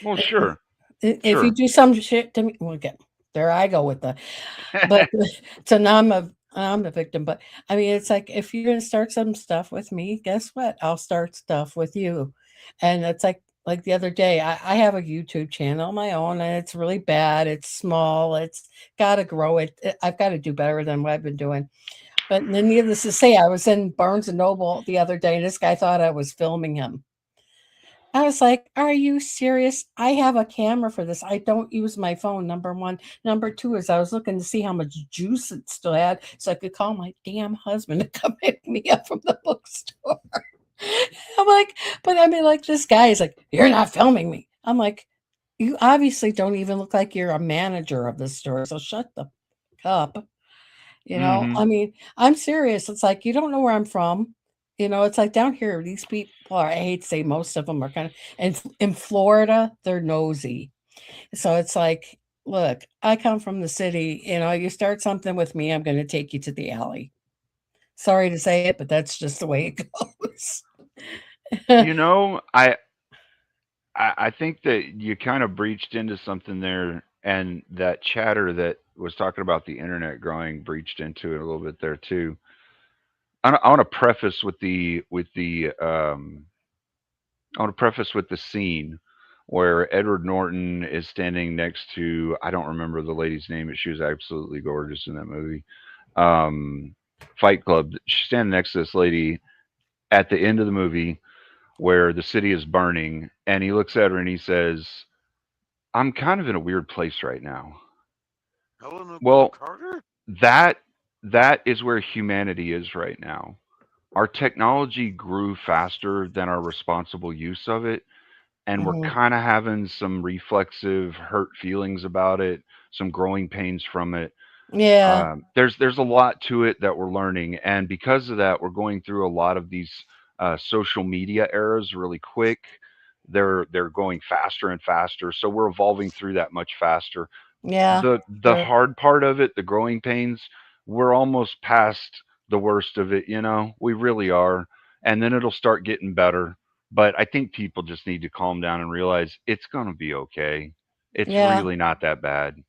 Well, If sure. if you Sure. do some shit to me, well, get there I go with the, but so now I'm a victim. But I mean, it's like if you're gonna start some stuff with me, guess what? I'll start stuff with you, and it's like like the other day, I have a YouTube channel of my own, and it's really bad. It's small. It's got to grow it. I've got to do better than what I've been doing. But then, needless to say, I was in Barnes and Noble the other day, and this guy thought I was filming him. I was like, are you serious? I have a camera for this. I don't use my phone, number one. Number two is I was looking to see how much juice it still had so I could call my damn husband to come pick me up from the bookstore. I'm like, but I mean, like, this guy is like, you're not filming me. I'm like, you obviously don't even look like you're a manager of the store, so shut the up. You know, Mhm. I mean, I'm serious. It's like, you don't know where I'm from. You know, it's like down here, these people are, I hate to say most of them are kind of, and in Florida, they're nosy. So it's like, look, I come from the city. You know, you start something with me, I'm going to take you to the alley. Sorry to say it, but that's just the way it goes. You know, I think that you kind of breached into something there, and that chatter that was talking about the internet growing breached into it a little bit there too. I want to preface with the I want to preface with the scene where Edward Norton is standing next to, I don't remember the lady's name, but she was absolutely gorgeous in that movie. Fight Club. She's standing next to this lady at the end of the movie where the city is burning, and he looks at her and he says, I'm kind of in a weird place right now. Helena Well, Carter? that is where humanity is right now. Our technology grew faster than our responsible use of it, and we're Mhm. kind of having some reflexive hurt feelings about it, some growing pains from it. Yeah. There's a lot to it that we're learning, and because of that, we're going through a lot of these social media eras really quick. They're going faster and faster, so we're evolving through that much faster. Yeah. The Sure. hard part of it, the growing pains, we're almost past the worst of it. You know, we really are, and then it'll start getting better. But I think people just need to calm down and realize it's gonna be okay. It's Yeah. really not that bad.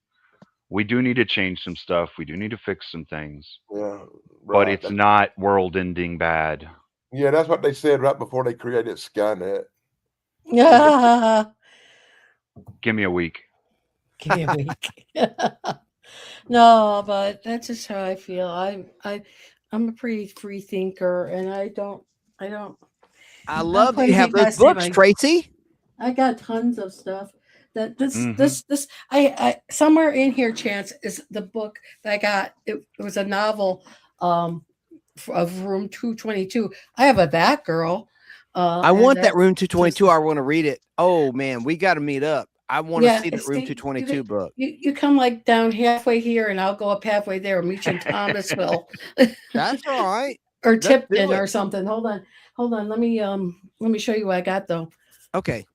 We do need to change some stuff. We do need to fix some things, Yeah, but right. it's not world-ending bad. Yeah, that's what they said right before they created Skynet. Yeah. Give me a week. Give me a week. No, but that's just how I feel. I'm a pretty free thinker, and I don't. I I'm love that you crazy have those past time. books, Tracy. I got tons of stuff. That Mhm. this I somewhere in here, Chance, is the book that I got. It was a novel of Room 222. I have a That Girl. I And want that that's Room just 222. I want to read it. Oh man, we got to meet up. I want to yeah. see that Room 222 book. You come like down halfway here, and I'll go up halfway there. Meet you in Thomasville That's all right. or Let's Tipton do or it. something. Hold on. Let me show you what I got though. Okay.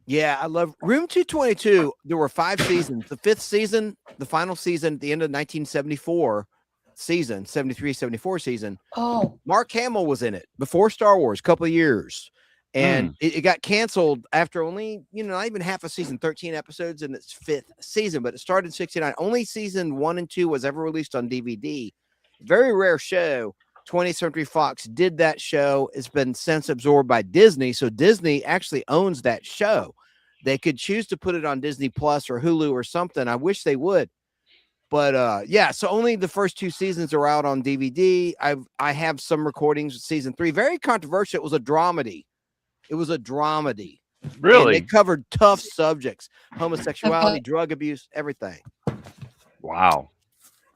Yeah, I love Room 222. There were 5 seasons. The 5th season, the final season, at the end of 1974 season, 73, 74 season. Oh, Mark Hamill was in it before Star Wars, a couple of years. And it got canceled after only, not even half a season, 13 episodes in its 5th season, but it started in 69. Only season 1 and 2 was ever released on DVD. Very rare show. 20th Century Fox did that show. It's been since absorbed by Disney. So Disney actually owns that show. They could choose to put it on Disney Plus or Hulu or something. I wish they would. But yeah, so only the first 2 seasons are out on DVD. I have some recordings of season 3. Very controversial. It was a dramedy. And they Really? covered tough subjects: homosexuality, drug abuse, everything. Wow.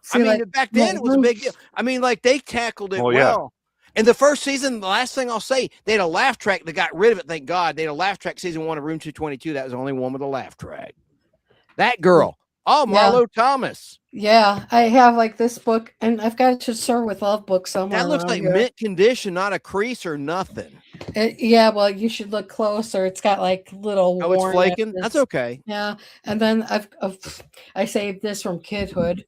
see, I mean, like, back then it was a big deal. I mean, like they tackled it Well, yeah. well. And the first season, the last thing I'll say, they had a laugh track. They got rid of it, thank God. They had a laugh track season 1 of Room 222. That was the only one with a laugh track. That girl. Oh, Yeah. Marlo Thomas. Yeah, I have like this book, and I've got To Serve with Love book somewhere. That looks around like here. mint condition, not a crease or nothing. Yeah, well, you should look closer. It's got like little. Oh, it's worn flaking? edges. That's okay. Yeah, and then I saved this from Kidhood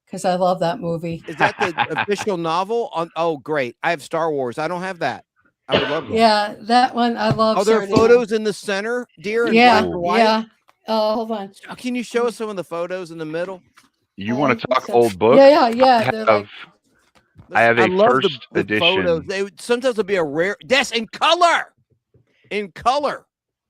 because I love that movie. Is that the official novel? Oh, great. I have Star Wars. I don't have that. I would love that. Yeah, that one I love. Are there Sardine. photos in the center, dear? Yeah, Black and white? yeah. Hold on. Can you show us some of the photos in the middle? You want to talk So- old books? Yeah. They're like, I have a love first edition. photos. Sometimes it'll be a rare. Yes, in color. in color.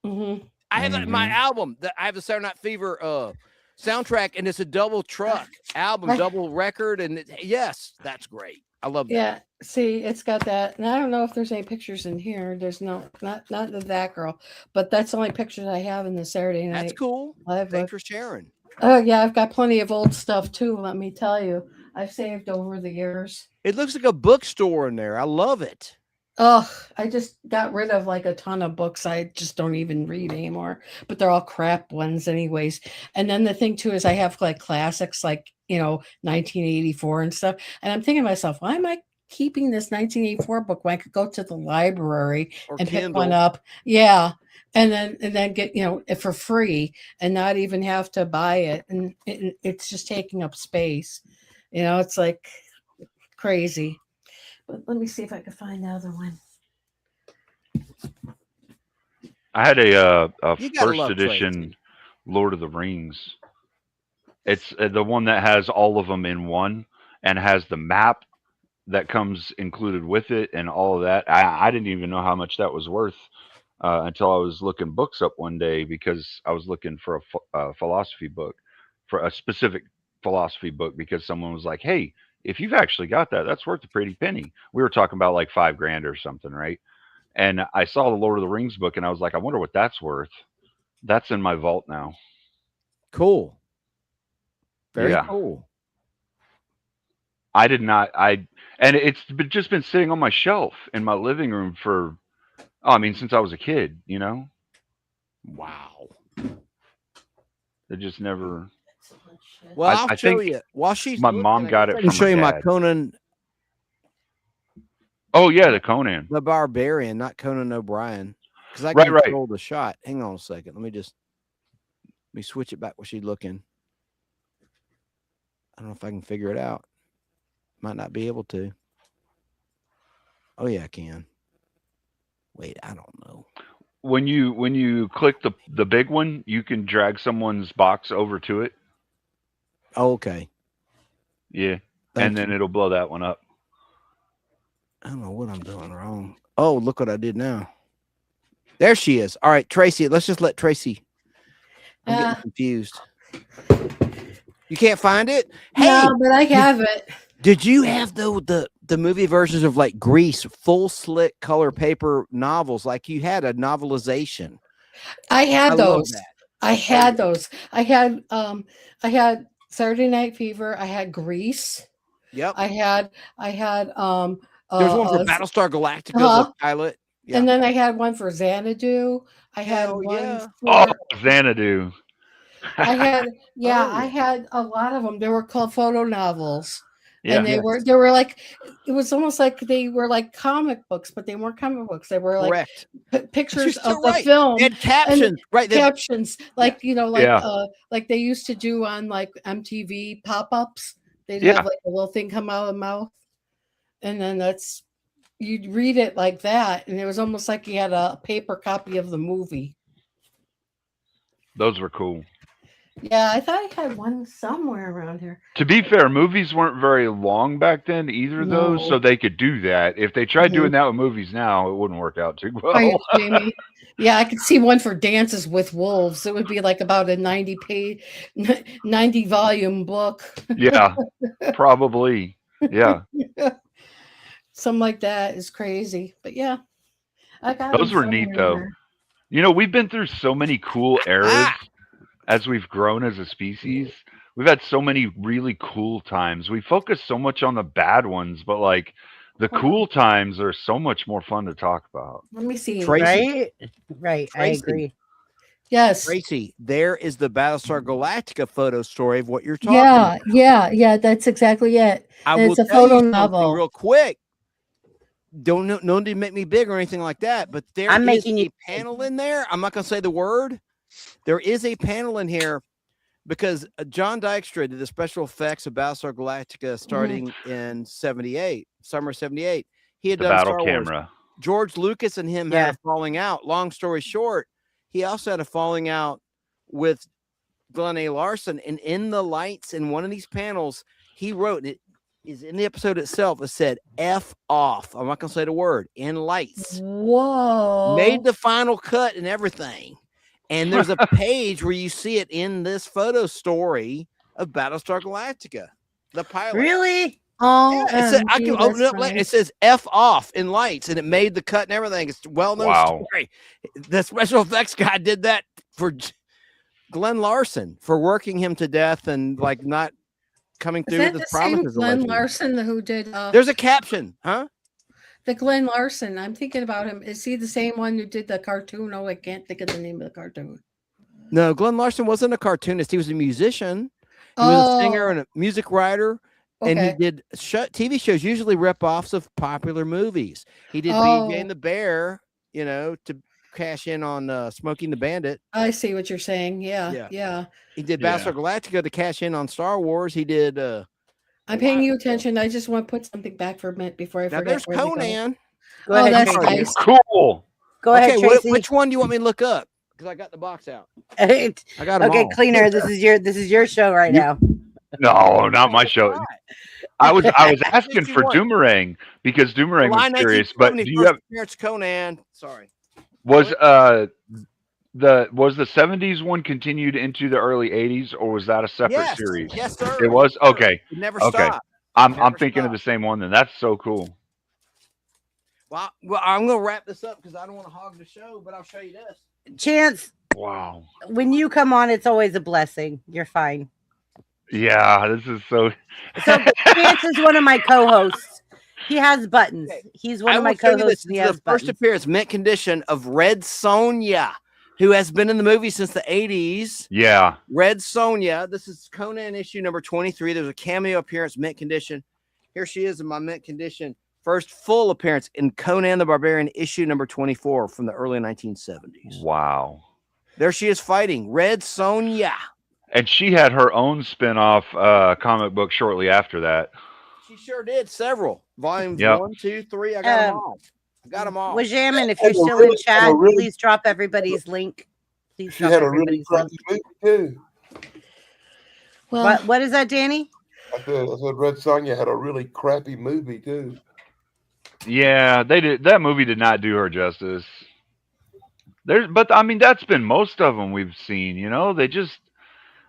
Mm-hmm. I have that in my Mhm. album. I have the Saturday Night Fever soundtrack, and it's a double truck album, double record, and yes, that's great. I love that. Yeah, see, it's got that, and I don't know if there's any pictures in here. There's not of that girl, but that's the only pictures I have in the Saturday night. That's cool. Live Thanks book. for sharing. Oh yeah, I've got plenty of old stuff too. Let me tell you, I've saved over the years. It looks like a bookstore in there. I love it. Oh, I just got rid of like a ton of books I just don't even read anymore, but they're all crap ones anyways. And then the thing too is I have like classics like, 1984 and stuff. And I'm thinking to myself, why am I keeping this 1984 book when I could go to the library Or and pick Kindle. one up? Yeah. And then get, it for free and not even have to buy it. And it's just taking up space. It's like crazy. But let me see if I can find the other one. I had a You gotta first love edition Tracy. Lord of the Rings. It's the one that has all of them in one and has the map that comes included with it and all of that. I didn't even know how much that was worth until I was looking books up one day because I was looking for a philosophy book, for a specific philosophy book, because someone was like, hey, if you've actually got that, that's worth a pretty penny. We were talking about like $5,000 or something, right? And I saw the Lord of the Rings book and I was like, I wonder what that's worth. That's in my vault now. Cool. Very Yeah. cool. I did not. And it's just been sitting on my shelf in my living room since I was a kid, Wow. It just never. Well, I I'll show think you. While she's my looking, mom I got guess it I can from show my you my dad. Conan Oh yeah, the Conan. the Barbarian, not Conan O'Brien, because I Right, can right. control the shot. Hang on a second. Let me switch it back where she's looking. I don't know if I can figure it out. Might not be able to. Oh yeah, I can. Wait, I don't know. When you click the big one, you can drag someone's box over to it. Oh, okay. Yeah, Thank and then you. it'll blow that one up. I don't know what I'm doing wrong. Oh, look what I did now. There she is. All right, Tracy. Let's just let Tracy. I'm getting confused. You can't find it? Hey, No, but I have it. did you have the movie versions of like Grease, full slit color paper novels? Like you had a novelization. I had I love those. that. I had those. I had Saturday Night Fever. I had Grease. Yep. I had There's one for Battlestar Galactica, the pilot. Yeah. And then I had one for Xanadu. I had Hell one yeah. Oh, for Xanadu. I had Oh, I yeah. had a lot of them. They were called photo novels. Yeah. And they were like, it was almost like they were like comic books, but they weren't comic books. They were like Correct. pictures You're so of the right. film. They had captions, right? Captions, like Yeah. like they used to do on like MTV pop-ups. They'd Yeah. have like a little thing come out of the mouth, and then you'd read it like that, and it was almost like you had a paper copy of the movie. Those were cool. Yeah, I thought I had one somewhere around here. To be fair, movies weren't very long back then either, though, No. so they could do that. If they tried doing that with movies now, it wouldn't work out too well. Are you kidding me? Yeah, I could see one for Dances with Wolves. It would be like about a 90 volume book. Yeah, probably. Yeah, Something like that is crazy. But yeah, I got those them were neat, somewhere. though. We've been through so many cool eras as we've grown as a species. We've had so many really cool times. We focus so much on the bad ones, but like the cool times are so much more fun to talk about. Let me see. Tracy. Right. I Tracy. agree. Yes. Tracy, there is the Battlestar Galactica photo story of what you're talking about. Yeah. That's exactly it. I And will it's a tell you photo something novel. real quick. Don't know, no need to make me big or anything like that, but there I'm is making a you panel in there. I'm not going to say the word. There is a panel in here because John Dykstra did the special effects of Battlestar Galactica starting in 78, summer 78. He had The done battle Star Wars. camera. George Lucas and him had a falling out. Long story short, he also had a falling out with Glenn A. Larson. And in the lights in one of these panels, he wrote it. is in the episode itself. It said "F off." I'm not gonna say the word. In lights. Whoa. Made the final cut and everything. And there's a page where you see it in this photo story of Battlestar Galactica, the pilot. Really? Oh, Yeah, I can open it up later. It says "F off" in lights, and it made the cut and everything. It's a well-known Wow. story. The special effects guy did that for Glenn Larson for working him to death and like not coming Is through that with the his same promises. Glenn allegedly. Larson who did There's a caption, huh? the Glenn Larson? I'm thinking about him. Is he the same one who did the cartoon? Oh, I can't think of the name of the cartoon. No, Glenn Larson wasn't a cartoonist. He was a musician. He was a singer and a music writer. And he Okay. did TV shows, usually rip-offs of popular movies. He did Oh. BJ and the Bear, you know, to cash in on Smoking the Bandit. I see what you're saying. Yeah. Yeah. Yeah. He did Yeah. Battlestar Galactica to cash in on Star Wars. He did I'm paying you attention. I just want to put something back for a minute before I now forget. there's where they go. Conan. Go Oh, ahead, that's Tracy. nice. Cool. Go ahead, Okay, Tracy. which one do you want me to look up? Because I got the box out. Okay, I got them all. Cleaner. This is your show right You- now. No, not my show. All right. I was asking you for want? Doomerang because Doomerang July was curious. But do 1970, you have first appearance Conan? Sorry. was the 70s one continued into the early 80s, or was that a separate Yes, series? yes, sir. It was? Yes, sir. Okay. It never Okay. stopped. I'm Never thinking of the stopped. same one. Then that's so cool. Well, I'm gonna wrap this up because I don't want to hog the show, but I'll show you this. Chance, Wow. when you come on, it's always a blessing. You're fine. Yeah, this is so. So Chance is one of my co-hosts. He has buttons. Okay. He's one I of my will show you co-hosts. this. And he This is has the first buttons. appearance, mint condition, of Red Sonja, who has been in the movie since the 80s. Yeah. Red Sonja. This is Conan issue number 23. There's a cameo appearance, mint condition. Here she is in my mint condition. First full appearance in Conan the Barbarian issue number 24 from the early 1970s. Wow. There she is fighting Red Sonja. And she had her own spin-off comic book shortly after that. She sure did. Several volumes. Yep. 1, 2, 3. I got them Um, all. I got them all. Wajamin, if you're Had a still really- in chat, had a really- please drop everybody's link. Please She drop had a really everybody's link. crappy movie too. Well, What is that, Danny? I said Red Sonja had a really crappy movie too. Yeah, they did. That movie did not do her justice. But I mean, that's been most of them we've seen. You know, they just,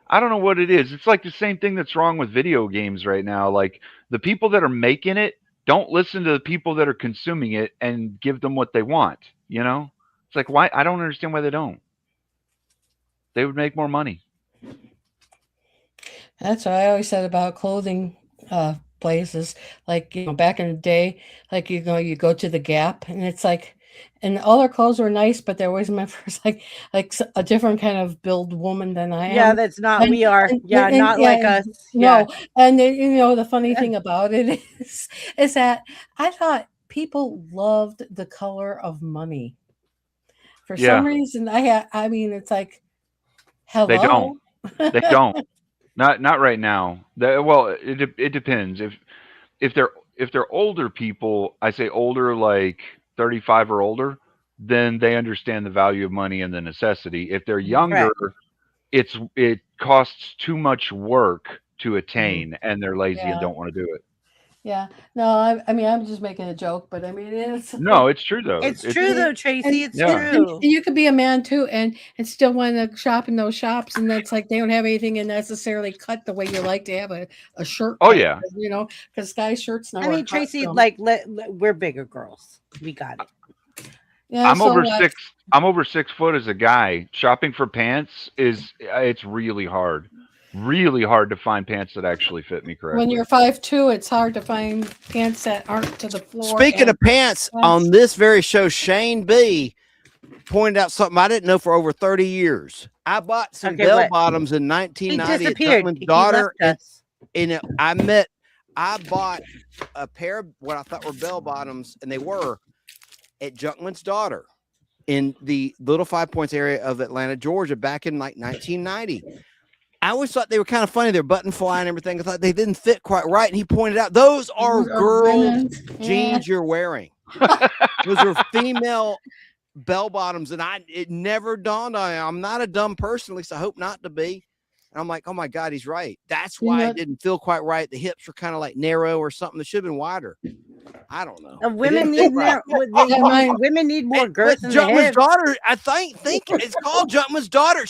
I don't know what it is. It's like the same thing that's wrong with video games right now. Like the people that are making it don't listen to the people that are consuming it and give them what they want. You know, it's like, why? I don't understand why they don't. They would make more money. that's what I always said about clothing places. Like, back in the day, like, you go to the Gap and it's like, and all their clothes were nice, but they're always meant for a different kind of build woman than I am. Yeah, that's not. And- We are. and- Yeah, and- not yeah, like us. Yeah. No, and then, the funny thing about it is that I thought people loved the color of money. For Yeah. some reason, I mean, it's like, hello. They don't. They don't. Not right now. Well, it depends. If they're older people, I say older like 35 or older, then they understand the value of money and the necessity. If they're younger, it costs too much work to attain, and they're lazy Yeah. and don't want to do it. Yeah. No, I mean, I'm just making a joke, but I mean, it's No, it's true though. It's true though, Tracy. It's Yeah. true. And you could be a man too, and still want to shop in those shops, and that's like they don't have anything in necessarily cut the way you like to have a shirt. Oh, cut, yeah. because guys' shirts now. I are mean, Tracy, custom. like, we're bigger girls. We got it. Yeah, I'm so over what? 6. I'm over 6 foot as a guy. Shopping for pants it's really hard. Really hard to find pants that actually fit me correctly. When you're 5'2", it's hard to find pants that aren't to the floor. Speaking and- of pants, Yes. on this very show, Shane B pointed out something I didn't know for over 30 years. I bought some Okay, bell what? bottoms in He 1990 at disappeared. Junkman's He daughter. left us. And I bought a pair of what I thought were bell bottoms, and they were at Junkman's daughter in the Little 5 Points area of Atlanta, Georgia, back in like 1990. I always thought they were kind of funny. They're button fly and everything. I thought they didn't fit quite right. And he pointed out, those are Those are girl women's. jeans you're wearing. Those are female bell bottoms. And it never dawned on me. I'm not a dumb person, at least I hope not to be. And I'm like, oh my God, he's right. That's You why know- it didn't feel quite right. The hips were kind of like narrow or something that should have been wider. I don't know. It Women didn't fit need right. women need more But girth in the Jumpman's hips. daughter, I think it's called Jumpman's daughter.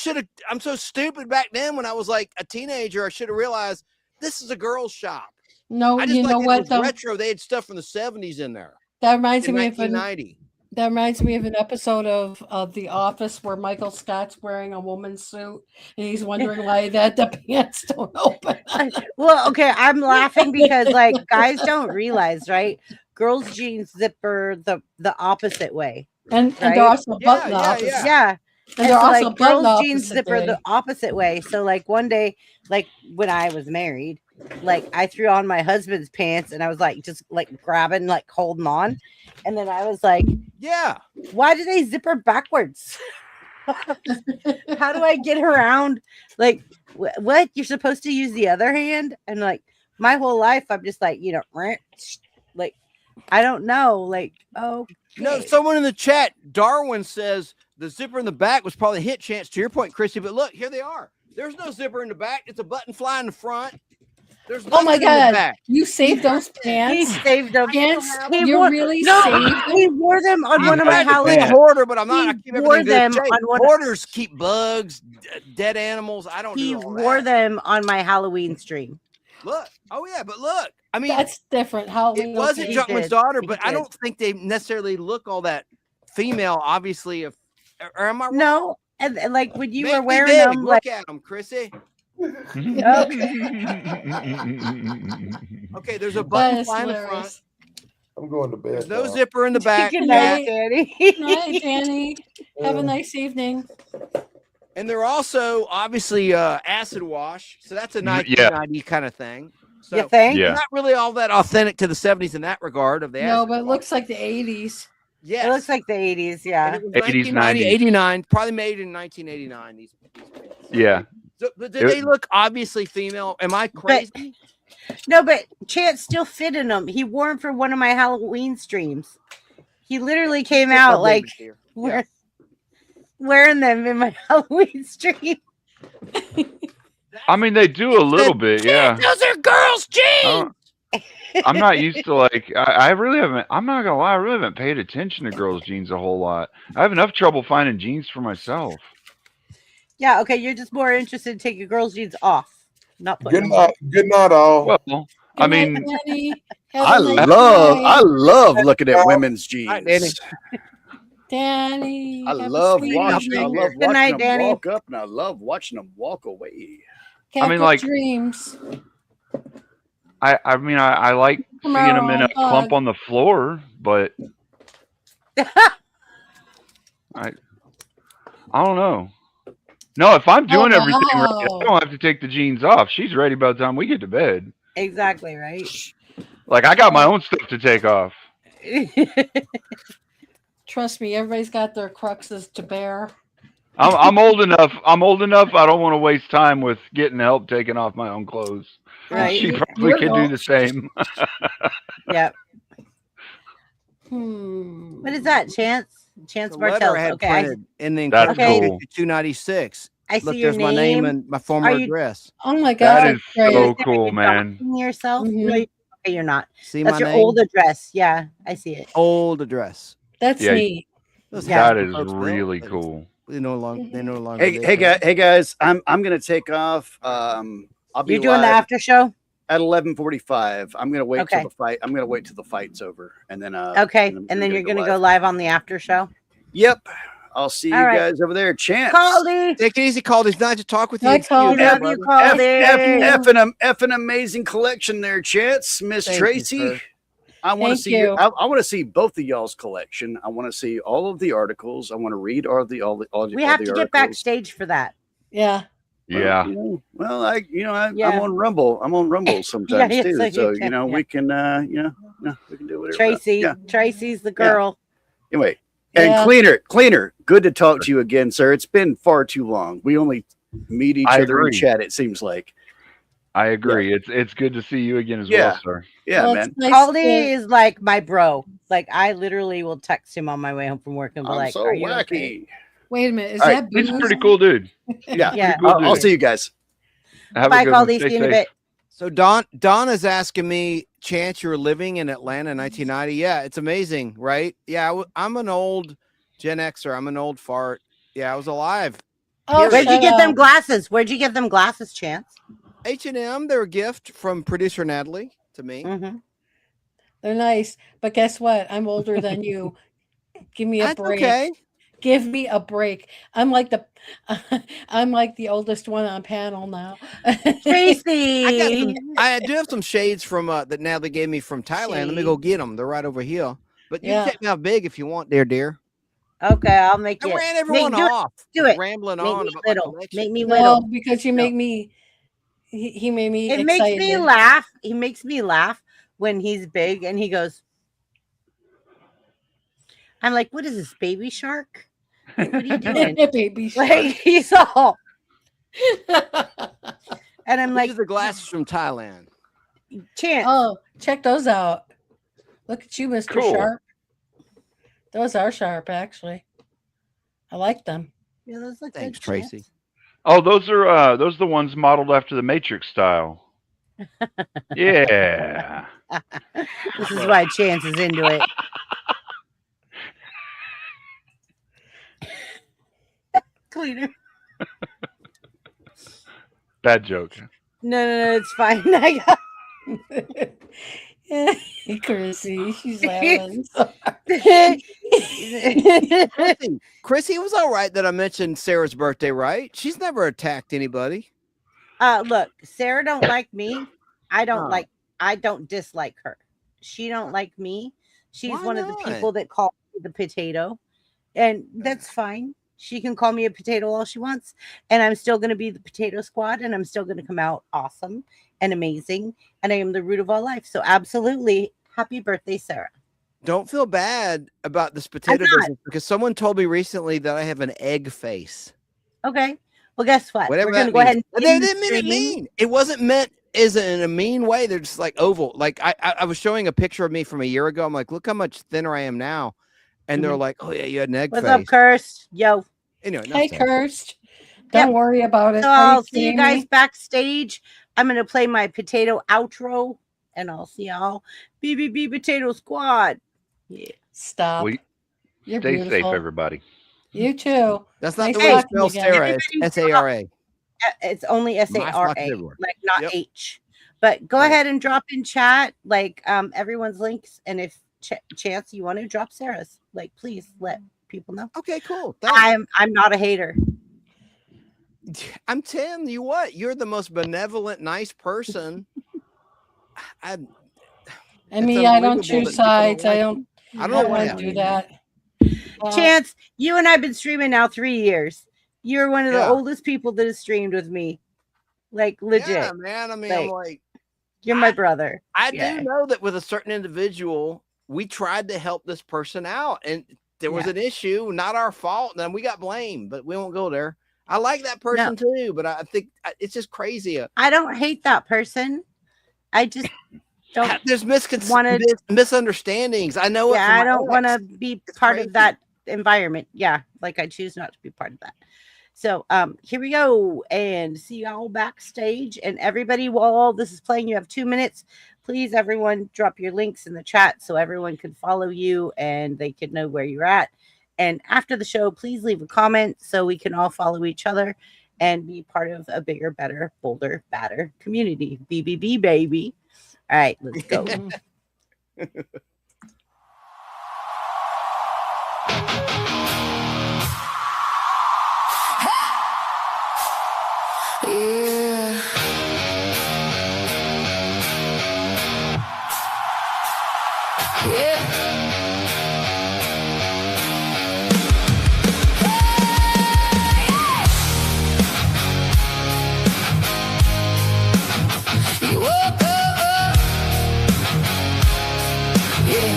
I'm so stupid back then when I was like a teenager. I should have realized this is a girl's shop. No, I just you like know it what was though? retro. They had stuff from the 70s in there. That reminds In me of 1990. that reminds me of an episode of The Office where Michael Scott's wearing a woman's suit and he's wondering why the pants don't open. Well, okay, I'm laughing because like guys don't realize, right? Girls' jeans zipper the opposite way. And Right? they're also Yeah, button the yeah, opposite. Yeah. And they're so, also like button girls' the jeans opposite zipper way. the opposite way. So like one day, like when I was married, like I threw on my husband's pants and I was like just like grabbing, like holding on. And then I was like, Yeah. why do they zipper backwards? How do I get around? Like, what? You're supposed to use the other hand? And like my whole life, I'm just like, like, I don't know. Like, oh, No, someone in the chat, Darwin says the zipper in the back was probably a hit chance to your point, Chrissy. But look, here they are. There's no zipper in the back. It's a button fly in the front. There's Oh my nothing in the God. back. You saved those he pants? saved them. Pants? He You wore- really No, saved them? he wore them on one of my I tried to be a Halloween. hoarder, but I'm not. He I keep wore everything good them shape. on one- Hoarders keep bugs, dead animals. I don't He do all wore that. them on my Halloween stream. Look. Oh yeah, but look. I mean, That's different. Halloween. it wasn't He Jumpman's did. daughter, He but I did. don't think they necessarily look all that female. Obviously, or am I wrong? No, and like when you Make were me wearing big. them, like Look at them, Chrissy. Okay, there's a That button is fly in the front. hilarious. I'm going to bed. There's no now. zipper in the back, good night, night, Danny. Good night, Danny. Have a nice evening. and they're also obviously acid wash. So that's a Yeah. 1990 kind of thing. So You think? Yeah. not really all that authentic to the 70s in that regard of the No, acid but it wash. looks like the 80s. Yes. It looks like the 80s, And yeah. it was 80s, 1990, 90s. 89, probably made in 1989. These pants. Yeah. So, but did It- they look obviously female? Am I crazy? No, but Chance still fit in them. He wore them for one of my Halloween streams. He literally came Here's out my like baby here. wearing them in my Halloween stream. I mean, they do a little bit. Yeah. Those are girls' I jeans. don't- I'm not used to like I really haven't. I'm not gonna lie. I really haven't paid attention to girls' jeans a whole lot. I have enough trouble finding jeans for myself. Yeah, okay. You're just more interested in taking girls' jeans off, not putting Good them on. night. Good night, all. Well, I Good night, mean, Danny. Have I a nice love night. looking at women's jeans. Hi, Danny. Danny. I have a love sweet watching. I evening. love Good watching night, them Danny. walk up, and I love watching them walk away. Have mean, good like- dreams. I mean, I like Come seeing them in a on, clump bud. on the floor, but I don't know. No, if I'm doing everything right, I wow. don't have to take the jeans off. She's ready by the time we get to bed. Exactly, right? Like I got my own stuff to take off. Trust me, everybody's got their cruxes to bear. I'm old enough. I'm old enough. I don't want to waste time with getting help taking off my own clothes. Right. She You- probably you're could do old. the same. Yep. Hmm. What is that, Chance? Chance The letter I Bartels. had Okay, I, printed in the That's Okay. cool. 296. I see Look, your there's my name name. and my former Are you- address. Oh my God. That is great. so cool, man. Docking yourself? Mhm. No, okay, you're not. See That's my your name? old address. Yeah, I see it. Old address. That's Yeah. neat. Those Yeah. That houses is folks built, really but cool. They no longer. Hey guys, I'm gonna take off. I'll be You're doing the live after show? at 11:45. I'm gonna wait till Okay. the fight. I'm gonna wait till the fight's over, and then Okay, I'm and then you're gonna live. go live on the after show. Yep. I'll see you All right. guys over there. Chance. Caldy, Take it easy, Caldy. It's nice to talk with you. Night, Caldy. love brother. you, Caldy. Effing amazing collection there, Chance. Miss Thank you, Tracy. sir. I want to Thank see. you. I want to see both of y'all's collection. I want to see all of the articles. I want to read all the we have to get articles. backstage for that. Yeah. Yeah. Well, I'm Yeah. on Rumble. I'm on Rumble sometimes Yeah, too. so you So can, yeah. we can we can do whatever. Tracy, Yeah. Tracy's the girl. Anyway, and Yeah. cleaner. Good to talk to you again, sir. It's been far too long. We only meet each I other in agree. chat. It seems like. I agree. It's good to see you again as Yeah. well, sir. Yeah, Well, man. it's nice Caldy to- is like my bro. Like I literally will text him on my way home from work and be I'm like, so "Are you wacky. okay?" Wait a minute. Is All that right, He's a booze? pretty cool dude. Yeah. Yeah. Cool I'll dude. see you guys. Have Bye, a good one. Caldy. Stay See you in a safe. bit. So Don is asking me, Chance, you were living in Atlanta in 1990. Yeah, it's amazing, right? Yeah, I'm an old Gen Xer. I'm an old fart. Yeah, I was alive. Oh, Where'd you shut get them up. glasses? Where'd you get them glasses, Chance? H&M, they're a gift from producer Natalie to me. Mm-hmm. They're nice, but guess what? I'm older than you. Give me a That's break. okay. Give me a break. I'm like the oldest one on panel now. Tracy. I do have some shades from that Natalie gave me from Thailand. Let me go get them. They're right over here. But you Yeah. can check me out big if you want, dear. Okay, I'll make I it. ran everyone do it. off. Do it. Rambling Make on me about my little. collection. Make me No, little. because you make me. He made me. It excited. makes me laugh. He makes me laugh when he's big and he goes. I'm like, what is this, baby shark? Like, what are you doing? Baby Like shark. he's all. And I'm These like, are the glasses from Thailand. Chance. Oh, check those out. Look at you, Mr. Cool. Sharp. Those are sharp, actually. I like them. Yeah, those look Thanks, good, Tracy. Chance. Oh, those are the ones modeled after the Matrix style. Yeah. This is why Chance is into it. Cleaner. Bad joke. No, it's fine. I got Chrissy, she's laughing. Chrissy, it was all right that I mentioned Sarah's birthday, right? She's never attacked anybody. Look, Sarah don't like me. I Oh. don't dislike her. She don't like me. She's Why one of the not? people that call me the potato. And that's fine. She can call me a potato all she wants. And I'm still going to be the potato squad. And I'm still going to come out awesome and amazing. And I am the root of all life. So absolutely. Happy birthday, Sarah. Don't feel bad about this potato not. business because someone told me recently that I have an egg face. Okay. Well, guess what? Whatever We're going to that go ahead means. and They end the didn't mean it stream. mean. It wasn't meant as in a mean way. They're just like oval. Like I was showing a picture of me from a year ago. I'm like, look how much thinner I am now. And they're like, oh yeah, you had an egg What's face. up, Cursed? Yo. Anyway, enough Hey, said. Cursed. Don't worry about it. So Are I'll see you kidding guys me? backstage. I'm going to play my potato outro. And I'll see y'all. BBB Potato Squad. Yeah. Stop. Well, You're stay safe, beautiful. everybody. You too. That's not Nice the way to talking spell again. Sarah. It's S-A-R-A. It's only My flock is SARA, everywhere. like not Yep. H. But go Right. ahead and drop in chat, like everyone's links. And if Chance, you want to drop Sarah's, like, please let people know. Okay, cool. Thanks. I'm not a hater. I'm telling you what, you're the most benevolent, nice person. And It's me, I don't unbelievable choose that people don't sides. like I you. don't. I don't I know what want to happened. do that. Chance, you and I've been streaming now 3 years. You're one of the Yeah. oldest people that has streamed with me. Like, legit. Yeah, man. I mean, I'm like, You're my brother. I Yeah. do know that with a certain individual, we tried to help this person out, and there was Yeah. an issue, not our fault, and then we got blamed. But we won't go there. I like that person too, but I think it's just crazy. I don't hate that person. I just don't. There's wanna- misunderstandings. I know. Yeah, I don't want to be part crazy. of that environment. Yeah, like I choose not to be part of that. So here we go, and see y'all backstage. And everybody, while all this is playing, you have 2 minutes. Please, everyone, drop your links in the chat so everyone can follow you and they can know where you're at. And after the show, please leave a comment so we can all follow each other and be part of a bigger, better, bolder, badder community. BBB, baby. All right, let's go. Yeah. Yeah. You woke up. Yeah.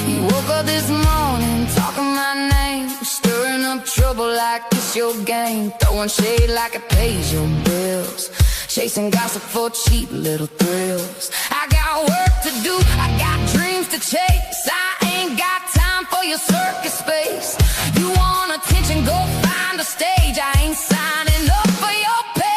You woke up this morning talking my name, stirring up trouble like it's your game, throwing shade like it pays your bills, chasing gossip for cheap little thrills. I got work to do, I got dreams to chase, I ain't got time for your circus space. You want attention, go find a stage, I ain't signing up for your pay.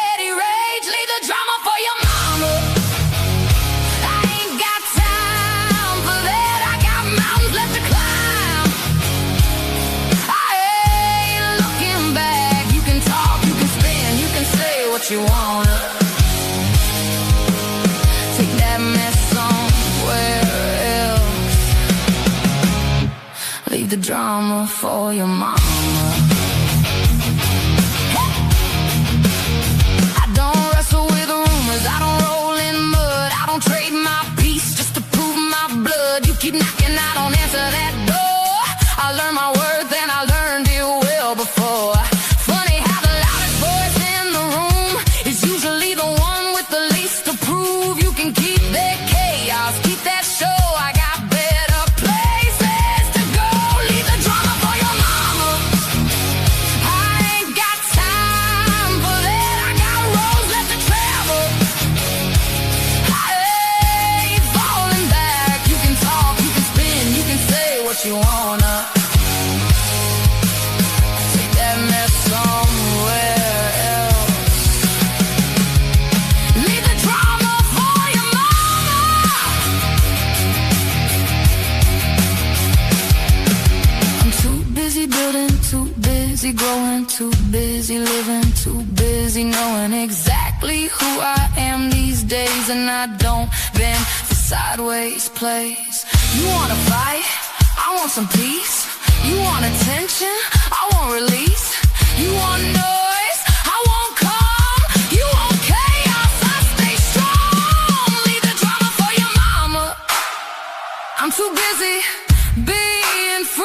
the drama for your mama. I don't wrestle with rumors, I don't roll in mud, I don't trade my peace just to prove my blood. You keep knocking, I don't answer that door. I learned my worth and I learned it well before. Funny how the loudest voice in the room is usually the one with the least to prove. You can keep that chaos, keep that show. I got better places to go. Leave the drama for your mama. I ain't got time for that. I got roads left to travel. I ain't falling back. You can talk, you can spin, you can say what you wanna. Take that mess somewhere else. Leave the drama for your mama. I'm too busy building, too busy growing, too busy living, too busy knowing exactly who I am these days. And I don't bend for sideways plays. You wanna fight? I want some peace. You want attention? I want release. You want noise? I want calm. You want chaos? I stay strong. Leave the drama for your mama. I'm too busy.